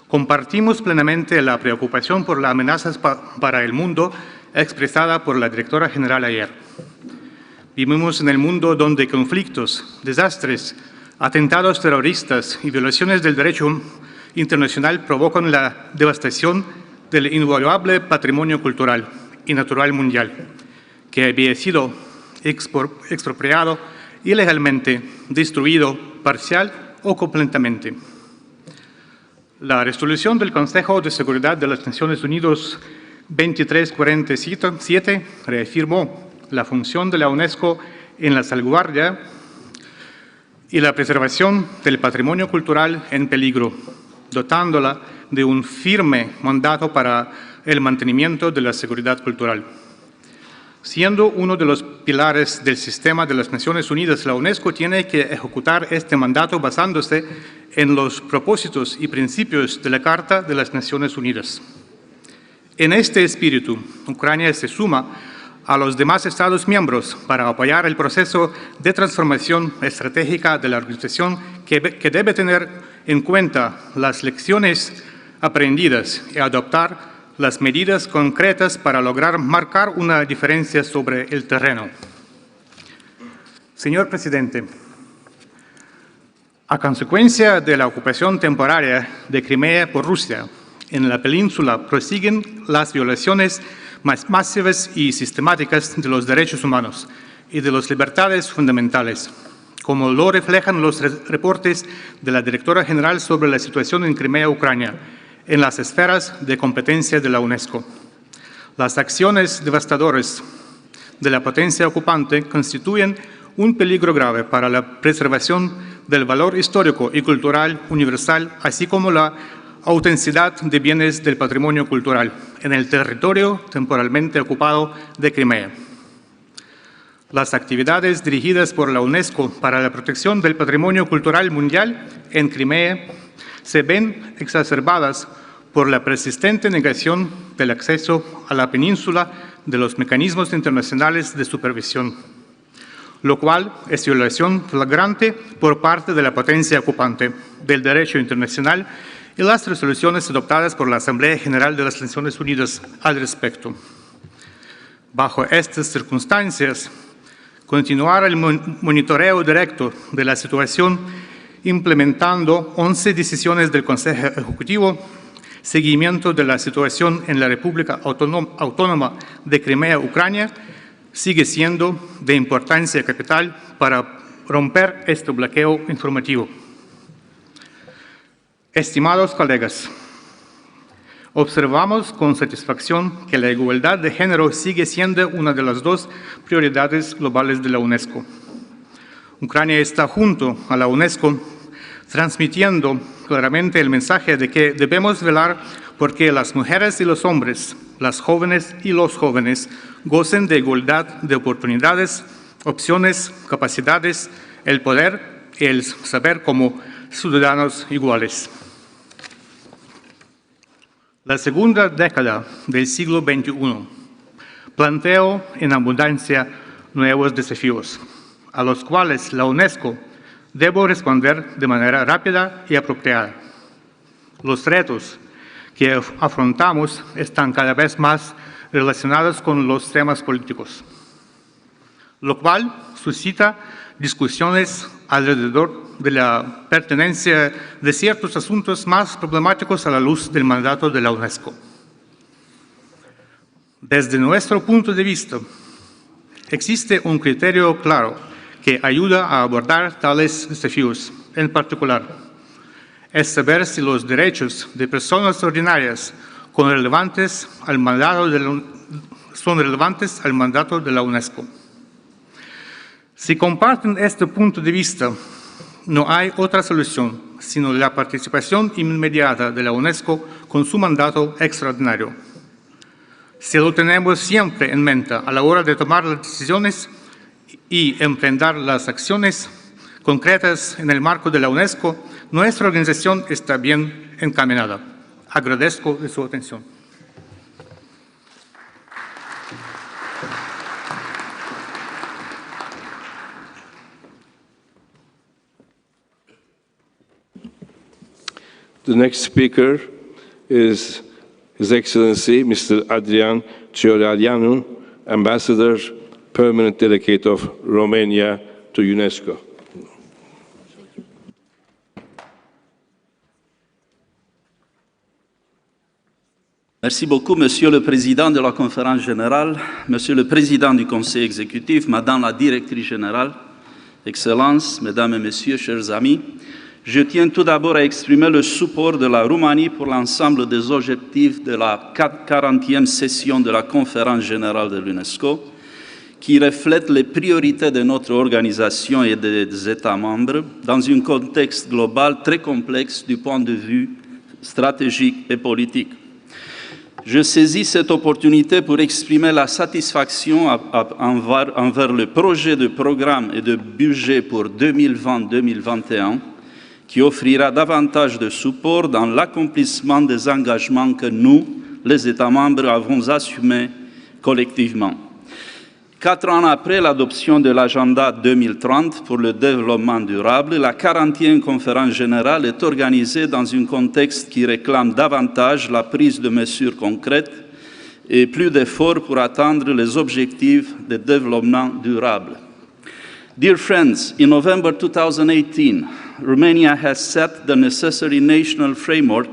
T: Compartimos plenamente la preocupación por las amenazas para el mundo expresada por la Directora General ayer. Vivimos en el mundo donde conflictos, desastres, atentados terroristas y violaciones del derecho internacional provocan la devastación del invaluable patrimonio cultural y natural mundial, que había sido expropiado ilegalmente, destruido parcial o completamente. La resolución del Consejo de Seguridad de las Naciones Unidas 2347 reafirmó la función de la UNESCO en la salvaguardia y la preservación del patrimonio cultural en peligro, dotándola de un firme mandato para el mantenimiento de la seguridad cultural. Siendo uno de los pilares del sistema de las Naciones Unidas, la UNESCO tiene que ejecutar este mandato basándose en los propósitos y principios de la Carta de las Naciones Unidas. En este espíritu, Ucrania se suma a los demás Estados miembros para apoyar el proceso de transformación estratégica de la organización que debe tener en cuenta las lecciones aprendidas y adoptar las medidas concretas para lograr marcar una diferencia sobre el terreno. Señor Presidente, a consecuencia de la ocupación temporaria de Crimea por Rusia, en la península prosiguen las violaciones más masivas y sistemáticas de los derechos humanos y de las libertades fundamentales, como lo reflejan los reportes de la Directora General sobre la situación en Crimea, Ucrania, en las esferas de competencia de la UNESCO. Las acciones devastadoras de la potencia ocupante constituyen un peligro grave para la preservación del valor histórico y cultural universal, así como la autenticidad de bienes del patrimonio cultural en el territorio temporalmente ocupado de Crimea. Las actividades dirigidas por la UNESCO para la protección del patrimonio cultural mundial en Crimea se ven exacerbadas por la persistente negación del acceso a la península de los mecanismos internacionales de supervisión, lo cual es violación flagrante por parte de la potencia ocupante del derecho internacional y las resoluciones adoptadas por la Asamblea General de las Naciones Unidas al respecto. Bajo estas circunstancias, continuar el monitoreo directo de la situación implementando 11 decisiones del Consejo Ejecutivo seguimiento de la situación en la República Autónoma de Crimea, Ucrania, sigue siendo de importancia capital para romper este bloqueo informativo. Estimados colegas, observamos con satisfacción que la igualdad de género sigue siendo una de las dos prioridades globales de la UNESCO. Ucrania está junto a la UNESCO transmitiendo claramente el mensaje de que debemos velar porque las mujeres y los hombres, las jóvenes y los jóvenes gocen de igualdad de oportunidades, opciones, capacidades, el poder y el saber como ciudadanos iguales. La segunda década del siglo XXI planteó en abundancia nuevos desafíos, a los cuales la UNESCO debe responder de manera rápida y apropiada. Los retos que afrontamos están cada vez más relacionados con los temas políticos, lo cual suscita discusiones alrededor de la pertenencia de ciertos asuntos más problemáticos a la luz del mandato de la UNESCO. Desde nuestro punto de vista, existe un criterio claro que ayuda a abordar tales desafíos. En particular, es saber si los derechos de personas ordinarias son relevantes al mandato de la UNESCO. Si comparten este punto de vista, no hay otra solución sino la participación inmediata de la UNESCO con su mandato extraordinario. Si lo tenemos siempre en mente a la hora de tomar las decisiones y emprender las acciones concretas en el marco de la UNESCO, nuestra organización está bien encaminada. Agradezco de su atención.
A: The next speaker is His Excellency Mr. Adrian Cioralianu, Ambassador, Permanent Delegate of Romania to UNESCO.
U: Merci beaucoup, Monsieur le Président de la Conférence Générale, Monsieur le Président du Conseil Exécutif, Madame la Directrice Générale, Excellences, Mesdames et Messieurs, chers amis, je tiens tout d'abord à exprimer le support de la Roumanie pour l'ensemble des objectifs de la 40e session de la Conférence Générale de l'UNESCO, qui reflète les priorités de notre organisation et des États membres dans un contexte global très complexe du point de vue stratégique et politique. Je saisis cette opportunité pour exprimer la satisfaction envers le projet de programme et de budget pour 2020-2021 qui offrira davantage de support dans l'accomplissement des engagements que nous, les États membres, avons assumés collectivement. 4 ans après l'adoption de l'agenda 2030 pour le développement durable, la 40e conférence générale est organisée dans un contexte qui réclame davantage la prise de mesures concrètes et plus d'efforts pour atteindre les objectifs de développement durable. Dear friends, in November 2018, Romania has set the necessary national framework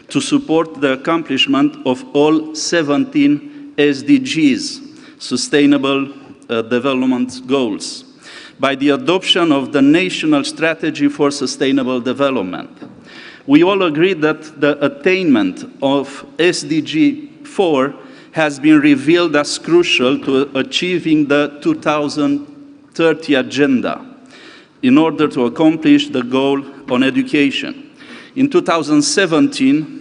U: to support the accomplishment of all 17 SDGs, Sustainable Development Goals, by the adoption of the National Strategy for Sustainable Development. We all agree that the attainment of SDG 4 has been revealed as crucial to achieving the 2030 agenda in order to accomplish the goal on education. In 2017,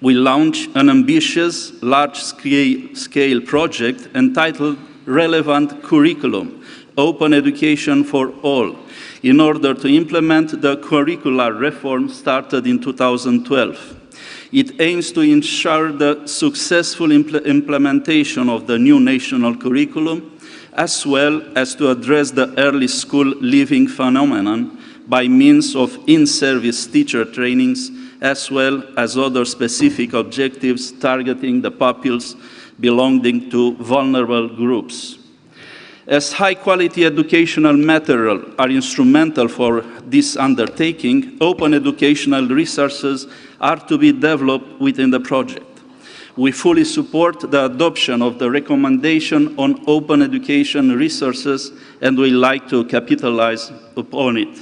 U: we launched an ambitious, large-scale project entitled Relevant Curriculum, Open Education for All, in order to implement the curricular reform started in 2012. It aims to ensure the successful implementation of the new national curriculum, as well as to address the early school leaving phenomenon by means of in-service teacher trainings, as well as other specific objectives targeting the pupils belonging to vulnerable groups. As high-quality educational material are instrumental for this undertaking, open educational resources are to be developed within the project. We fully support the adoption of the recommendation on open education resources, and we like to capitalize upon it.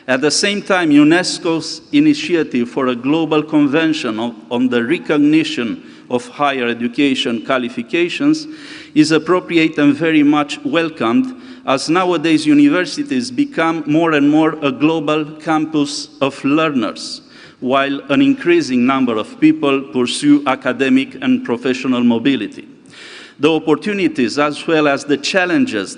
U: At the same time, UNESCO's initiative for a global convention on the recognition of higher education qualifications is appropriate and very much welcomed, as nowadays universities become more and more a global campus of learners, while an increasing number of people pursue academic and professional mobility. The opportunities as well as the challenges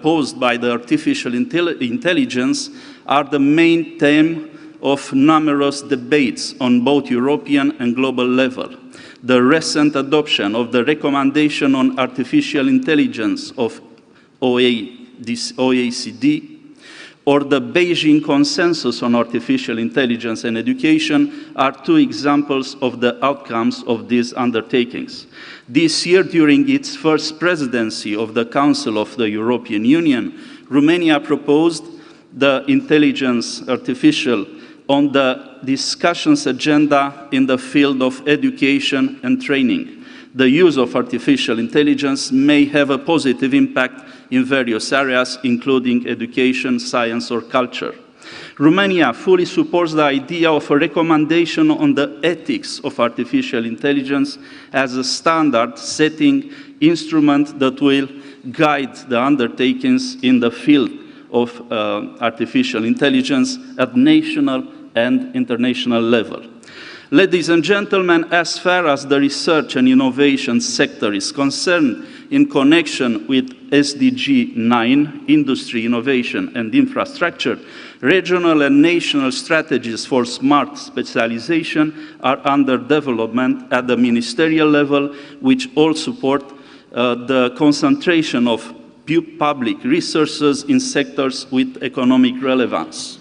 U: posed by the artificial intelligence are the main theme of numerous debates on both European and global level. The recent adoption of the recommendation on artificial intelligence of OECD or the Beijing Consensus on Artificial Intelligence and Education are two examples of the outcomes of these undertakings. This year, during its first presidency of the Council of the European Union, Romania proposed the intelligence artificial on the discussions agenda in the field of education and training. The use of artificial intelligence may have a positive impact in various areas, including education, science, or culture. Romania fully supports the idea of a recommendation on the ethics of artificial intelligence as a standard-setting instrument that will guide the undertakings in the field of artificial intelligence at national and international level. Ladies and gentlemen, as far as the research and innovation sector is concerned, in connection with SDG 9, Industry, Innovation and Infrastructure, regional and national strategies for smart specialization are under development at the ministerial level, which all support the concentration of public resources in sectors with economic relevance.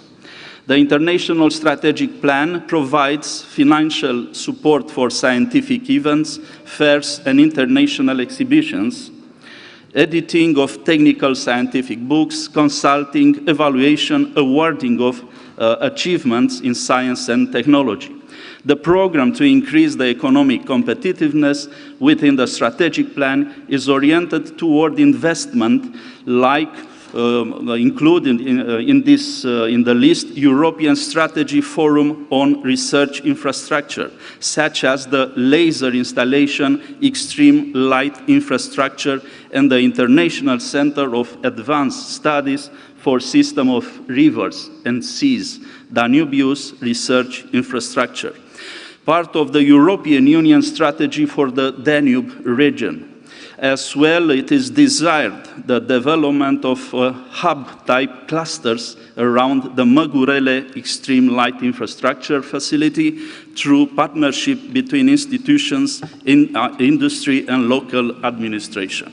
U: The International Strategic Plan provides financial support for scientific events, fairs, and international exhibitions, editing of technical scientific books, consulting, evaluation, awarding of achievements in science and technology. The program to increase the economic competitiveness within the strategic plan is oriented toward investment like included in the list European Strategy Forum on Research Infrastructure, such as the laser installation, extreme light infrastructure, and the International Center of Advanced Studies for System of Rivers and Seas, Danubius Research Infrastructure. Part of the European Union strategy for the Danube region. As well, it is desired the development of hub-type clusters around the Măgurele Extreme Light Infrastructure Facility through partnership between institutions, industry and local administration.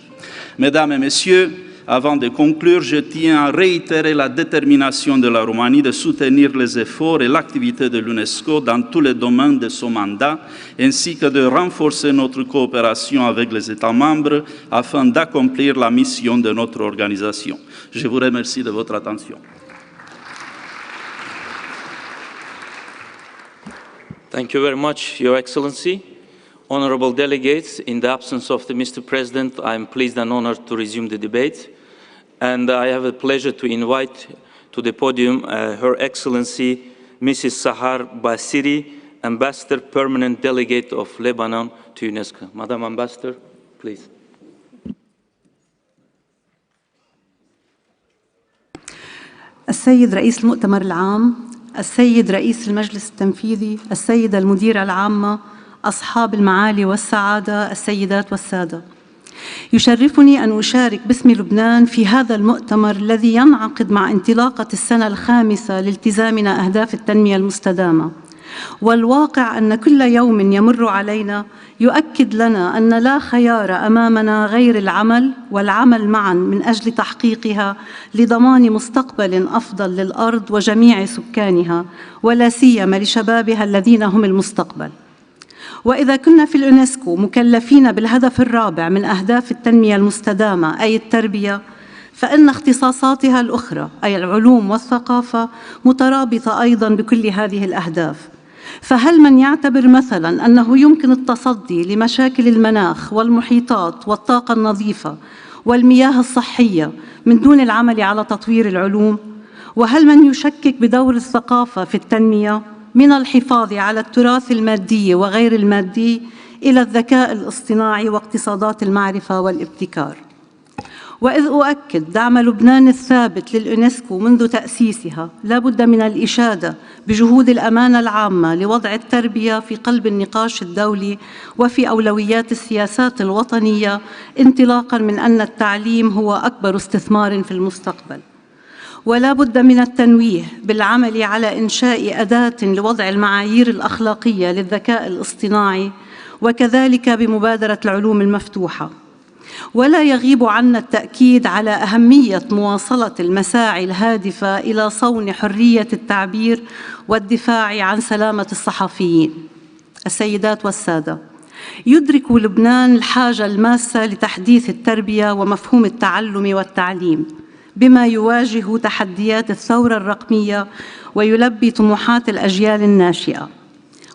U: Mesdames et Messieurs, avant de conclure, je tiens à réitérer la détermination de la Roumanie de soutenir les efforts et l'activité de l'UNESCO dans tous les domaines de son mandat, ainsi que de renforcer notre coopération avec les États membres afin d'accomplir la mission de notre organisation. Je vous remercie de votre attention.
B: Thank you very much, Your Excellency. Honorable delegates, in the absence of the Mr. President, I am pleased and honored to resume the debate. And I have a pleasure to invite to the podium Her Excellency Mrs. Sahar Basiri, Ambassador, Permanent Delegate of Lebanon to UNESCO. Madam Ambassador, please.
V: السيد رئيس المؤتمر العام، السيد رئيس المجلس التنفيذي، السيدة المديرة العامة، أصحاب المعالي والسعادة، السيدات والسادة. يشرفني أن أشارك باسم لبنان في هذا المؤتمر الذي ينعقد مع انطلاقة السنة الخامسة لالتزامنا أهداف التنمية المستدامة. والواقع أن كل يوم يمر علينا يؤكد لنا أن لا خيار أمامنا غير العمل والعمل معاً من أجل تحقيقها لضمان مستقبل أفضل للأرض وجميع سكانها، ولا سيما لشبابها الذين هم المستقبل. وإذا كنا في اليونسكو مكلفين بالهدف الرابع من أهداف التنمية المستدامة أي التربية، فإن اختصاصاتها الأخرى أي العلوم والثقافة مترابطة أيضاً بكل هذه الأهداف. فهل من يعتبر مثلاً أنه يمكن التصدي لمشاكل المناخ والمحيطات والطاقة النظيفة والمياه الصحية من دون العمل على تطوير العلوم؟ وهل من يشكك بدور الثقافة في التنمية من الحفاظ على التراث المادي وغير المادي إلى الذكاء الاصطناعي واقتصادات المعرفة والابتكار؟ وإذ أؤكد دعم لبنان الثابت لليونسكو منذ تأسيسها، لا بد من الإشادة بجهود الأمانة العامة لوضع التربية في قلب النقاش الدولي وفي أولويات السياسات الوطنية، انطلاقاً من أن التعليم هو أكبر استثمار في المستقبل. ولا بد من التنويه بالعمل على إنشاء أداة لوضع المعايير الأخلاقية للذكاء الاصطناعي، وكذلك بمبادرة العلوم المفتوحة. ولا يغيب عنا التأكيد على أهمية مواصلة المساعي الهادفة إلى صون حرية التعبير والدفاع عن سلامة الصحفيين. السيدات والسادة، يدرك لبنان الحاجة الماسة لتحديث التربية ومفهوم التعلم والتعليم بما يواجه تحديات الثورة الرقمية ويلبي طموحات الأجيال الناشئة،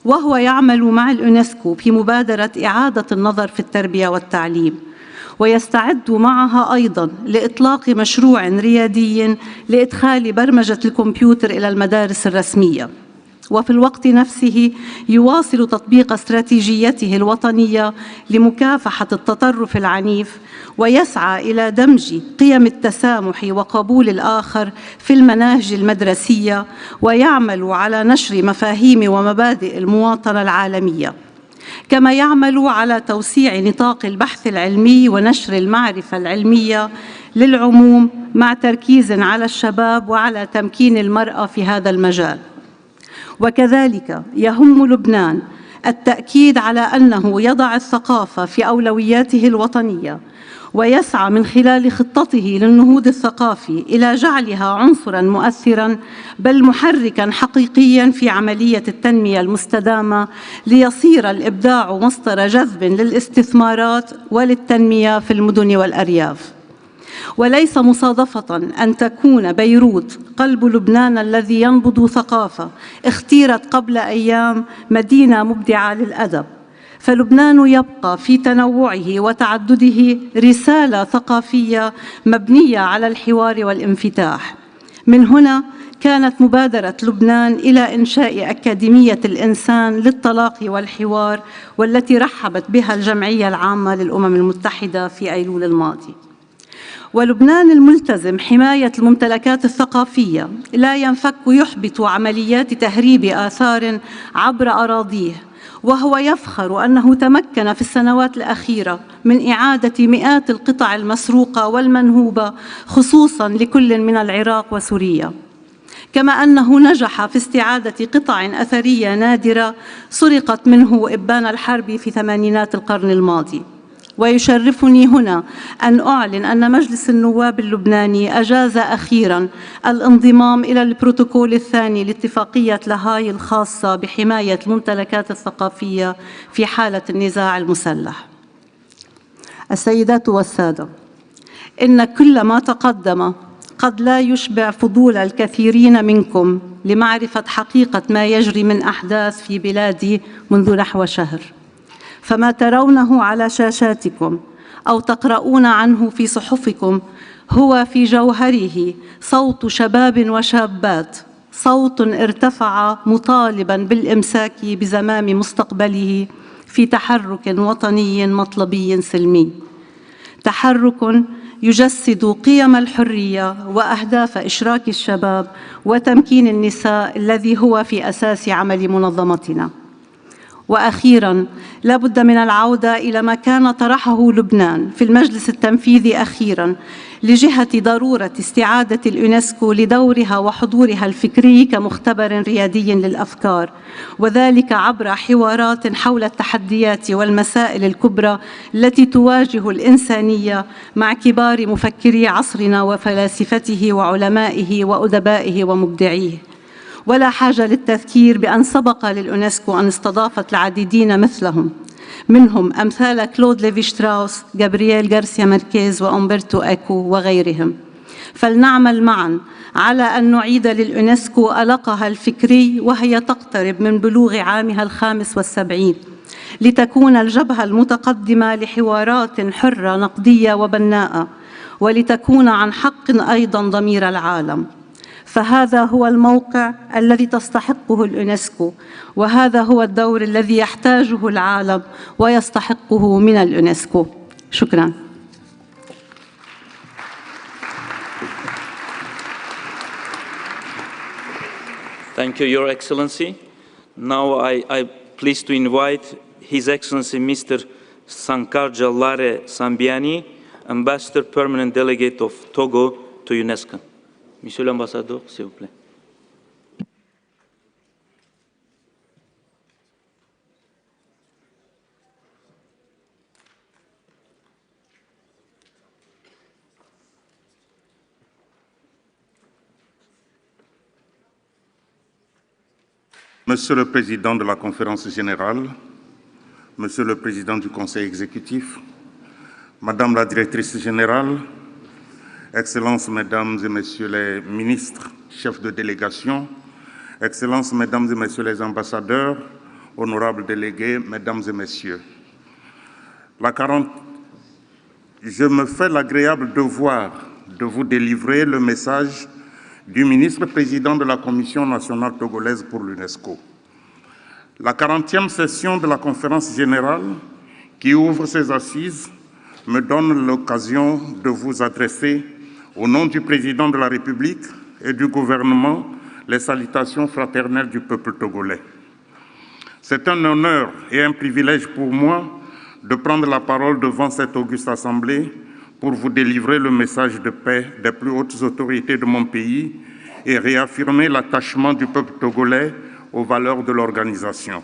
V: وهو يعمل مع اليونسكو في مبادرة إعادة النظر في التربية والتعليم، ويستعد معها أيضاً لإطلاق مشروع ريادي لإدخال برمجة الكمبيوتر إلى المدارس الرسمية. وفي الوقت نفسه يواصل تطبيق استراتيجيته الوطنية لمكافحة التطرف العنيف، ويسعى إلى دمج قيم التسامح وقبول الآخر في المناهج المدرسية، ويعمل على نشر مفاهيم ومبادئ المواطنة العالمية، كما يعمل على توسيع نطاق البحث العلمي ونشر المعرفة العلمية للعموم، مع تركيز على الشباب وعلى تمكين المرأة في هذا المجال. وكذلك يهم لبنان التأكيد على أنه يضع الثقافة في أولوياته الوطنية، ويسعى من خلال خطته للنهوض الثقافي إلى جعلها عنصراً مؤثراً بل محركاً حقيقياً في عملية التنمية المستدامة، ليصير الإبداع مصدر جذب للاستثمارات وللتنمية في المدن والأرياف. وليس مصادفة أن تكون بيروت قلب لبنان الذي ينبض ثقافة اختيرت قبل أيام مدينة مبدعة للأدب، فلبنان يبقى في تنوعه وتعدده رسالة ثقافية مبنية على الحوار والانفتاح. من هنا كانت مبادرة لبنان إلى إنشاء أكاديمية الإنسان للتلاقي والحوار، والتي رحبت بها الجمعية العامة للأمم المتحدة في أيلول الماضي. ولبنان الملتزم حماية الممتلكات الثقافية لا ينفك يحبط عمليات تهريب آثار عبر أراضيه، وهو يفخر أنه تمكن في السنوات الأخيرة من إعادة مئات القطع المسروقة والمنهوبة، خصوصاً لكل من العراق وسوريا، كما أنه نجح في استعادة قطع أثرية نادرة سرقت منه إبان الحرب في ثمانينات القرن الماضي. ويشرفني هنا أن أعلن أن مجلس النواب اللبناني أجاز أخيراً الانضمام إلى البروتوكول الثاني لاتفاقية لاهاي الخاصة بحماية الممتلكات الثقافية في حالة النزاع المسلح. السيدات والسادة، إن كل ما تقدم قد لا يشبع فضول الكثيرين منكم لمعرفة حقيقة ما يجري من أحداث في بلادي منذ نحو شهر. فما ترونه على شاشاتكم أو تقرؤون عنه في صحفكم هو في جوهره صوت شباب وشابات، صوت ارتفع مطالباً بالإمساك بزمام مستقبله في تحرك وطني مطلبي سلمي، تحرك يجسد قيم الحرية وأهداف إشراك الشباب وتمكين النساء الذي هو في أساس عمل منظمتنا. وأخيراً، لا بد من العودة إلى ما كان طرحه لبنان في المجلس التنفيذي أخيراً لجهة ضرورة استعادة اليونسكو لدورها وحضورها الفكري كمختبر ريادي للأفكار، وذلك عبر حوارات حول التحديات والمسائل الكبرى التي تواجه الإنسانية مع كبار مفكري عصرنا وفلاسفته وعلمائه وأدبائه ومبدعيه. ولا حاجة للتذكير بأن سبق لليونسكو أن استضافت العديدين مثلهم، منهم أمثال كلود ليفي شتراوس، جابرييل غارسيا ماركيز وأمبرتو إيكو وغيرهم. فلنعمل معاً على أن نعيد لليونسكو ألقها الفكري وهي تقترب من بلوغ عامها 75، لتكون الجبهة المتقدمة لحوارات حرة نقدية وبناءة، ولتكون عن حق أيضاً ضمير العالم. فهذا هو الموقع الذي تستحقه اليونسكو، وهذا هو الدور الذي يحتاجه العالم ويستحقه من اليونسكو. شكراً.
B: Thank you, Your Excellency. Now I'm pleased to invite His Excellency Mr. Sankarja Lare Sambiani, Ambassador Permanent Delegate of Togo to UNESCO. Monsieur l'Ambassadeur, s'il vous plaît.
K: Monsieur le Président de la Conférence générale, Monsieur le Président du Conseil exécutif, Madame la Directrice générale, Excellences, Mesdames et Messieurs les ministres, chefs de délégation, Excellences, Mesdames et Messieurs les ambassadeurs, honorables délégués, Mesdames et Messieurs. Je me fais l'agréable devoir de vous délivrer le message du ministre-président de la Commission nationale togolaise pour l'UNESCO. La 40e session de la conférence générale qui ouvre ses assises me donne l'occasion de vous adresser, au nom du président de la République et du gouvernement, les salutations fraternelles du peuple togolais. C'est un honneur et un privilège pour moi de prendre la parole devant cette auguste assemblée pour vous délivrer le message de paix des plus hautes autorités de mon pays et réaffirmer l'attachement du peuple togolais aux valeurs de l'organisation.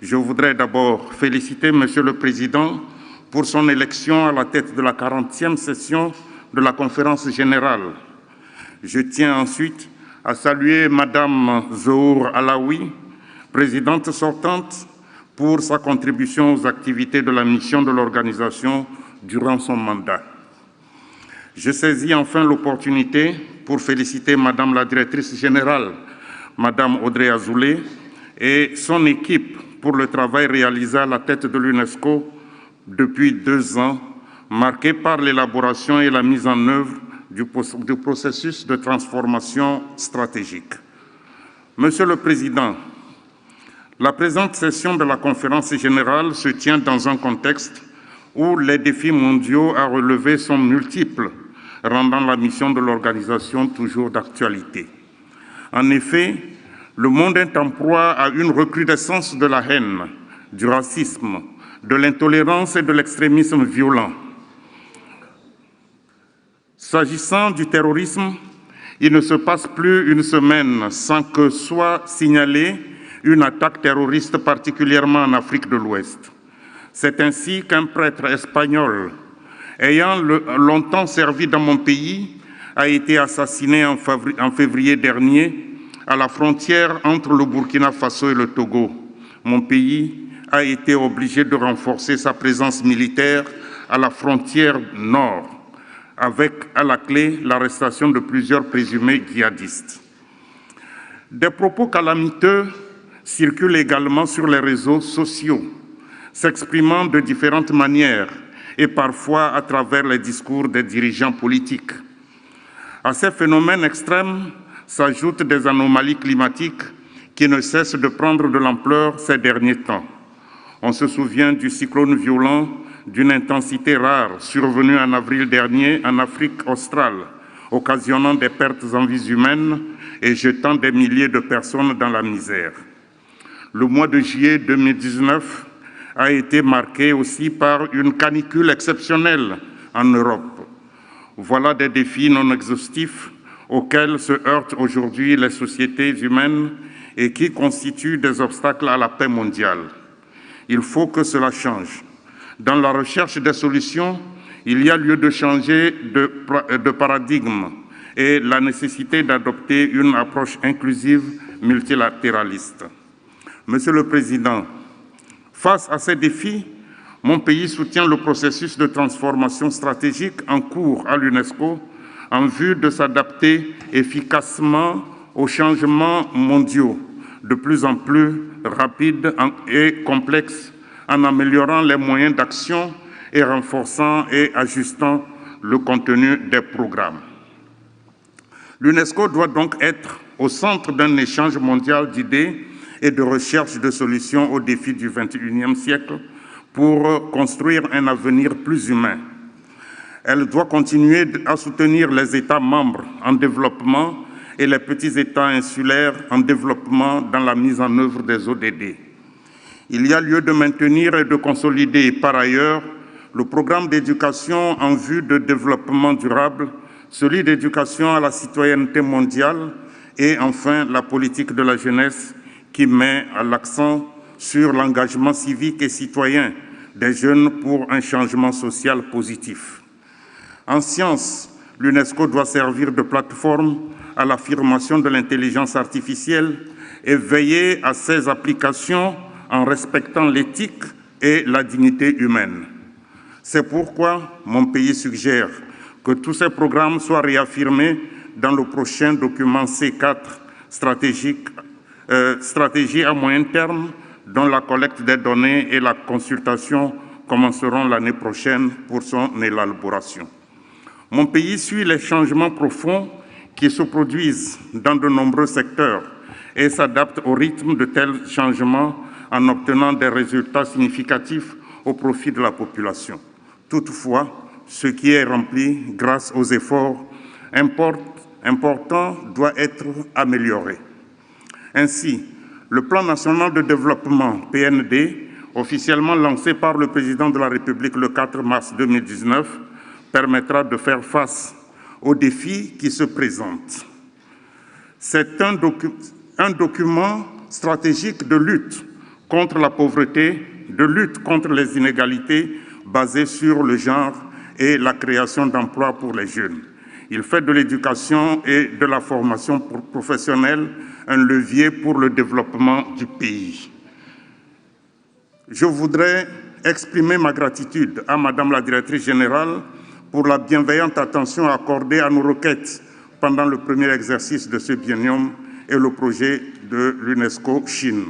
K: Je voudrais d'abord féliciter Monsieur le Président pour son élection à la tête de la 40e session de la conférence générale. Je tiens ensuite à saluer Madame Zohour Alaoui, présidente sortante, pour sa contribution aux activités de la mission de l'organisation durant son mandat. Je saisis enfin l'opportunité pour féliciter Madame la Directrice générale, Madame Audrey Azoulay, et son équipe pour le travail réalisé à la tête de l'UNESCO depuis 2 ans, marqué par l'élaboration et la mise en œuvre du processus de transformation stratégique. Monsieur le Président, la présente session de la conférence générale se tient dans un contexte où les défis mondiaux à relever sont multiples, rendant la mission de l'organisation toujours d'actualité. En effet, le monde est en proie à une recrudescence de la haine, du racisme, de l'intolérance et de l'extrémisme violent. S'agissant du terrorisme, il ne se passe plus une semaine sans que soit signalée une attaque terroriste, particulièrement en Afrique de l'Ouest. C'est ainsi qu'un prêtre espagnol, ayant longtemps servi dans mon pays, a été assassiné en février dernier à la frontière entre le Burkina Faso et le Togo. Mon pays a été obligé de renforcer sa présence militaire à la frontière nord, avec à la clé l'arrestation de plusieurs présumés djihadistes. Des propos calamiteux circulent également sur les réseaux sociaux, s'exprimant de différentes manières et parfois à travers les discours des dirigeants politiques. À ces phénomènes extrêmes s'ajoutent des anomalies climatiques qui ne cessent de prendre de l'ampleur ces derniers temps. On se souvient du cyclone violent d'une intensité rare survenu en avril dernier en Afrique australe, occasionnant des pertes en vies humaines et jetant des milliers de personnes dans la misère. Le mois de juillet 2019 a été marqué aussi par une canicule exceptionnelle en Europe. Voilà des défis non exhaustifs auxquels se heurtent aujourd'hui les sociétés humaines et qui constituent des obstacles à la paix mondiale. Il faut que cela change. Dans la recherche des solutions, il y a lieu de changer de paradigme
C: et la nécessité d'adopter une approche inclusive multilatéraliste. Monsieur le Président, face à ces défis, mon pays soutient le processus de transformation stratégique en cours à l'UNESCO en vue de s'adapter efficacement aux changements mondiaux de plus en plus rapides et complexes en améliorant les moyens d'action et renforçant et ajustant le contenu des programmes. L'UNESCO doit donc être au centre d'un échange mondial d'idées et de recherche de solutions aux défis du XXIe siècle pour construire un avenir plus humain. Elle doit continuer à soutenir les États membres en développement et les petits États insulaires en développement dans la mise en œuvre des ODD. Il y a lieu de maintenir et de consolider par ailleurs le programme d'éducation en vue de développement durable, celui d'éducation à la citoyenneté mondiale et enfin la politique de la jeunesse qui met l'accent sur l'engagement civique et citoyen des jeunes pour un changement social positif. En sciences, l'UNESCO doit servir de plateforme à l'affirmation de l'intelligence artificielle et veiller à ses applications en respectant l'éthique et la dignité humaine. C'est pourquoi mon pays suggère que tous ces programmes soient réaffirmés dans le prochain document C4 stratégie à moyen terme, dont la collecte des données et la consultation commenceront l'année prochaine pour son élaboration. Mon pays suit les changements profonds qui se produisent dans de nombreux secteurs et s'adapte au rythme de tels changements en obtenant des résultats significatifs au profit de la population. Toutefois, ce qui est rempli grâce aux efforts importants doit être amélioré. Ainsi, le Plan national de développement, PND, officiellement lancé par le Président de la République le 4 mars 2019, permettra de faire face aux défis qui se présentent. C'est un document stratégique de lutte contre la pauvreté, de lutte contre les inégalités basées sur le genre et la création d'emplois pour les jeunes. Il fait de l'éducation et de la formation professionnelle un levier pour le développement du pays. Je voudrais exprimer ma gratitude à Madame la Directrice Générale pour la bienveillante attention accordée à nos requêtes pendant le premier exercice de ce biennium et le projet de l'UNESCO Chine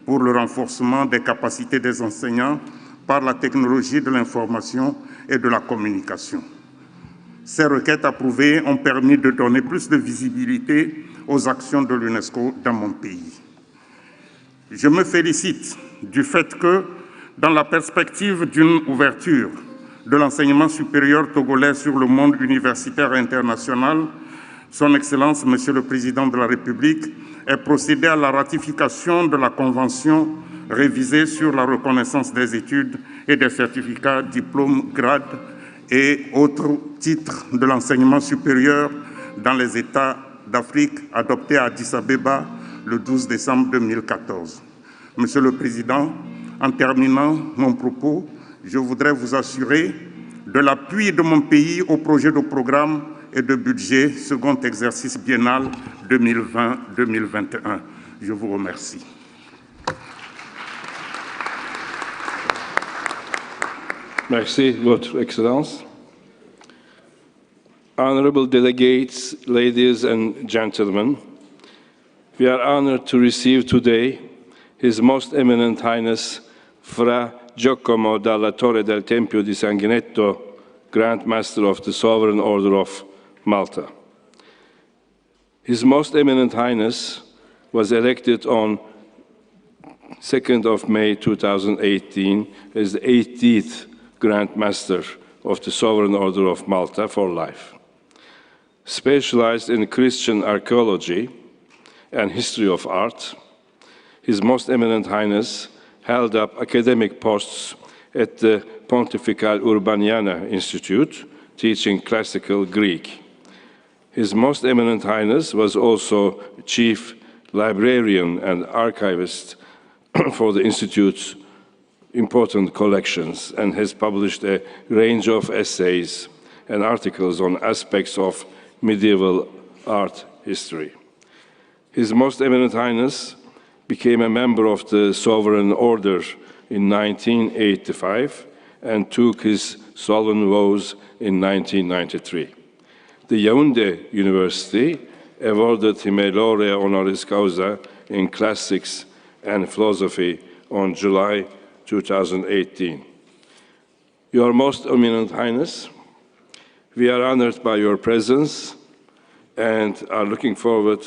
C: pour le renforcement des capacités des enseignants par la technologie de l'information et de la communication. Ces requêtes approuvées ont permis de donner plus de visibilité aux actions de l'UNESCO dans mon pays. Je me félicite du fait que, dans la perspective d'une ouverture de l'enseignement supérieur togolais sur le monde universitaire international, Son Excellence, Monsieur le Président de la République, ait procédé à la ratification de la Convention révisée sur la reconnaissance des études et des certificats, diplômes, grades et autres titres de l'enseignement supérieur dans les États d'Afrique, adoptée à Addis Abeba le 12 décembre 2014. Monsieur le Président, en terminant mon propos, je voudrais vous assurer de l'appui de mon pays au projet de programme et de budget second exercice biennal 2020-2021. Je vous remercie.
A: Merci, Votre Excellence. Honorable delegates, ladies and gentlemen, we are honored to receive today His Most Eminent Highness Fra Giacomo dalla Torre del Tempio di Sanguinetto, Grand Master of the Sovereign Order of Malta. His Most Eminent Highness was elected on 2nd of May 2018 as the 18th Grand Master of the Sovereign Order of Malta for life. Specialized in Christian archaeology and history of art, His Most Eminent Highness held up academic posts at the Pontifical Urbaniana Institute, teaching classical Greek. His Most Eminent Highness was also Chief Librarian and Archivist for the Institute's important collections and has published a range of essays and articles on aspects of medieval art history. His Most Eminent Highness became a member of the Sovereign Order in 1985 and took his solemn vows in 1993. The Yaoundé University awarded him a laurea honoris causa in classics and philosophy on July 2018. Your Most Eminent Highness, we are honored by your presence and are looking forward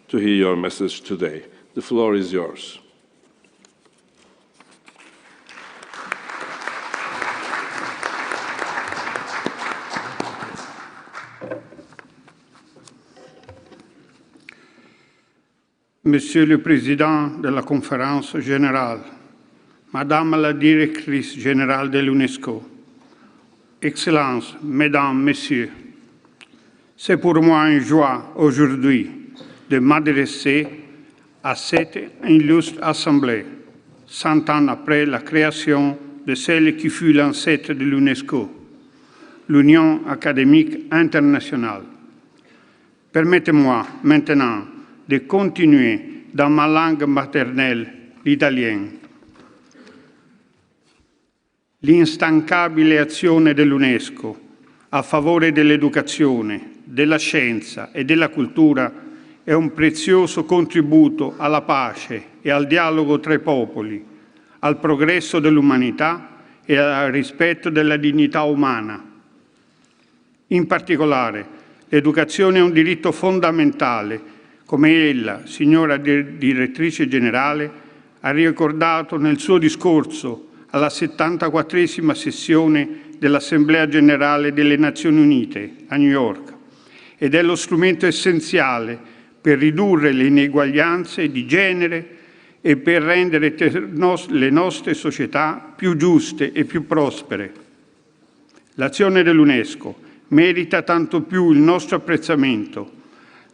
A: to hear your message today. The floor is yours.
D: Monsieur le Président de la Conférence générale, Madame la Directrice générale de l'UNESCO, Excellences, Mesdames, Messieurs, c'est pour moi une joie aujourd'hui de m'adresser à cette illustre Assemblée, 100 ans après la création de celle qui fut l'ancêtre de l'UNESCO, l'Union académique internationale. Permettez-moi maintenant de continuer dans ma langue maternelle, l'italien. L'instancabile azione dell'UNESCO a favore dell'educazione, della scienza e della cultura è un prezioso contributo alla pace e al dialogo tra i popoli, al progresso dell'umanità e al rispetto della dignità umana. In particolare, l'educazione è un diritto fondamentale, come ella, signora Direttrice Generale, ha ricordato nel suo discorso alla 74esima sessione dell'Assemblea Generale delle Nazioni Unite a New York, ed è lo strumento essenziale per ridurre le ineguaglianze di genere e per rendere le nostre società più giuste e più prospere. L'azione dell'UNESCO merita tanto più il nostro apprezzamento,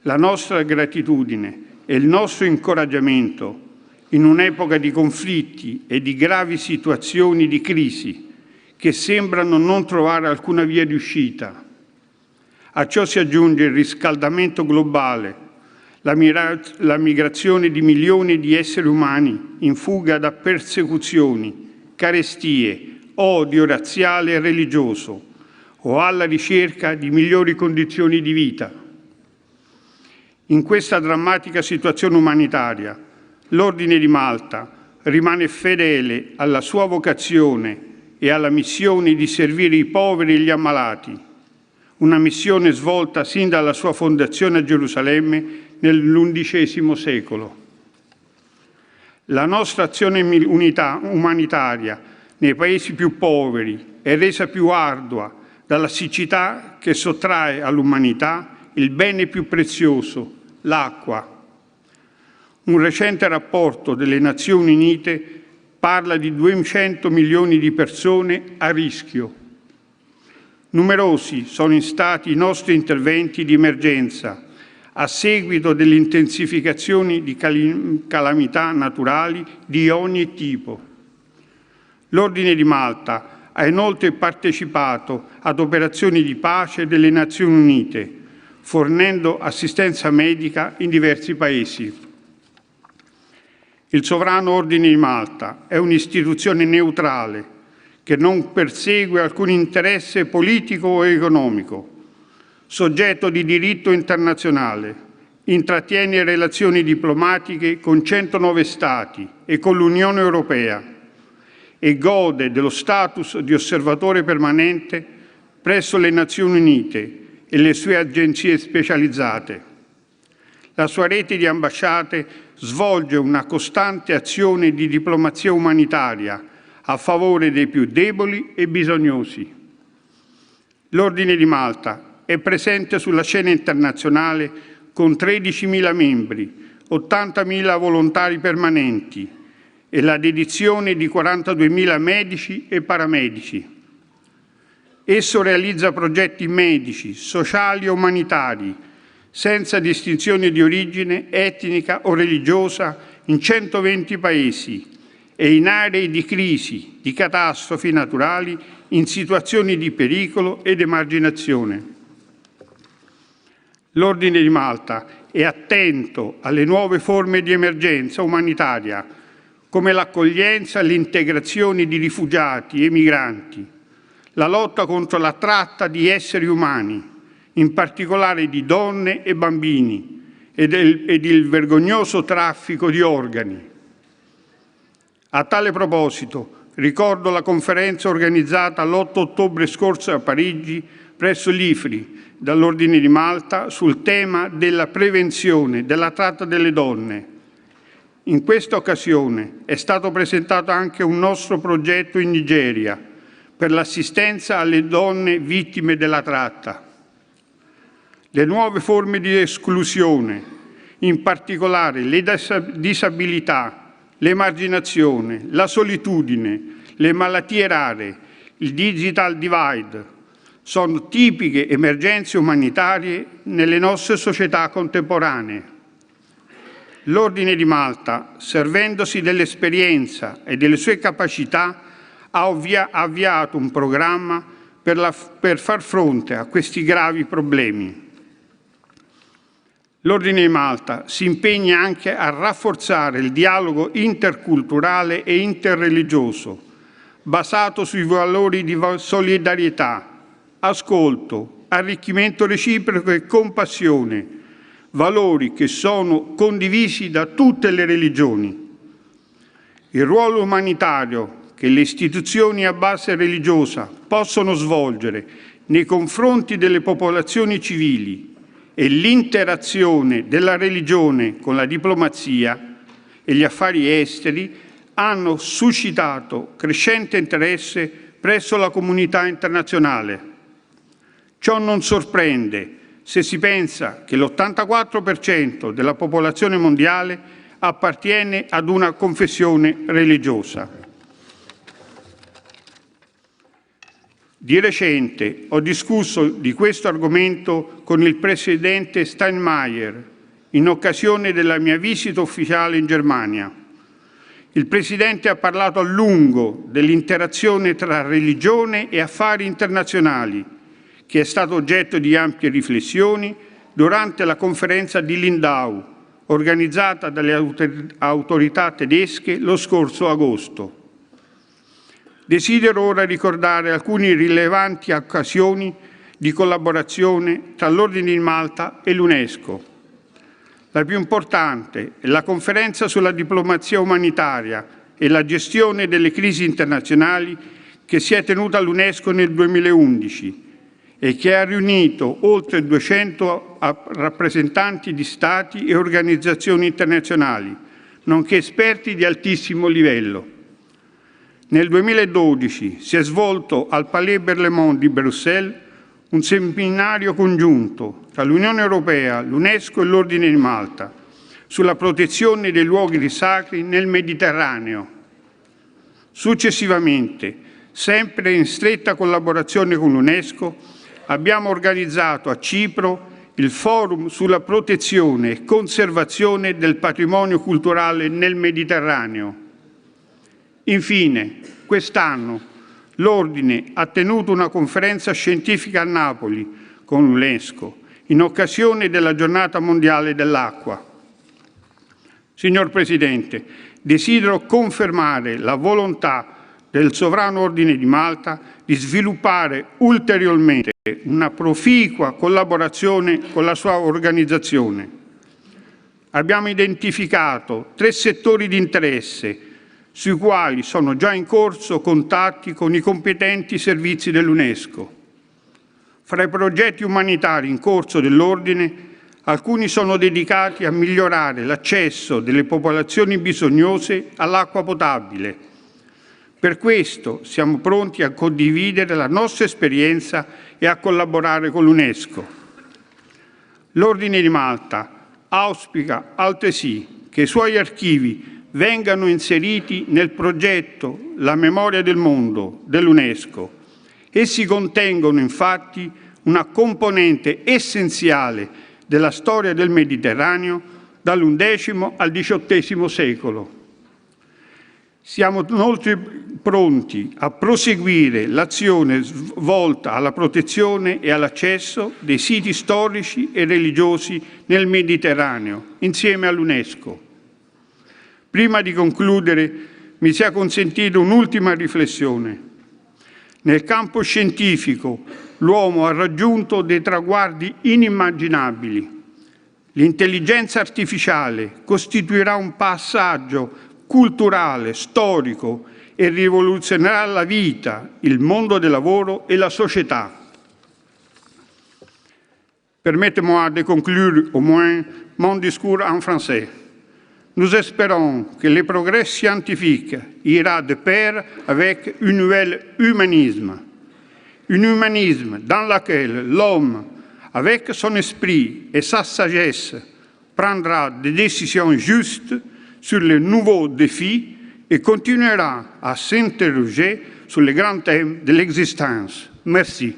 D: la nostra gratitudine e il nostro incoraggiamento in un'epoca di conflitti e di gravi situazioni di crisi che sembrano non trovare alcuna via di uscita. A ciò si aggiunge il riscaldamento globale, la migrazione di milioni di esseri umani in fuga da persecuzioni, carestie, odio razziale e religioso o alla ricerca di migliori condizioni di vita. In questa drammatica situazione umanitaria, l'Ordine di Malta rimane fedele alla sua vocazione e alla missione di servire i poveri e gli ammalati, una missione svolta sin dalla sua fondazione a Gerusalemme nell'XI secolo. La nostra azione umanitaria nei paesi più poveri è resa più ardua dalla siccità che sottrae all'umanità il bene più prezioso, l'acqua. Un recente rapporto delle Nazioni Unite parla di 200 milioni di persone a rischio. Numerosi sono stati i nostri interventi di emergenza a seguito dell'intensificazione di calamità naturali di ogni tipo. L'Ordine di Malta ha inoltre partecipato ad operazioni di pace delle Nazioni Unite, fornendo assistenza medica in diversi paesi. Il Sovrano Ordine di Malta è un'istituzione neutrale che non persegue alcun interesse politico o economico, soggetto di diritto internazionale, intrattiene relazioni diplomatiche con 109 Stati e con l'Unione Europea e gode dello status di osservatore permanente presso le Nazioni Unite e le sue agenzie specializzate. La sua rete di ambasciate svolge una costante azione di diplomazia umanitaria a favore dei più deboli e bisognosi. L'Ordine di Malta è presente sulla scena internazionale con 13.000 membri, 80.000 volontari permanenti e la dedizione di 42.000 medici e paramedici. Esso realizza progetti medici, sociali e umanitari, senza distinzione di origine etnica o religiosa, in 120 paesi e in aree di crisi, di catastrofi naturali, in situazioni di pericolo ed emarginazione. L'Ordine di Malta è attento alle nuove forme di emergenza umanitaria, come l'accoglienza e l'integrazione di rifugiati e migranti, la lotta contro la tratta di esseri umani, in particolare di donne e bambini, ed il vergognoso traffico di organi. A tale proposito, ricordo la conferenza organizzata l'8 ottobre scorso a Parigi presso l'IFRI dall'Ordine di Malta sul tema della prevenzione della tratta delle donne. In questa occasione è stato presentato anche un nostro progetto in Nigeria per l'assistenza alle donne vittime della tratta. Le nuove forme di esclusione, in particolare le disabilità, l'emarginazione, la solitudine, le malattie rare, il digital divide, sono tipiche emergenze umanitarie nelle nostre società contemporanee. L'Ordine di Malta, servendosi dell'esperienza e delle sue capacità, ha avviato un programma per far fronte a questi gravi problemi. L'Ordine di Malta si impegna anche a rafforzare il dialogo interculturale e interreligioso, basato sui valori di solidarietà, ascolto, arricchimento reciproco e compassione, valori che sono condivisi da tutte le religioni. Il ruolo umanitario che le istituzioni a base religiosa possono svolgere nei confronti delle popolazioni civili e l'interazione della religione con la diplomazia e gli affari esteri hanno suscitato crescente interesse presso la comunità internazionale. Ciò non sorprende se si pensa che l'84% della popolazione mondiale appartiene ad una confessione religiosa. Di recente ho discusso di questo argomento con il presidente Steinmeier in occasione della mia visita ufficiale in Germania. Il presidente ha parlato a lungo dell'interazione tra religione e affari internazionali, che è stato oggetto di ampie riflessioni durante la conferenza di Lindau, organizzata dalle autorità tedesche lo scorso agosto. Desidero ora ricordare alcune rilevanti occasioni di collaborazione tra l'Ordine di Malta e l'UNESCO. La più importante è la conferenza sulla diplomazia umanitaria e la gestione delle crisi internazionali che si è tenuta all'UNESCO nel 2011 e che ha riunito oltre 200 rappresentanti di Stati e organizzazioni internazionali, nonché esperti di altissimo livello. Nel 2012 si è svolto al Palais Berlaymont di Bruxelles un seminario congiunto tra l'Unione Europea, l'UNESCO e l'Ordine di Malta sulla protezione dei luoghi sacri nel Mediterraneo. Successivamente, sempre in stretta collaborazione con l'UNESCO, abbiamo organizzato a Cipro il Forum sulla protezione e conservazione del patrimonio culturale nel Mediterraneo. Infine, quest'anno l'Ordine ha tenuto una conferenza scientifica a Napoli con l'UNESCO in occasione della Giornata Mondiale dell'Acqua. Signor Presidente, desidero confermare la volontà del Sovrano Ordine di Malta di sviluppare ulteriormente una proficua collaborazione con la sua organizzazione. Abbiamo identificato 3 settori di interesse sui quali sono già in corso contatti con i competenti servizi dell'UNESCO. Fra i progetti umanitari in corso dell'Ordine, alcuni sono dedicati a migliorare l'accesso delle popolazioni bisognose all'acqua potabile. Per questo siamo pronti a condividere la nostra esperienza e a collaborare con l'UNESCO. L'Ordine di Malta auspica altresì che i suoi archivi vengano inseriti nel progetto La memoria del mondo dell'UNESCO. Essi contengono infatti una componente essenziale della storia del Mediterraneo dall'undecimo al XVIII secolo. Siamo inoltre pronti a proseguire l'azione volta alla protezione e all'accesso dei siti storici e religiosi nel Mediterraneo, insieme all'UNESCO. Prima di concludere, mi sia consentita un'ultima riflessione. Nel campo scientifico, l'uomo ha raggiunto dei traguardi inimmaginabili. L'intelligenza artificiale costituirà un passaggio culturale, storico e rivoluzionerà la vita, il mondo del lavoro et la société. Permettez-moi de conclure au moins mon discours en français. Nous espérons que le progrès scientifique ira de pair avec un nouvel humanisme. Un humanisme dans lequel l'homme, avec son esprit et sa sagesse, prendra des décisions justes sur les nouveaux défis et continuera à s'interroger sur les grands thèmes de l'existence. Merci.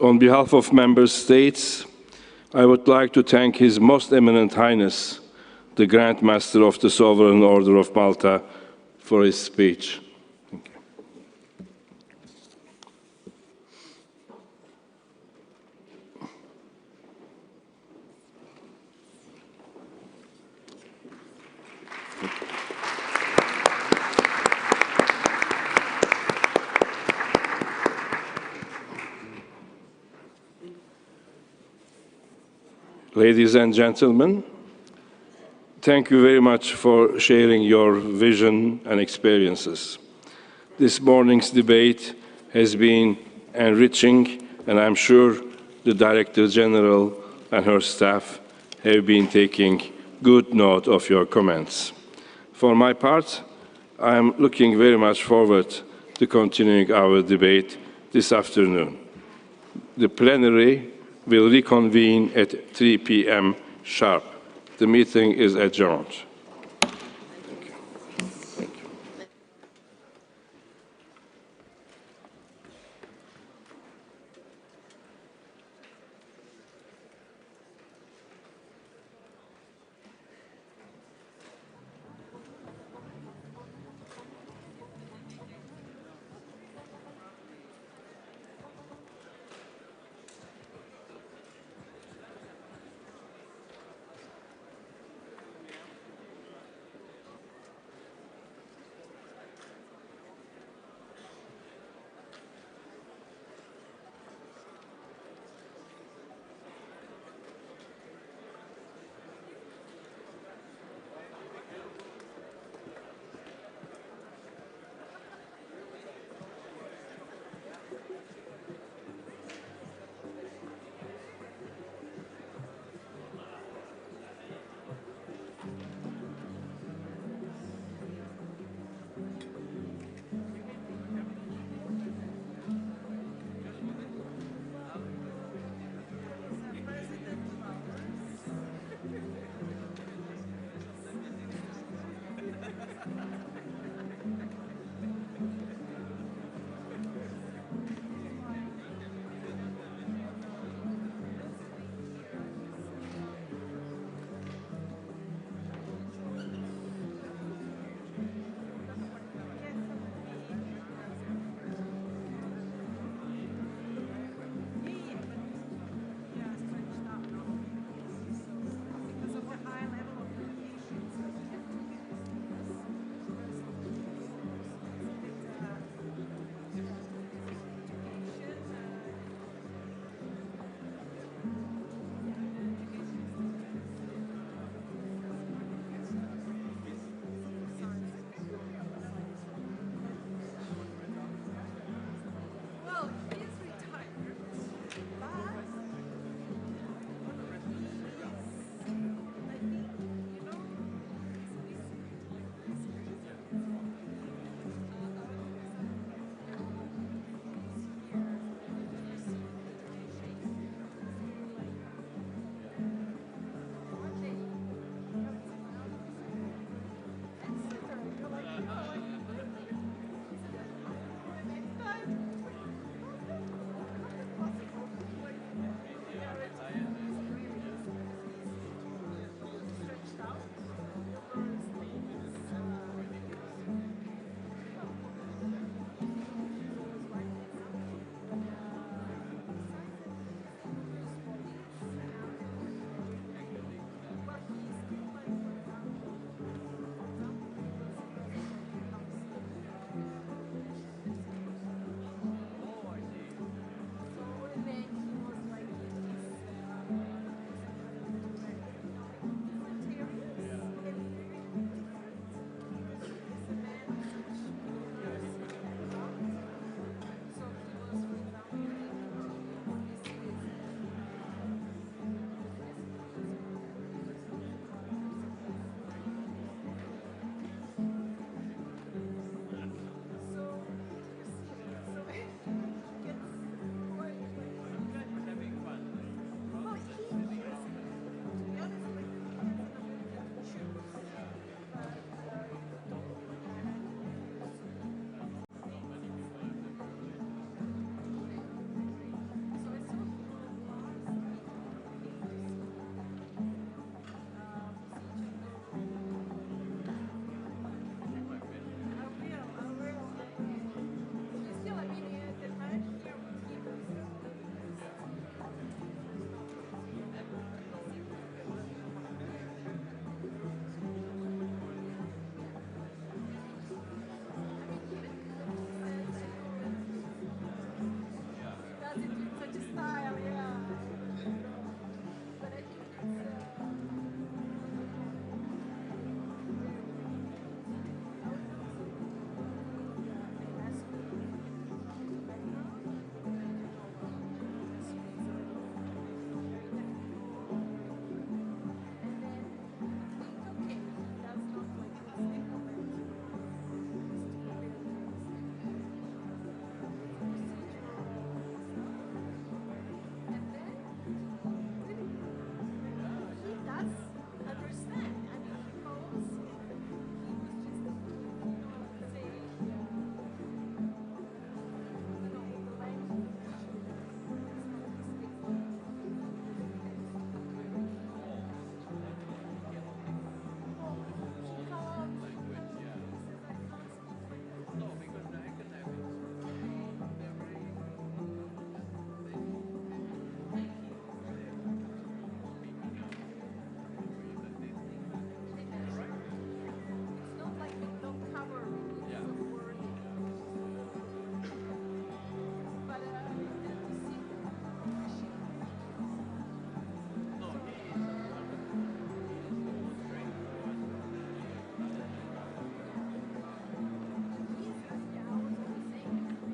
A: On behalf of member states, I would like to thank His Most Eminent Highness, the Grand Master of the Sovereign Order of Malta, for his speech. Thank you. Ladies and gentlemen, thank you very much for sharing your vision and experiences. This morning's debate has been enriching, and I'm sure the Director General and her staff have been taking good note of your comments. For my part, I am looking very much forward to continuing our debate this afternoon. The plenary will reconvene at 3 p.m. sharp. The meeting is adjourned.